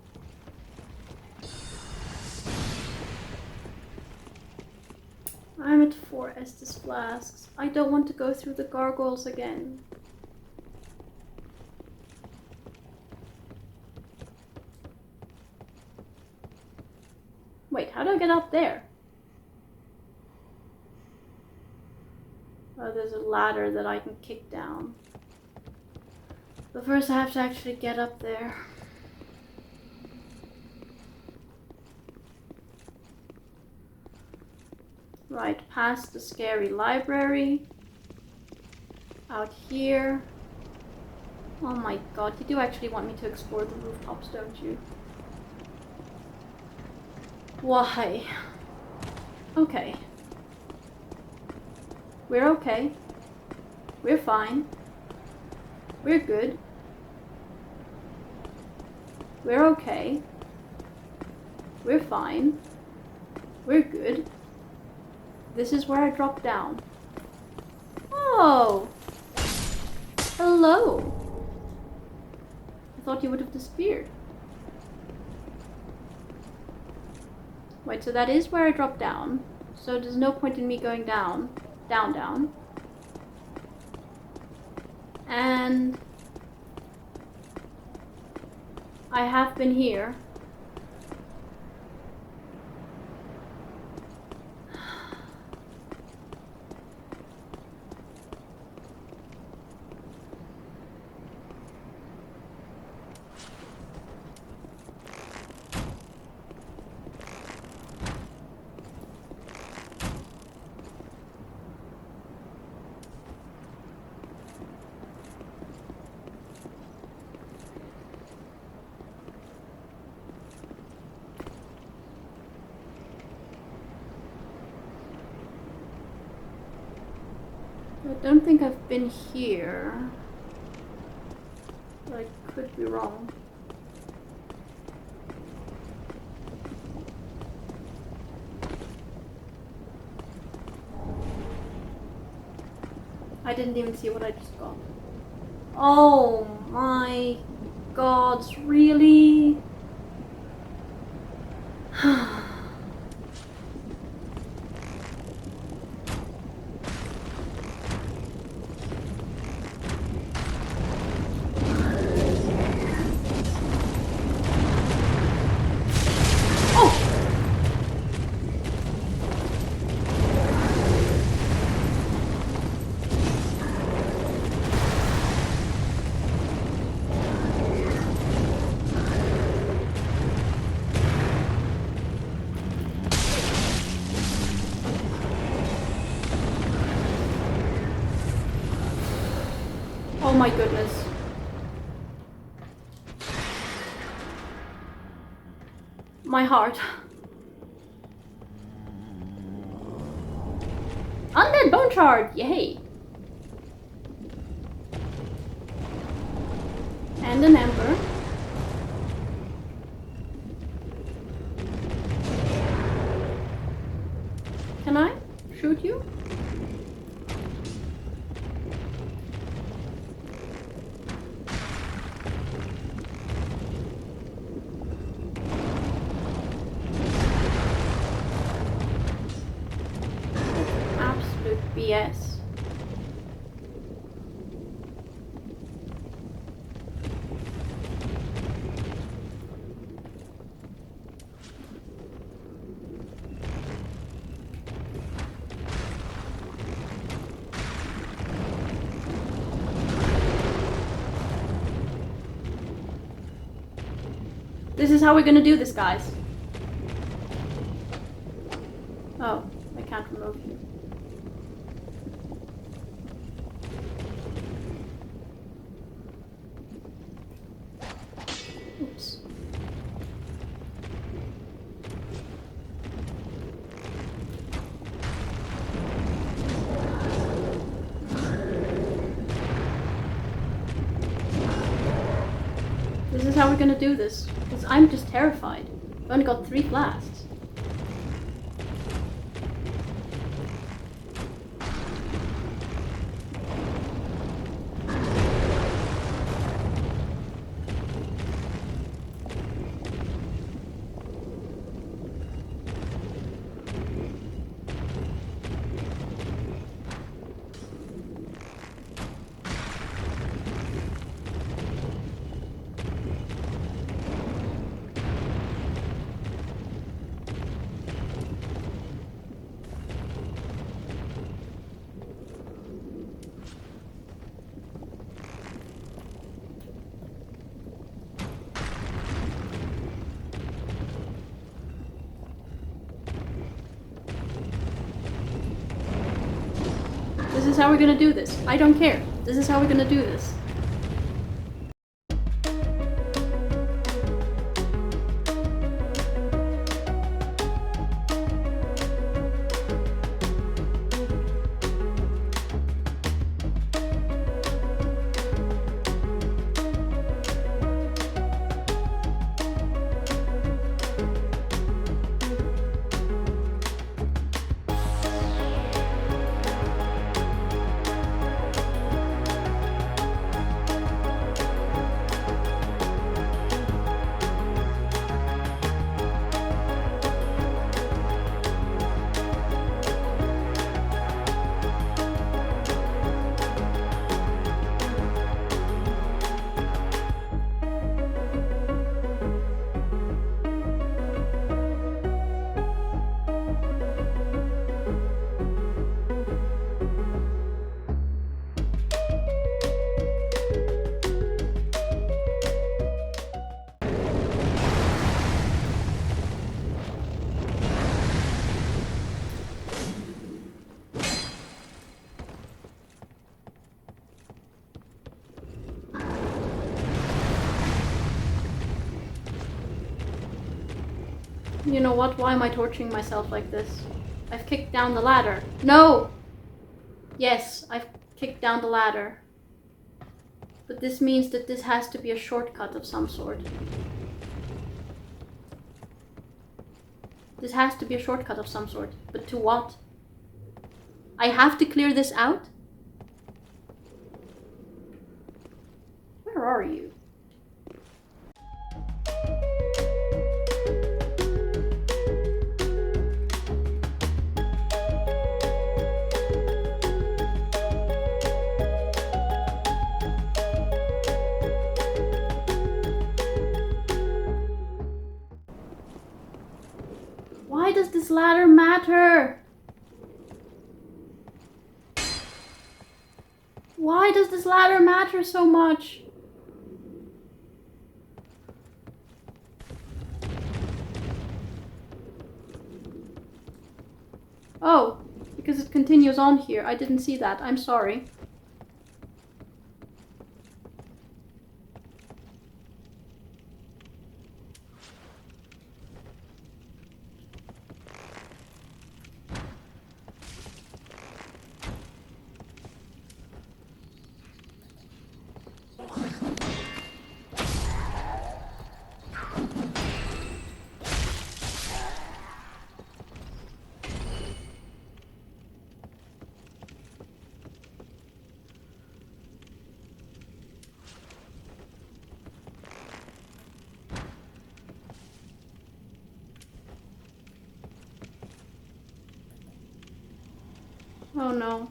I'm at 4 Estus flasks. I don't want to go through the gargoyles again. Wait, how do I get up there? Oh, there's a ladder that I can kick down. But first I have to actually get up there. Right, past the scary library. Out here. Oh my god, you do actually want me to explore the rooftops, don't you? Why? Okay. We're okay. We're fine. We're good. We're okay. We're fine. We're good. This is where I drop down. Oh! Hello! I thought you would have disappeared. Wait, so that is where I drop down. So there's no point in me going down. Down. And I have been here. I don't think I've been here. But I could be wrong. I didn't even see what I just got. Oh my god, really? Oh my goodness. My heart. Undead bone shard! Yay! And an ember. Can I shoot you? BS. This is how we're gonna do this, guys. Oh, I can't remove you. Oops. This is how we're gonna do this. Because I'm just terrified. I've only got 3 flasks. This is how we're gonna do this. I don't care. This is how we're gonna do this. You know what? Why am I torturing myself like this? I've kicked down the ladder. No! Yes, I've kicked down the ladder. But this means that this has to be a shortcut of some sort. This has to be a shortcut of some sort. But to what? I have to clear this out? Where are you? Why does this ladder matter? Why does this ladder matter so much? Oh, because it continues on here. I didn't see that. I'm sorry. Oh no.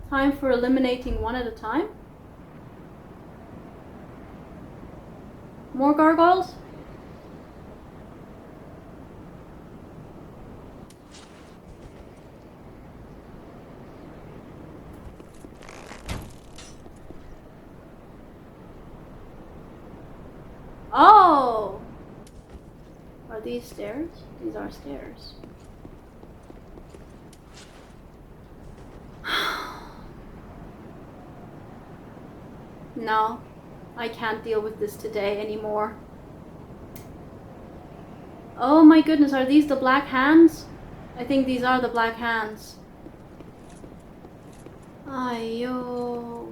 Time for eliminating one at a time? More gargoyles? Oh! Are these stairs? These are stairs. No, I can't deal with this today anymore. Oh my goodness, are these the black hands? I think these are the black hands. Ayo.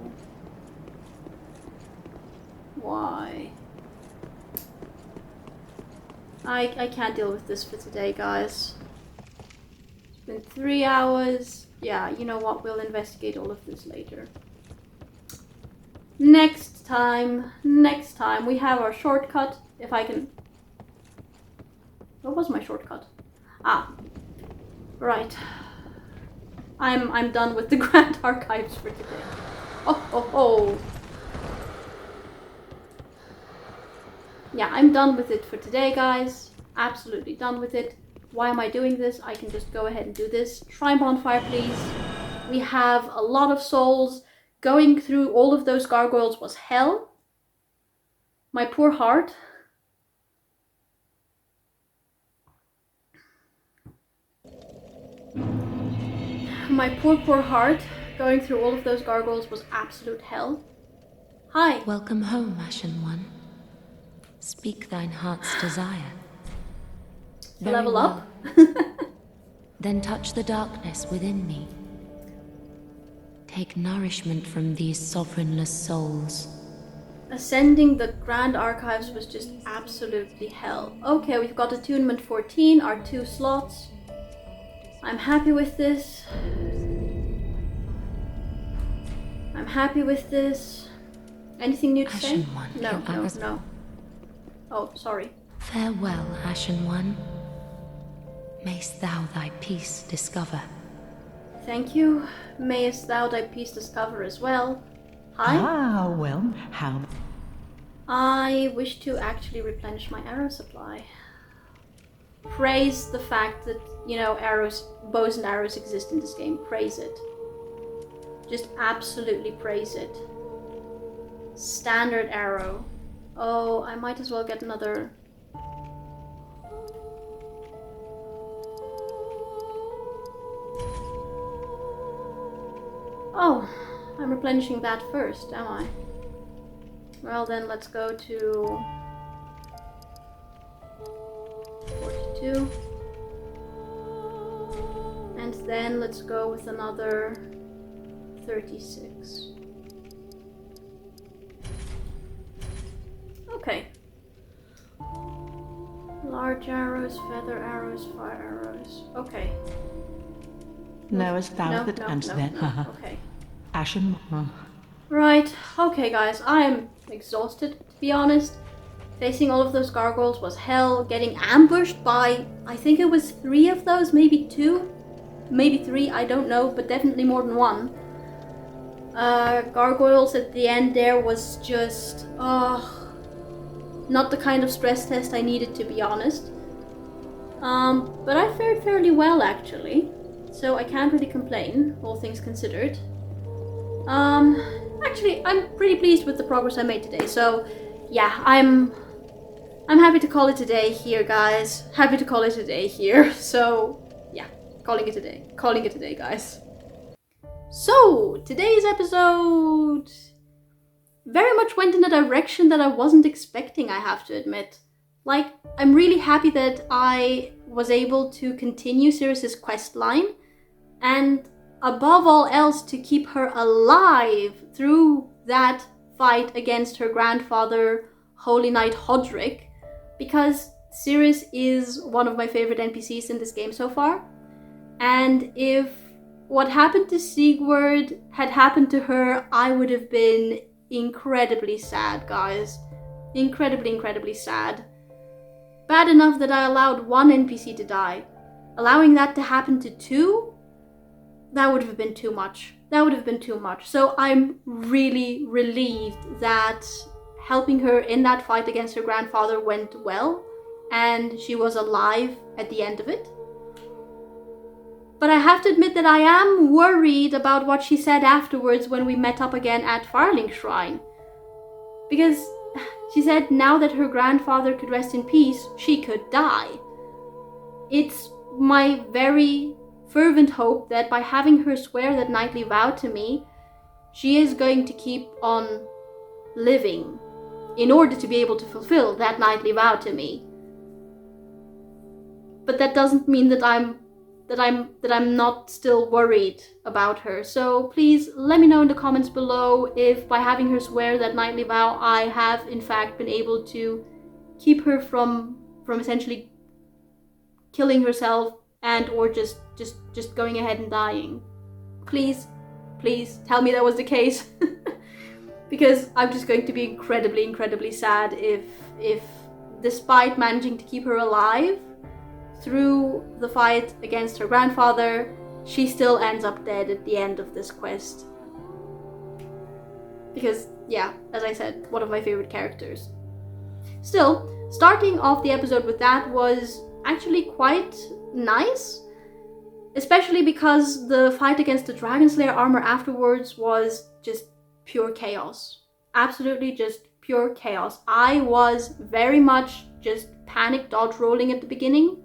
Why? I can't deal with this for today, guys. It's been 3 hours. Yeah, you know what? We'll investigate all of this later. Next time, we have our shortcut. If I can... What was my shortcut? Ah, right. I'm done with the Grand Archives for today. Oh. Yeah, I'm done with it for today, guys. Absolutely done with it. Why am I doing this? I can just go ahead and do this. Shrine bonfire, please. We have a lot of souls. Going through all of those gargoyles was hell. My poor heart. My poor heart. Going through all of those gargoyles was absolute hell. Hi. Welcome home, Ashen One. Speak thine heart's desire. Very Level well. up. Then touch the darkness within me. Take nourishment from these sovereignless souls. Ascending the Grand Archives was just absolutely hell. Okay, we've got Attunement 14, our 2 slots. I'm happy with this. I'm happy with this. Anything new to say? Ashen One, No. Oh, sorry. Farewell, Ashen One. Mayst thou thy peace discover. Thank you. Mayest thou thy peace discover as well. Hi. Ah, well, how... I wish to actually replenish my arrow supply. praise the fact that, you know, bows and arrows exist in this game. Praise it. Just absolutely praise it. Standard arrow. Oh, I might as well get another... Oh, I'm replenishing that first, am I? Well then, let's go to 42. And then let's go with another 36. Okay. Large arrows, feather arrows, fire arrows. Okay. Knowest thou that and then? Okay. Ashen. Right. Okay, guys. I'm exhausted, to be honest. Facing all of those gargoyles was hell. Getting ambushed by, I think it was 3 of those, maybe 2, maybe 3. I don't know, but definitely more than 1. Gargoyles at the end there was just, not the kind of stress test I needed, to be honest. But I fared fairly well, actually. So I can't really complain, all things considered. Actually, I'm pretty pleased with the progress I made today. So, yeah, I'm happy to call it a day here, guys. Happy to call it a day here. So, yeah, calling it a day. Calling it a day, guys. So, today's episode very much went in a direction that I wasn't expecting, I have to admit. Like, I'm really happy that I was able to continue Sirius's quest line, and above all else to keep her alive through that fight against her grandfather, Holy Knight Hodrick, because Sirius is one of my favorite NPCs in this game so far. And if what happened to Sigurd had happened to her, I would have been incredibly sad, guys. Incredibly sad. Bad enough that I allowed 1 NPC to die. Allowing that to happen to 2? That would have been too much. That would have been too much. So I'm really relieved that helping her in that fight against her grandfather went well, and she was alive at the end of it. But I have to admit that I am worried about what she said afterwards when we met up again at Firelink Shrine. Because she said now that her grandfather could rest in peace, she could die. It's my very fervent hope that by having her swear that knightly vow to me, she is going to keep on living in order to be able to fulfill that knightly vow to me. But that doesn't mean that I'm not still worried about her. So please let me know in the comments below if by having her swear that knightly vow, I have in fact been able to keep her from essentially killing herself and or just going ahead and dying. Please tell me that was the case. Because I'm just going to be incredibly sad if despite managing to keep her alive through the fight against her grandfather, she still ends up dead at the end of this quest. Because, yeah, as I said, one of my favorite characters. Still, starting off the episode with that was actually quite nice. Especially because the fight against the Dragonslayer Armour afterwards was just pure chaos. Absolutely just pure chaos. I was very much just panic dodge rolling at the beginning.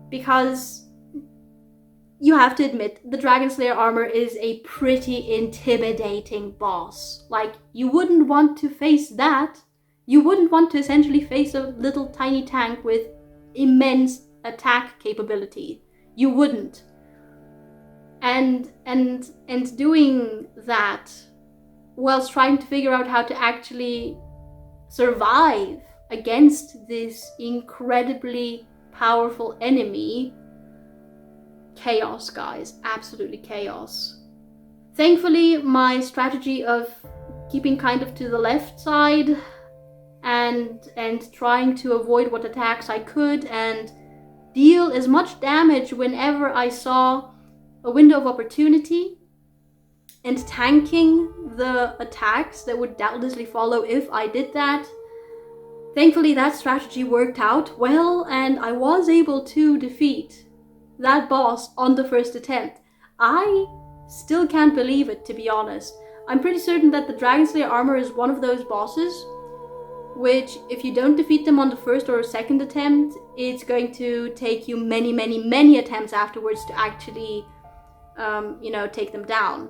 Because you have to admit, the Dragonslayer Armour is a pretty intimidating boss. Like, you wouldn't want to face that. You wouldn't want to essentially face a little tiny tank with immense attack capability. You wouldn't. And doing that whilst trying to figure out how to actually survive against this incredibly powerful enemy. Chaos, guys. Absolutely chaos. Thankfully, my strategy of keeping kind of to the left side and trying to avoid what attacks I could and deal as much damage whenever I saw a window of opportunity and tanking the attacks that would doubtlessly follow if I did that Thankfully, that strategy worked out well, and I was able to defeat that boss on the first attempt. I still can't believe it, to be honest. I'm pretty certain that the Dragonslayer Armour is one of those bosses which, if you don't defeat them on the first or second attempt, it's going to take you many attempts afterwards to actually, take them down.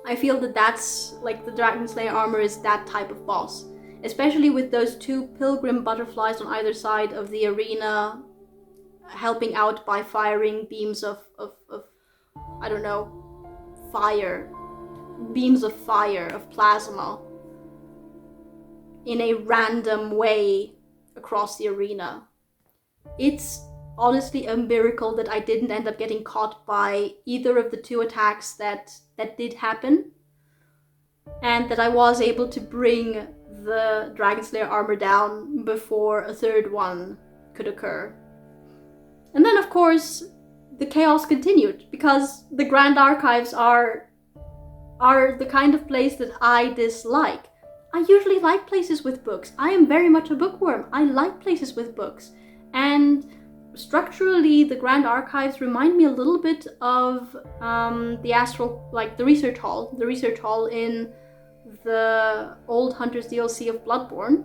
I feel that that's, like, the Dragonslayer Armour is that type of boss. Especially with those two pilgrim butterflies on either side of the arena, helping out by firing beams of I don't know, fire. Beams of fire, of plasma, in a random way across the arena. It's honestly a miracle that I didn't end up getting caught by either of the two attacks that did happen, and that I was able to bring the Dragonslayer Armour down before a third one could occur. And then, of course, the chaos continued, because the Grand Archives are the kind of place that I dislike. I usually like places with books. I am very much a bookworm. I like places with books. And structurally, the Grand Archives remind me a little bit of the research hall. The research hall in the Old Hunters DLC of Bloodborne,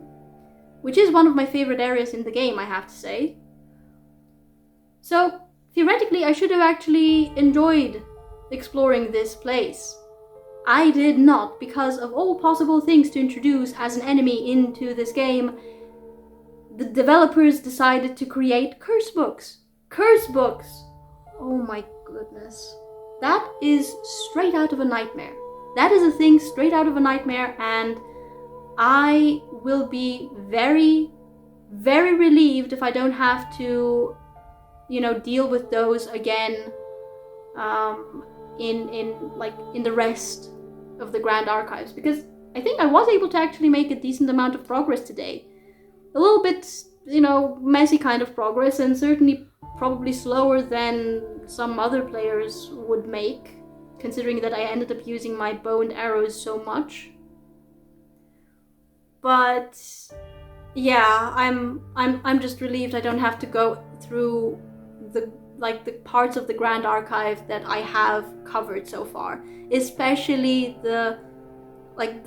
which is one of my favorite areas in the game, I have to say. So, theoretically, I should have actually enjoyed exploring this place. I did not, because of all possible things to introduce as an enemy into this game. The developers decided to create curse books. Curse books! Oh my goodness. That is straight out of a nightmare. That is a thing straight out of a nightmare, and I will be very, very relieved if I don't have to, deal with those again in the rest of the Grand Archives, because I think I was able to actually make a decent amount of progress today. A little bit, messy kind of progress, and certainly probably slower than some other players would make, considering that I ended up using my bow and arrows so much. But yeah, I'm just relieved I don't have to go through the parts of the Grand Archive that I have covered so far, especially the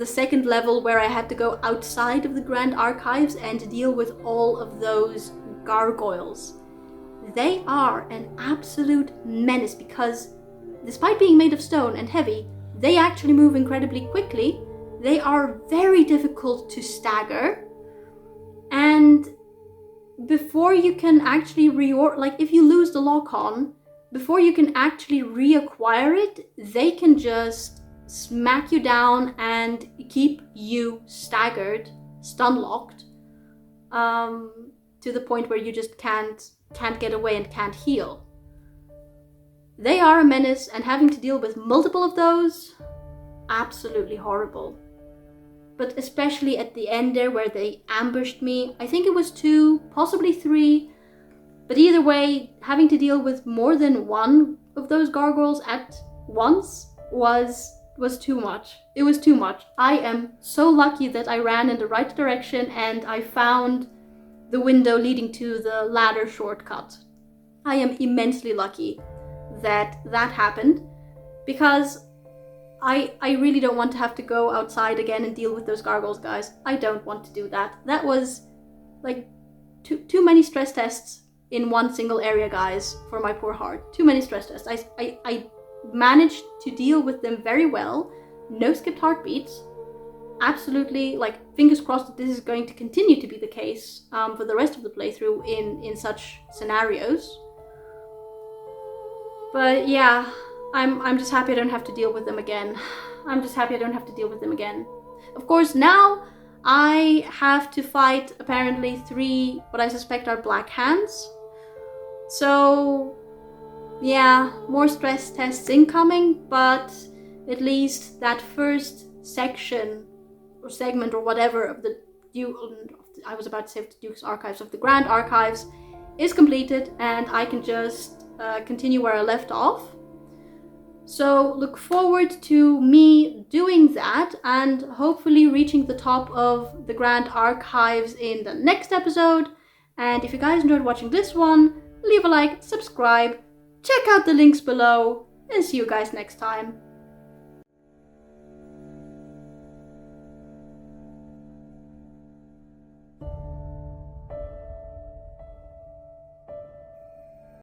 second level where I had to go outside of the Grand Archives and deal with all of those gargoyles. They are an absolute menace, because despite being made of stone and heavy, they actually move incredibly quickly. They are very difficult to stagger, and before you can actually if you lose the lock-on, before you can actually reacquire it, they can just smack you down and keep you staggered, stun-locked, to the point where you just can't get away and can't heal. They are a menace, and having to deal with multiple of those, absolutely horrible. But especially at the end there where they ambushed me, I think it was 2, possibly 3, but either way, having to deal with more than one of those gargoyles at once was too much. It was too much. I am so lucky that I ran in the right direction and I found the window leading to the ladder shortcut. I am immensely lucky that happened, because I really don't want to have to go outside again and deal with those gargoyles, guys. I don't want to do that. That was like too many stress tests in one single area, guys, for my poor heart. Too many stress tests. I managed to deal with them very well. No skipped heartbeats. Absolutely, fingers crossed that this is going to continue to be the case for the rest of the playthrough in such scenarios. But yeah, I'm just happy I don't have to deal with them again. Of course, now I have to fight apparently 3 what I suspect are black hands. So yeah, more stress tests incoming, but at least that first section or segment or whatever of the Duke's Archives, of the Grand So look forward to me doing that and hopefully reaching the top of the Grand Archives in the next episode. And if you guys enjoyed watching this one, leave a like, subscribe, check out the links below, and see you guys next time.